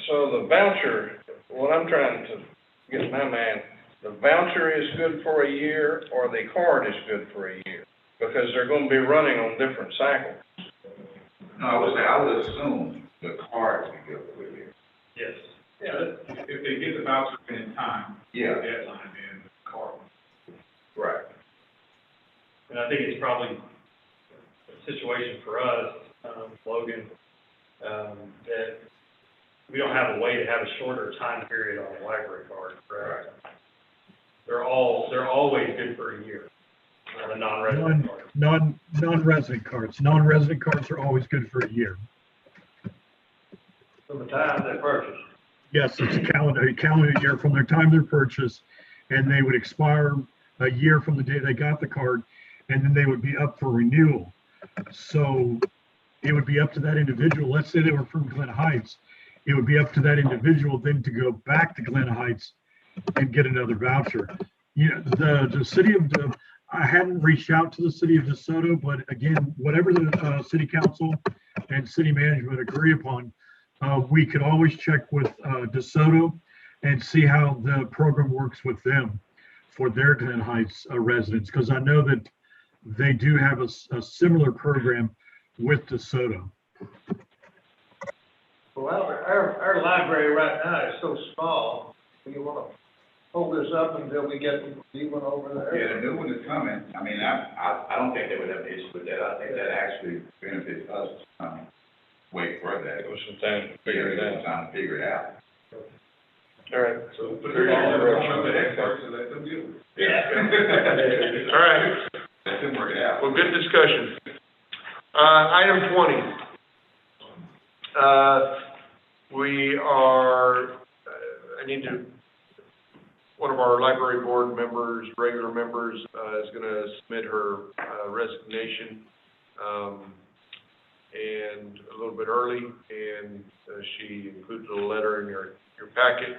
So the voucher, what I'm trying to get my man, the voucher is good for a year, or the card is good for a year? Because they're gonna be running on different cycles. No, I would assume the card would be good for a year. Yes. Yeah, if they get the voucher in time, Yeah. deadline, then the card. Right. And I think it's probably a situation for us, Logan, that we don't have a way to have a shorter time period on a library card, correct? They're always good for a year on a non-resident card. Non-resident cards. Non-resident cards are always good for a year. From the time they purchase. Yes, it's a calendar year from their time they're purchased, and they would expire a year from the day they got the card, and then they would be up for renewal. So it would be up to that individual. Let's say they were from Glen Heights. It would be up to that individual then to go back to Glen Heights and get another voucher. You know, the city of I haven't reached out to the city of DeSoto, but again, whatever the city council and city management agree upon, we could always check with DeSoto and see how the program works with them for their Glen Heights residents, because I know that they do have a similar program with DeSoto. Well, our library right now is so small, do you want to hold this up until we get the new one over there? Yeah, the new one is coming. I mean, I don't think they would have an issue with that. I think that actually benefits us, wait for that. Give us some time to figure it out. Time to figure it out. All right. So, but they're gonna have the experts and let them do it. Yeah. All right, Let them work it out. well, good discussion. Item 20. We are, one of our library board members, regular members, is gonna submit her, resignation, and a little bit early, and, she included a letter in your packet,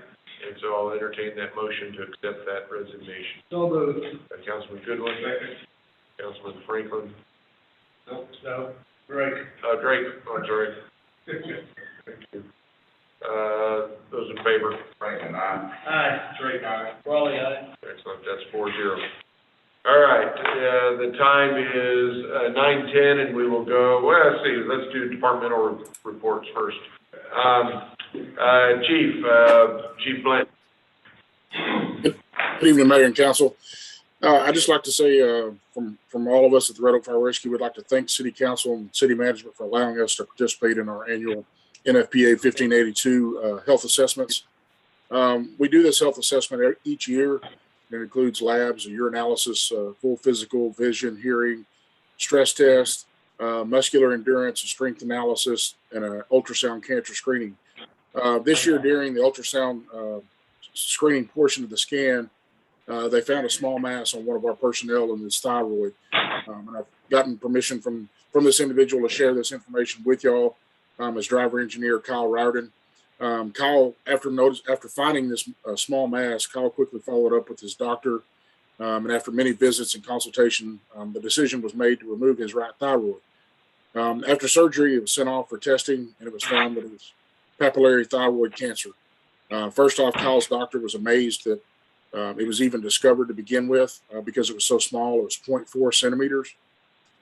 and so I'll entertain that motion to accept that resignation. So moved. Councilman Goodwin, Councilman Franklin, No. Drake. Drake, I'm sorry. Thank you. Those in favor? Franklin, aye. Aye. Drake, aye. Raleigh, aye. Excellent, that's 4-0. All right, the time is 9:10, and we will go, well, let's see, let's do departmental reports first. Chief Blinn. Good evening, Mayor and Council. I'd just like to say, from all of us at the Red Oak Fire Rescue, we'd like to thank City Council and City Management for allowing us to participate in our annual NFPA 1582 health assessments. We do this health assessment each year. It includes labs, a urinalysis, full physical, vision, hearing, stress test, muscular endurance, a strength analysis, and an ultrasound cancer screening. This year, during the ultrasound screening portion of the scan, they found a small mass on one of our personnel in his thyroid. And I've gotten permission from this individual to share this information with y'all as driver engineer Kyle Rowden. Kyle, after finding this small mass, Kyle quickly followed up with his doctor. And after many visits and consultation, the decision was made to remove his right thyroid. After surgery, it was sent off for testing, and it was found that it was papillary thyroid cancer. First off, Kyle's doctor was amazed that it was even discovered to begin with because it was so small. It was 0.4 centimeters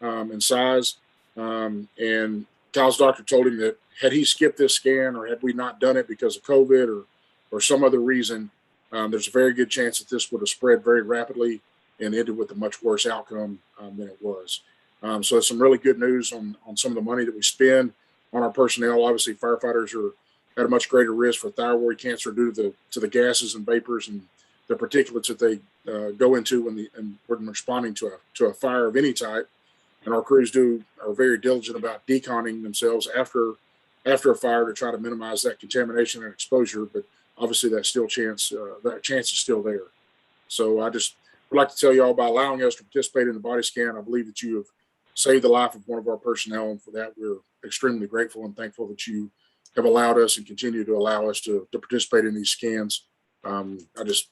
in size. And Kyle's doctor told him that had he skipped this scan or had we not done it because of COVID or some other reason, there's a very good chance that this would have spread very rapidly and ended with a much worse outcome than it was. So it's some really good news on some of the money that we spend on our personnel. Obviously, firefighters are at a much greater risk for thyroid cancer due to the gases and vapors and the particulates that they go into when responding to a fire of any type. And our crews are very diligent about deconning themselves after a fire to try to minimize that contamination and exposure. But obviously, that chance is still there. So I just would like to tell you all, by allowing us to participate in the body scan, I believe that you have saved the life of one of our personnel, and for that we're extremely grateful and thankful that you have allowed us and continue to allow us to participate in these scans. I just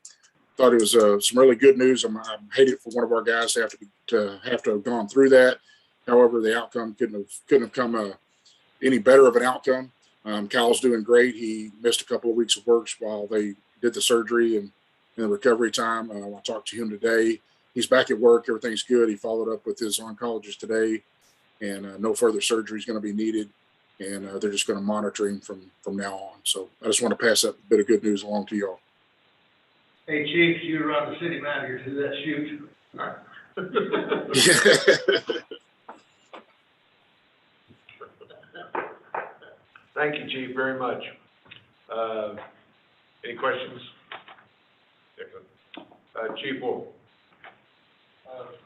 thought it was some really good news. I hate it for one of our guys to have to have gone through that. However, the outcome couldn't have come any better of an outcome. Kyle's doing great. He missed a couple of weeks of work while they did the surgery and in the recovery time. I talked to him today. He's back at work. Everything's good. He followed up with his oncologist today, and no further surgery is going to be needed. And they're just going to monitor him from now on. So I just want to pass that bit of good news along to y'all. Hey, Chief, you run the city manager to that shoot. Thank you, Chief, very much. Any questions? Chief Wolf.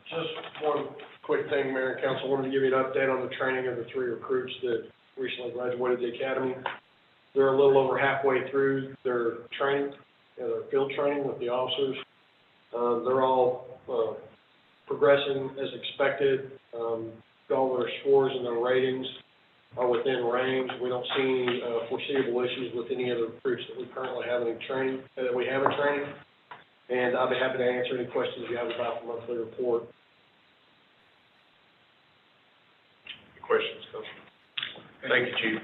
Just one quick thing, Mayor and Council, wanted to give you an update on the training of the 3 recruits that recently graduated the academy. They're a little over halfway through their training, their field training with the officers. They're all progressing as expected. All their scores and their ratings are within range. We don't see any foreseeable issues with any of the recruits that we currently have in training, And I'll be happy to answer any questions you have about the monthly report. Questions, Coach? Thank you, Chief.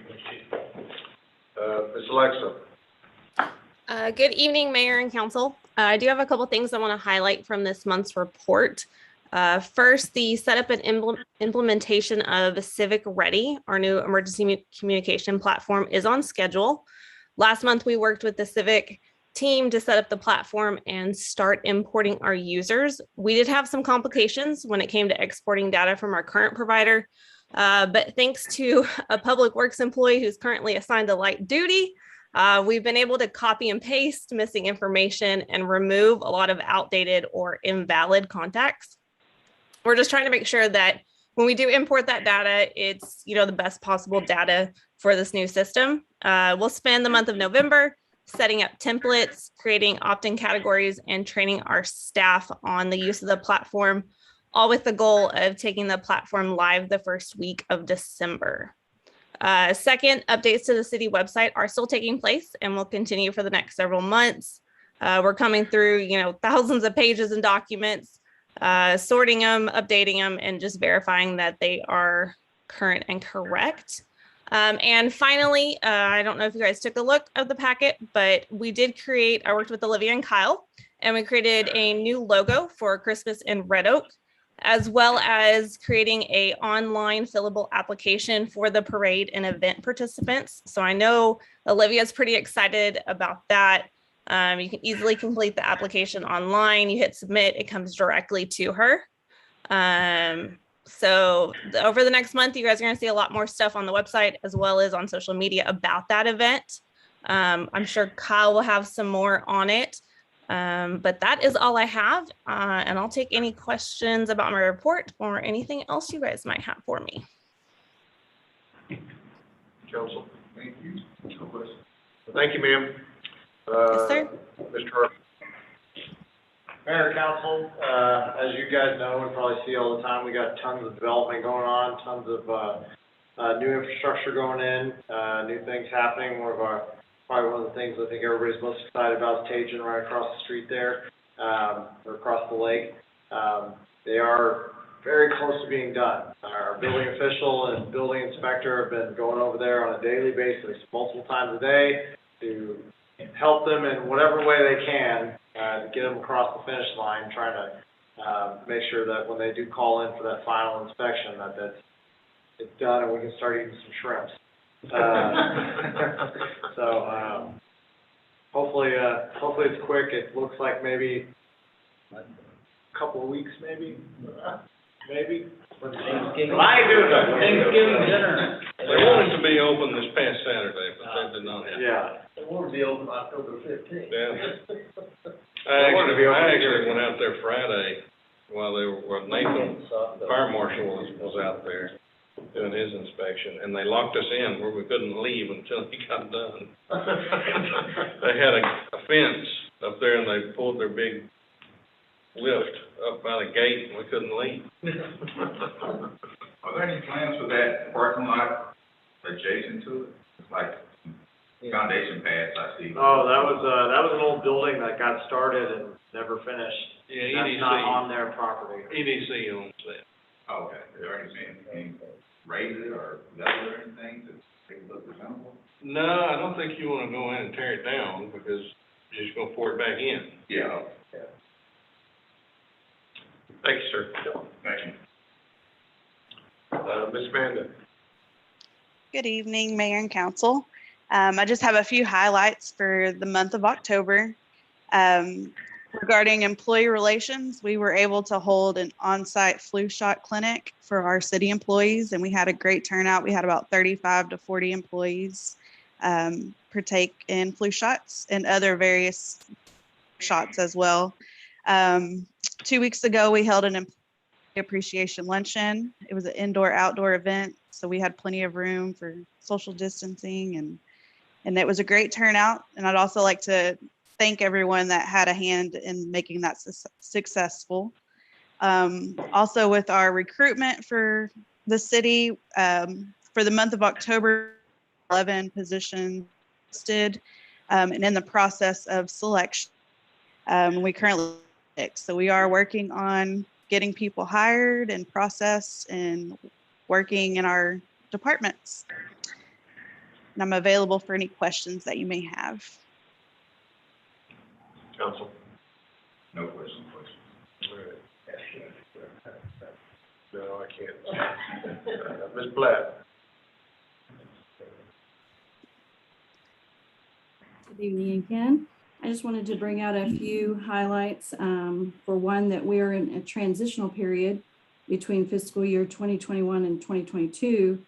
Ms. Alexa. Good evening, Mayor and Council. I do have a couple things I want to highlight from this month's report. First, the setup and implementation of Civic Ready, our new emergency communication platform, is on schedule. Last month, we worked with the Civic team to set up the platform and start importing our users. We did have some complications when it came to exporting data from our current provider, but thanks to a public works employee who's currently assigned to light duty, we've been able to copy and paste missing information and remove a lot of outdated or invalid contacts. We're just trying to make sure that when we do import that data, it's the best possible data for this new system. We'll spend the month of November setting up templates, creating opt-in categories, and training our staff on the use of the platform, all with the goal of taking the platform live the first week of December. Second, updates to the city website are still taking place and will continue for the next several months. We're coming through, thousands of pages and documents, sorting them, updating them, and just verifying that they are current and correct. And finally, I don't know if you guys took a look at the packet, but I worked with Olivia and Kyle, and we created a new logo for Christmas in Red Oak, as well as creating a online fillable application for the parade and event participants. So I know Olivia's pretty excited about that. You can easily complete the application online. You hit submit, it comes directly to her. So over the next month, you guys are going to see a lot more stuff on the website as well as on social media about that event. I'm sure Kyle will have some more on it. But that is all I have. And I'll take any questions about my report or anything else you guys might have for me. Council? Thank you. No question. Thank you, ma'am. Yes, sir. Mr. Hart. Mayor, council, as you guys know, we probably see all the time, we got tons of development going on, tons of, new infrastructure going in, new things happening. Probably one of the things I think everybody's most excited about is Tajan right across the street there, or across the lake. They are very close to being done. Our building official and building inspector have been going over there on a daily basis, multiple times a day, to help them in whatever way they can, to get them across the finish line, trying to, make sure that when they do call in for that final inspection, it's done and we can start eating some shrimps. So, hopefully it's quick. It looks like maybe a couple of weeks, maybe. Thanksgiving. I ain't doing that. Thanksgiving dinner. They wanted to be open this past Saturday, but that did not happen. Yeah. It won't be open October 15th. Yeah. I actually went out there Friday while Nathan, fire marshal was out there doing his inspection, and they locked us in where we couldn't leave until he got done. They had a fence up there, and they pulled their big lift up by the gate, and we couldn't leave. Are there any plans for that parking lot adjacent to it? It's like foundation pads I see. Oh, that was an old building that got started and never finished. Yeah, That's EDC. not on their property. EDC owns that. Oh, okay. Is there any raise it or level or anything to make it look presentable? No, I don't think you want to go in and tear it down because you're just going to pour it back in. Yeah. Thank you, sir. Thank you. Ms. Amanda. Good evening, Mayor and Council. I just have a few highlights for the month of October. Regarding employee relations, we were able to hold an on-site flu shot clinic for our city employees, and we had a great turnout. We had about 35 to 40 employees partake in flu shots and other various shots as well. 2 weeks ago, we held an employee appreciation luncheon. It was an indoor-outdoor event, so we had plenty of room for social distancing, and it was a great turnout. And I'd also like to thank everyone that had a hand in making that successful. Also with our recruitment for the city, for the month of October, 11 positions listed, and in the process of selection. We currently 6, so we are working on getting people hired and processed and working in our departments. And I'm available for any questions that you may have. Council. No question. No, I can't. Ms. Blatt. Good evening again. I just wanted to bring out a few highlights. For one, that we are in a transitional period between fiscal year 2021 and 2022.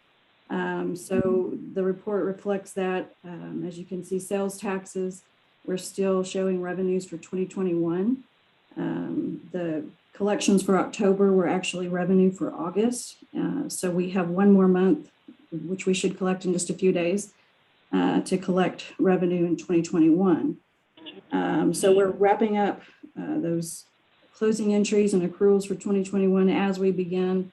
So the report reflects that. As you can see, sales taxes, we're still showing revenues for 2021. The collections for October were actually revenue for August. So we have one more month, which we should collect in just a few days, to collect revenue in 2021. So we're wrapping up those closing entries and accruals for 2021 as we begin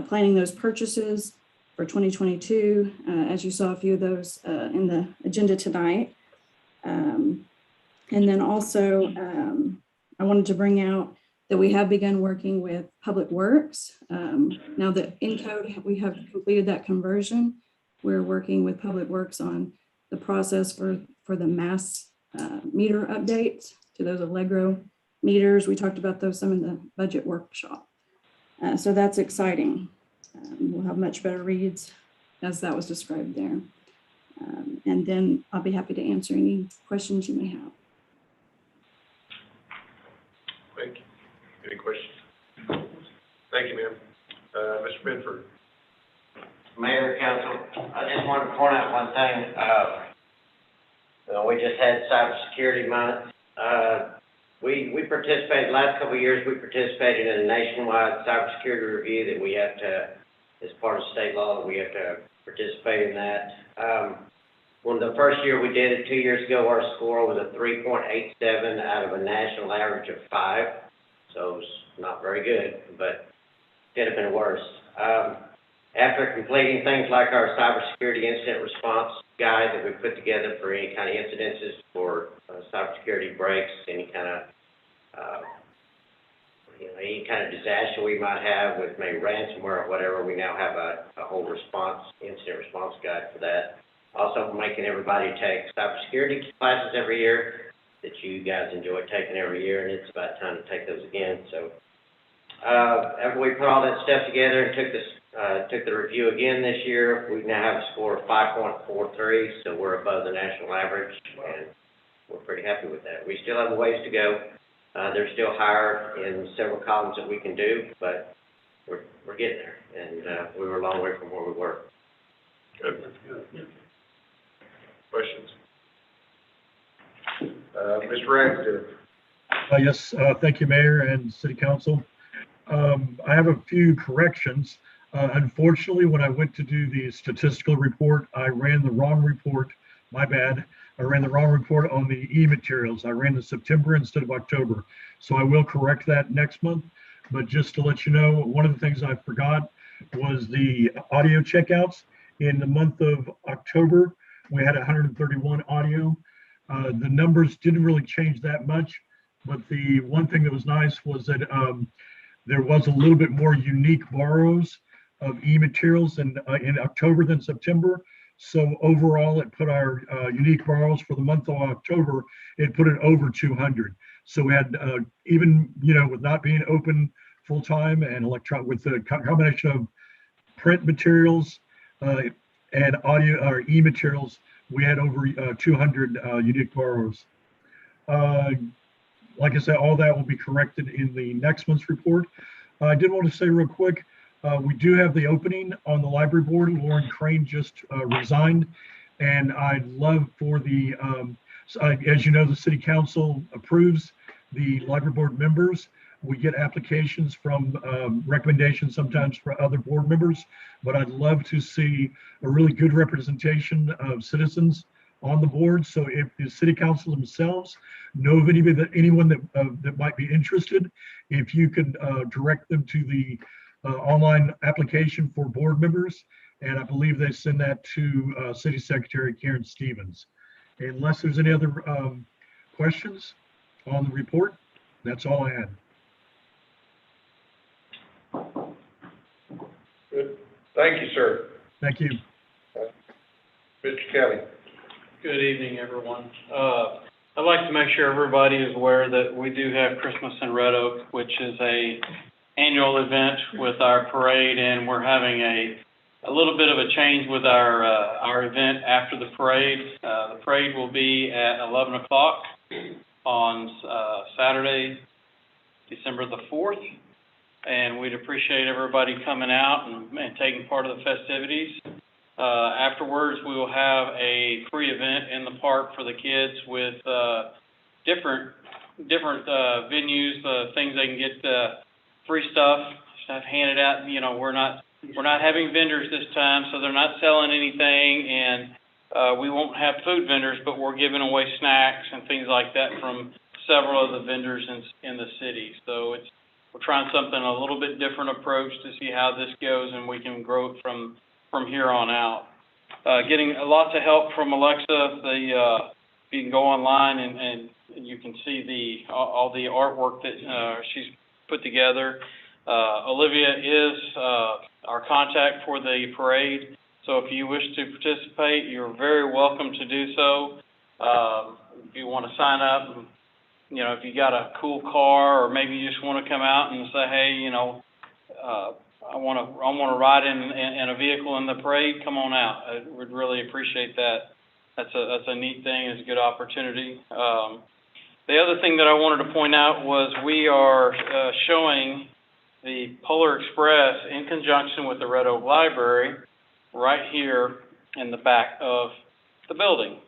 planning those purchases for 2022. As you saw a few of those in the agenda tonight. And then also, I wanted to bring out that we have begun working with Public Works. Now that Encode, we have completed that conversion. We're working with Public Works on the process for the mass meter updates to those Allegro meters. We talked about those some in the budget workshop. So that's exciting. We'll have much better reads as that was described there. And then I'll be happy to answer any questions you may have. Thank you. Any questions? Thank you, ma'am. Mr. Benford. Mayor, council, I just wanted to point out one thing. We just had cybersecurity month. We participated, last couple of years, we participated in a nationwide cybersecurity review that we have to, as part of state law, we have to participate in that. When the first year we did it 2 years ago, our score was a 3.87 out of a national average of 5. So it's not very good, but could have been worse. After completing things like our cybersecurity incident response guide that we put together for any kind of incidences for cybersecurity breaks, any kind of any kind of disaster we might have with maybe ransomware or whatever, we now have a whole incident response guide for that. Also making everybody take cybersecurity classes every year that you guys enjoy taking every year, and it's about time to take those again. So after we put all that stuff together and took the review again this year, we now have a score of 5.43, so we're above the national average, and we're pretty happy with that. We still have a ways to go. There's still higher in several columns that we can do, but we're getting there, and we were a long way from where we were. Good. Questions? Mr. Ragsdale. Yes, thank you, Mayor and City Council. I have a few corrections. Unfortunately, when I went to do the statistical report, I ran the wrong report. My bad. I ran the wrong report on the e-materials. I ran the September instead of October. So I will correct that next month. But just to let you know, one of the things I forgot was the audio checkouts. In the month of October, we had 131 audio. The numbers didn't really change that much, but the one thing that was nice was that there was a little bit more unique borrows of e-materials in October than September. So overall, it put our unique borrows for the month of October, it put it over 200. So we had, even, with not being open full time and with the combination of print materials and audio or e-materials, we had over 200 unique borrows. Like I said, all that will be corrected in the next month's report. I did want to say real quick, we do have the opening on the library board. Lauren Crane just resigned, and I'd love for the, as you know, the city council approves the library board members. We get applications from recommendations sometimes for other board members, but I'd love to see a really good representation of citizens on the board. So if the city council themselves know of anyone that might be interested, if you could direct them to the online application for board members, and I believe they send that to City Secretary Karen Stevens. Unless there's any other questions on the report, that's all I had. Good. Thank you, sir. Thank you. Mr. Kelly. Good evening, everyone. I'd like to make sure everybody is aware that we do have Christmas in Red Oak, which is a annual event with our parade, and we're having a little bit of a change with our event after the parade. The parade will be at 11 o'clock on Saturday, December the 4th, and we'd appreciate everybody coming out and taking part of the festivities. Afterwards, we will have a free event in the park for the kids with different venues, things they can get free stuff handed out. We're not having vendors this time, so they're not selling anything, and we won't have food vendors, but we're giving away snacks and things like that from several of the vendors in the city. So we're trying something a little bit different approach to see how this goes, and we can grow it from here on out. Getting lots of help from Alexa. You can go online and you can see all the artwork that she's put together. Olivia is our contact for the parade, so if you wish to participate, you're very welcome to do so. If you want to sign up, you know, if you got a cool car, or maybe you just want to come out and say, hey, you know, I want to ride in a vehicle in the parade, come on out. I would really appreciate that. That's a neat thing. It's a good opportunity. The other thing that I wanted to point out was we are showing the Polar Express in conjunction with the Red Oak Library right here in the back of the building.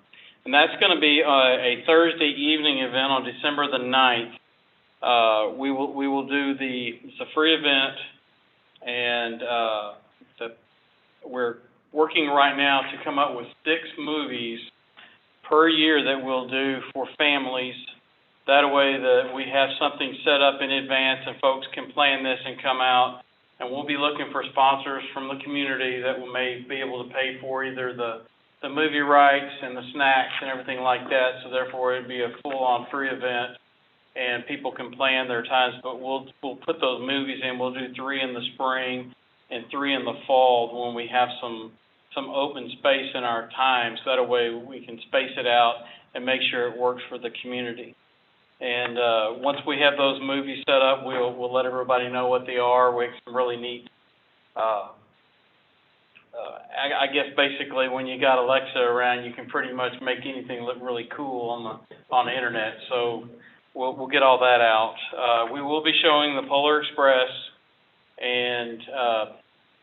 And that's going to be a Thursday evening event on December the 9th. We will do it's a free event, and we're working right now to come up with 6 movies per year that we'll do for families. That way that we have something set up in advance and folks can plan this and come out. And we'll be looking for sponsors from the community that may be able to pay for either the movie rights and the snacks and everything like that. So therefore it'd be a full-on free event and people can plan their times. But we'll put those movies in. We'll do 3 in the spring and 3 in the fall when we have some open space in our time. So that way we can space it out and make sure it works for the community. And once we have those movies set up, we'll let everybody know what they are. We have some really neat, I guess basically when you got Alexa around, you can pretty much make anything look really cool on the internet. So we'll get all that out. We will be showing the Polar Express and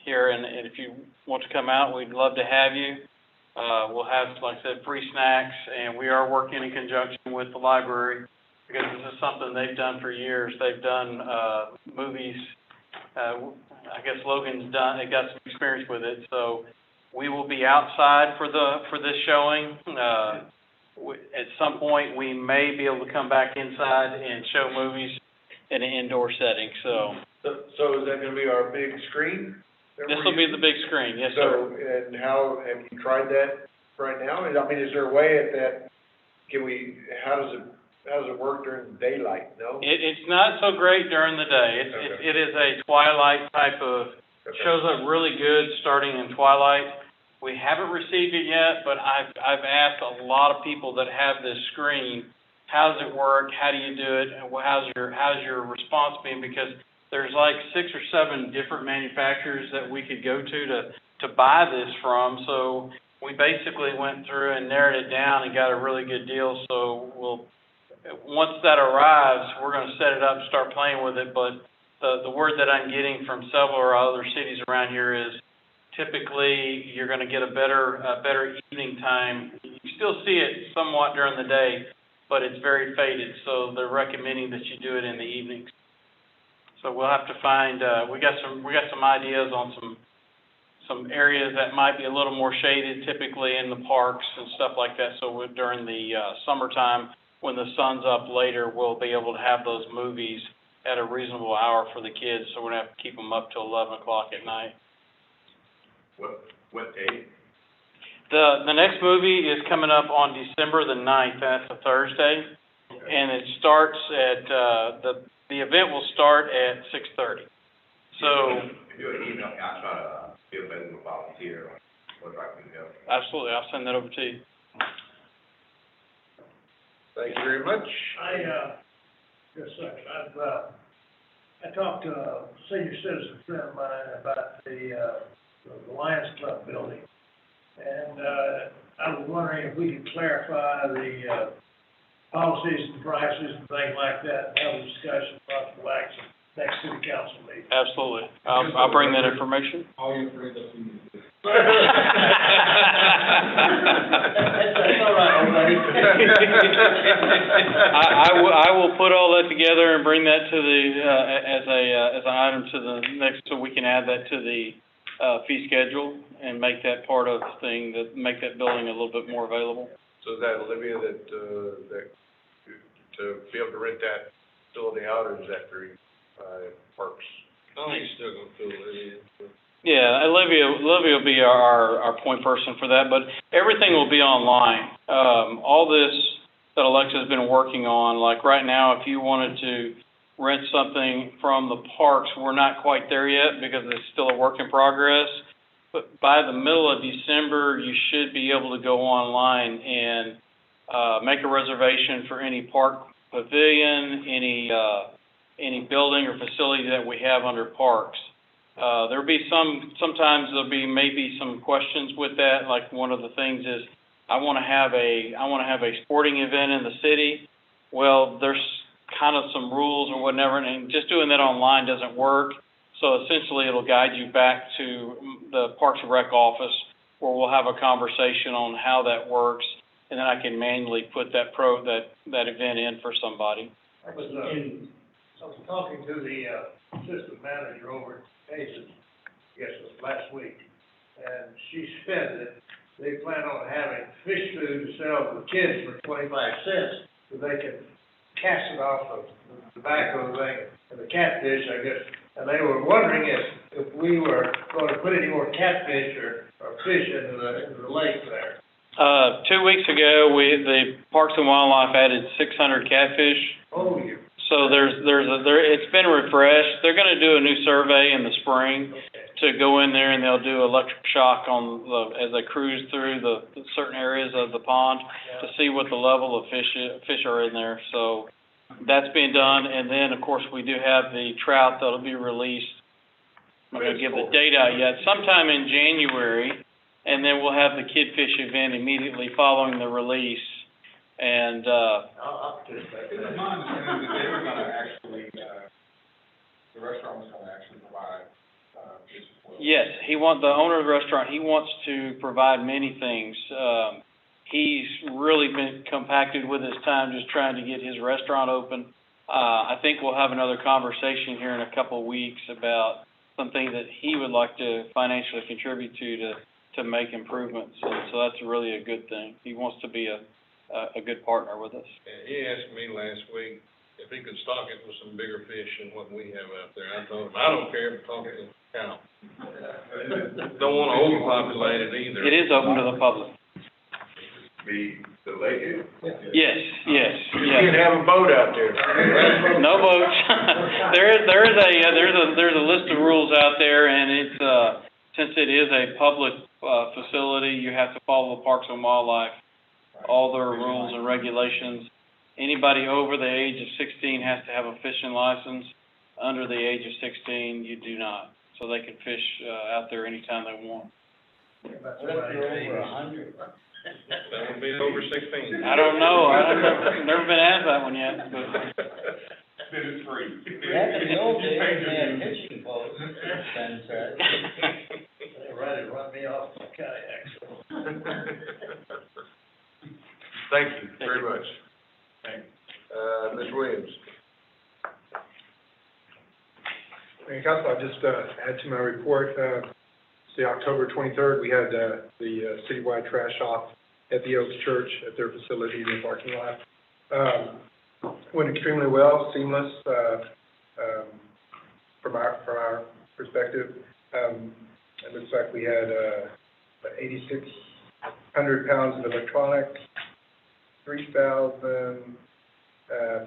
here, and if you want to come out, we'd love to have you. We'll have, like I said, free snacks, and we are working in conjunction with the library, because this is something they've done for years. They've done movies. I guess Logan's got some experience with it. So we will be outside for this showing. At some point, we may be able to come back inside and show movies in an indoor setting. So is that going to be our big screen? This will be the big screen, yes, sir. And how have you tried that right now? I mean, is there a way that how does it work during the daylight? No? It's not so great during the day. It is a twilight type of, shows up really good starting in twilight. We haven't received it yet, but I've asked a lot of people that have this screen, how does it work? How do you do it? And how's your response been? Because there's like 6 or 7 different manufacturers that we could go to buy this from. So we basically went through and narrowed it down and got a really good deal. So once that arrives, we're going to set it up and start playing with it. But the word that I'm getting from several other cities around here is typically you're going to get a better evening time. You still see it somewhat during the day, but it's very faded. So they're recommending that you do it in the evenings. So we'll have to find. We got some ideas on some areas that might be a little more shaded, typically in the parks and stuff like that. So during the summertime, when the sun's up later, we'll be able to have those movies at a reasonable hour for the kids. So we're gonna have to keep them up till 11 o'clock at night. What day? The next movie is coming up on December the 9th. That's a Thursday, and it starts at the event will start at 6:30. So if you're an email, I'll try to be available to volunteer or I can help. Absolutely, I'll send that over to you. Thank you very much. Just a second, I talked to a senior citizen friend of mine about the Lions Club building. And, I was wondering if we could clarify the, policies and prices and things like that, and have a discussion about the action next city council meeting. Absolutely. I'll bring that information. All your friends up to you. That's all right, everybody. I will put all that together and bring that to the, as an item to the next, so we can add that to the, fee schedule and make that part of the thing, that make that building a little bit more available. So is that Olivia that to be able to rent that facility out, or is that through, Parks? I think you're still gonna fill it in. Yeah, Olivia will be our point person for that, but everything will be online. All this that Alexa's been working on, like right now, if you wanted to rent something from the parks. We're not quite there yet because it's still a work in progress. But by the middle of December, you should be able to go online and make a reservation for any park pavilion, any building or facility that we have under parks. There'll be sometimes there'll be maybe some questions with that. Like one of the things is, I want to have a sporting event in the city. Well, there's kind of some rules or whatever, and just doing that online doesn't work. So essentially, it'll guide you back to the Parks and Rec office, where we'll have a conversation on how that works, and then I can manually put that event in for somebody. I was talking to the assistant manager over at Paces, I guess it was last week, and she said that they plan on having fish food to sell to the kids for 25 cents, so they can cast it off of the back of the thing, and the catfish, I guess. And they were wondering if we were going to put any more catfish or fish into the lake there. 2 weeks ago, the Parks and Wildlife added 600 catfish. Oh, yeah. So it's been refreshed. They're going to do a new survey in the spring to go in there, and they'll do electric shock as they cruise through the certain areas of the pond to see what the level of fish are in there. So that's being done, and then of course we do have the trout that'll be released. I'm not going to give the date out yet. Sometime in January, and then we'll have the kidfish event immediately following the release. And It's my understanding that they were gonna actually, the restaurant was gonna actually provide, fish as well. yes, the owner of the restaurant, he wants to provide many things. He's really been compacted with his time just trying to get his restaurant open. I think we'll have another conversation here in a couple of weeks about something that he would like to financially contribute to make improvements. So that's really a good thing. He wants to be a good partner with us. And he asked me last week if he could stock it with some bigger fish than what we have out there. I told him, I don't care if it's talking to cow. Don't want to overpopulate it either. It is open to the public. The lake is? Yes. You can have a boat out there. No boats. There's a list of rules out there, and it's, since it is a public, facility, you have to follow the Parks and Wildlife, all their rules and regulations. Anybody over the age of 16 has to have a fishing license. Under the age of 16, you do not. So they can fish, out there anytime they want. That's over 100. That would be over 16. I don't know. I've never been asked that one yet, but. Then it's free. Back in the old days, they had fishing boats, Ben said. They're ready to run me off my kayak. Thank you very much. Ms. Williams. Mayor and Council, I'll just add to my report. The October 23rd, we had the citywide trash off at the Oaks Church at their facility in the parking lot. Went extremely well, seamless from our perspective. It looks like we had 8,600 pounds of electronics, 3,000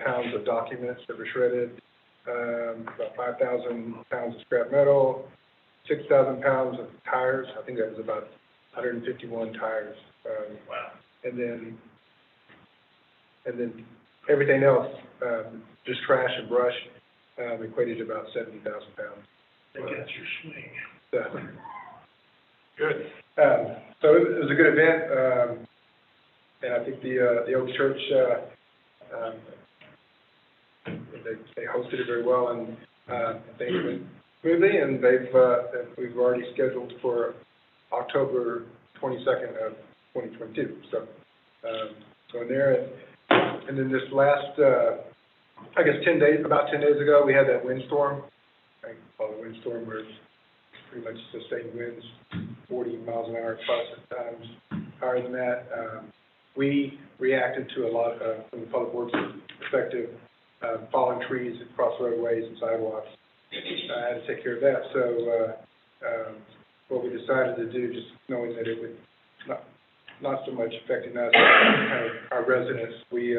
pounds of documents that were shredded, about 5,000 pounds of scrap metal, 6,000 pounds of tires. I think that was about 151 tires. Wow. And then everything else, just trash and brush, equated to about 70,000 pounds. They got your swing. So, Good. so it was a good event, and I think the Oak Church, they hosted it very well, and things went smoothly, and we've already scheduled for October 22nd of 2022. So, going there, and then this last, I guess about 10 days ago, we had that windstorm. I call it a windstorm, where it's pretty much sustained winds, 40 miles an hour plus at times, higher than that. We reacted to a lot from the public works perspective, falling trees across roadways and sidewalks. I had to take care of that. So what we decided to do, just knowing that it would not so much affecting us, kind of our residents, we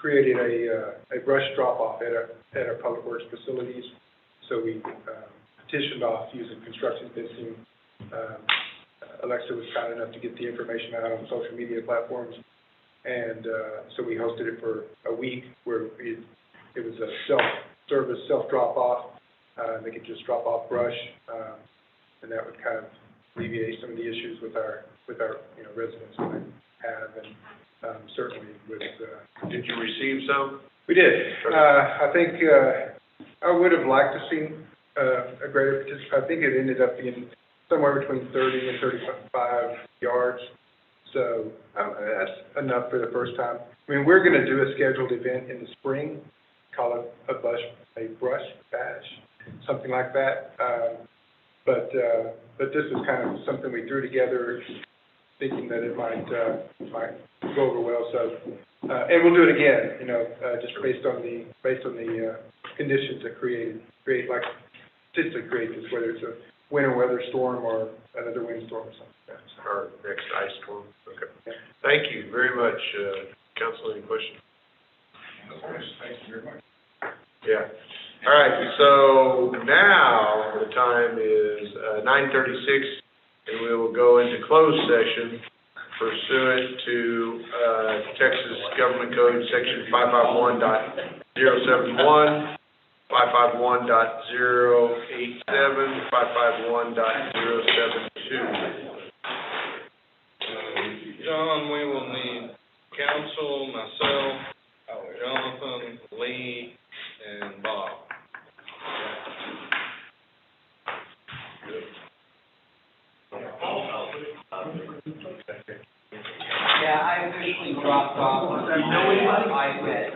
created a brush drop-off at our public works facilities. So we petitioned off using construction fencing. Alexa was kind enough to get the information out on social media platforms. And so we hosted it for a week where it was a self-service, self-drop-off. They could just drop off brush, and that would kind of alleviate some of the issues with our residents might have, and certainly with. Did you receive some? We did. I think I would have liked to see a greater participation. I think it ended up being somewhere between 30 and 35 yards. So that's enough for the first time. I mean, we're going to do a scheduled event in the spring, call it a brush bash, something like that. But this is kind of something we threw together, thinking that it might go over well. So, and we'll do it again, just based on the conditions that create like statistically create this, whether it's a winter weather storm or another windstorm or something. Or next ice storm. Okay. Thank you very much, Council. Any questions? No questions. Thank you very much. Yeah. All right. So now the time is 9:36, and we will go into closed session pursuant to Texas Government Code Section 551.071. 551.087, 551.072. John, we will need council, myself, Jonathan, Lee, and Bob. Yeah, I officially dropped off. You know anybody? I read,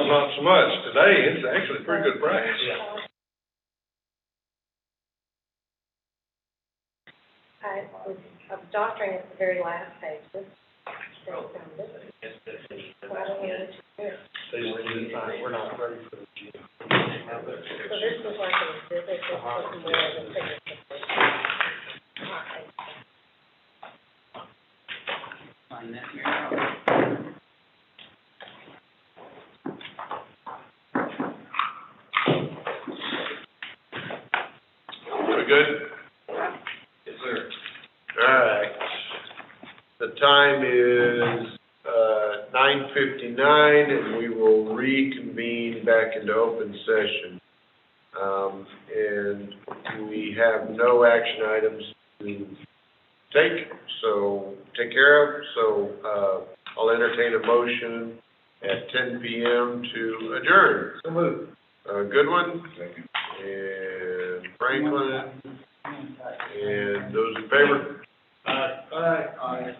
Not so much. Today, it's actually a pretty good price. I was doctoring at the very last page. This, I don't know what to do. We're not ready for the June. So this was like a, this is just more of a signature. Sign that here. We good? Yes, sir. All right. The time is, 9:59, and we will reconvene back into open session. And we have no action items to take, so take care of. So, I'll entertain a motion at 10 p.m. to adjourn. So moved. Goodwin? And Franklin? And those in favor? Aye.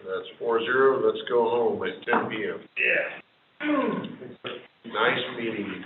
That's 4-0. Let's go home at 10 p.m. Yeah. Nice meeting you.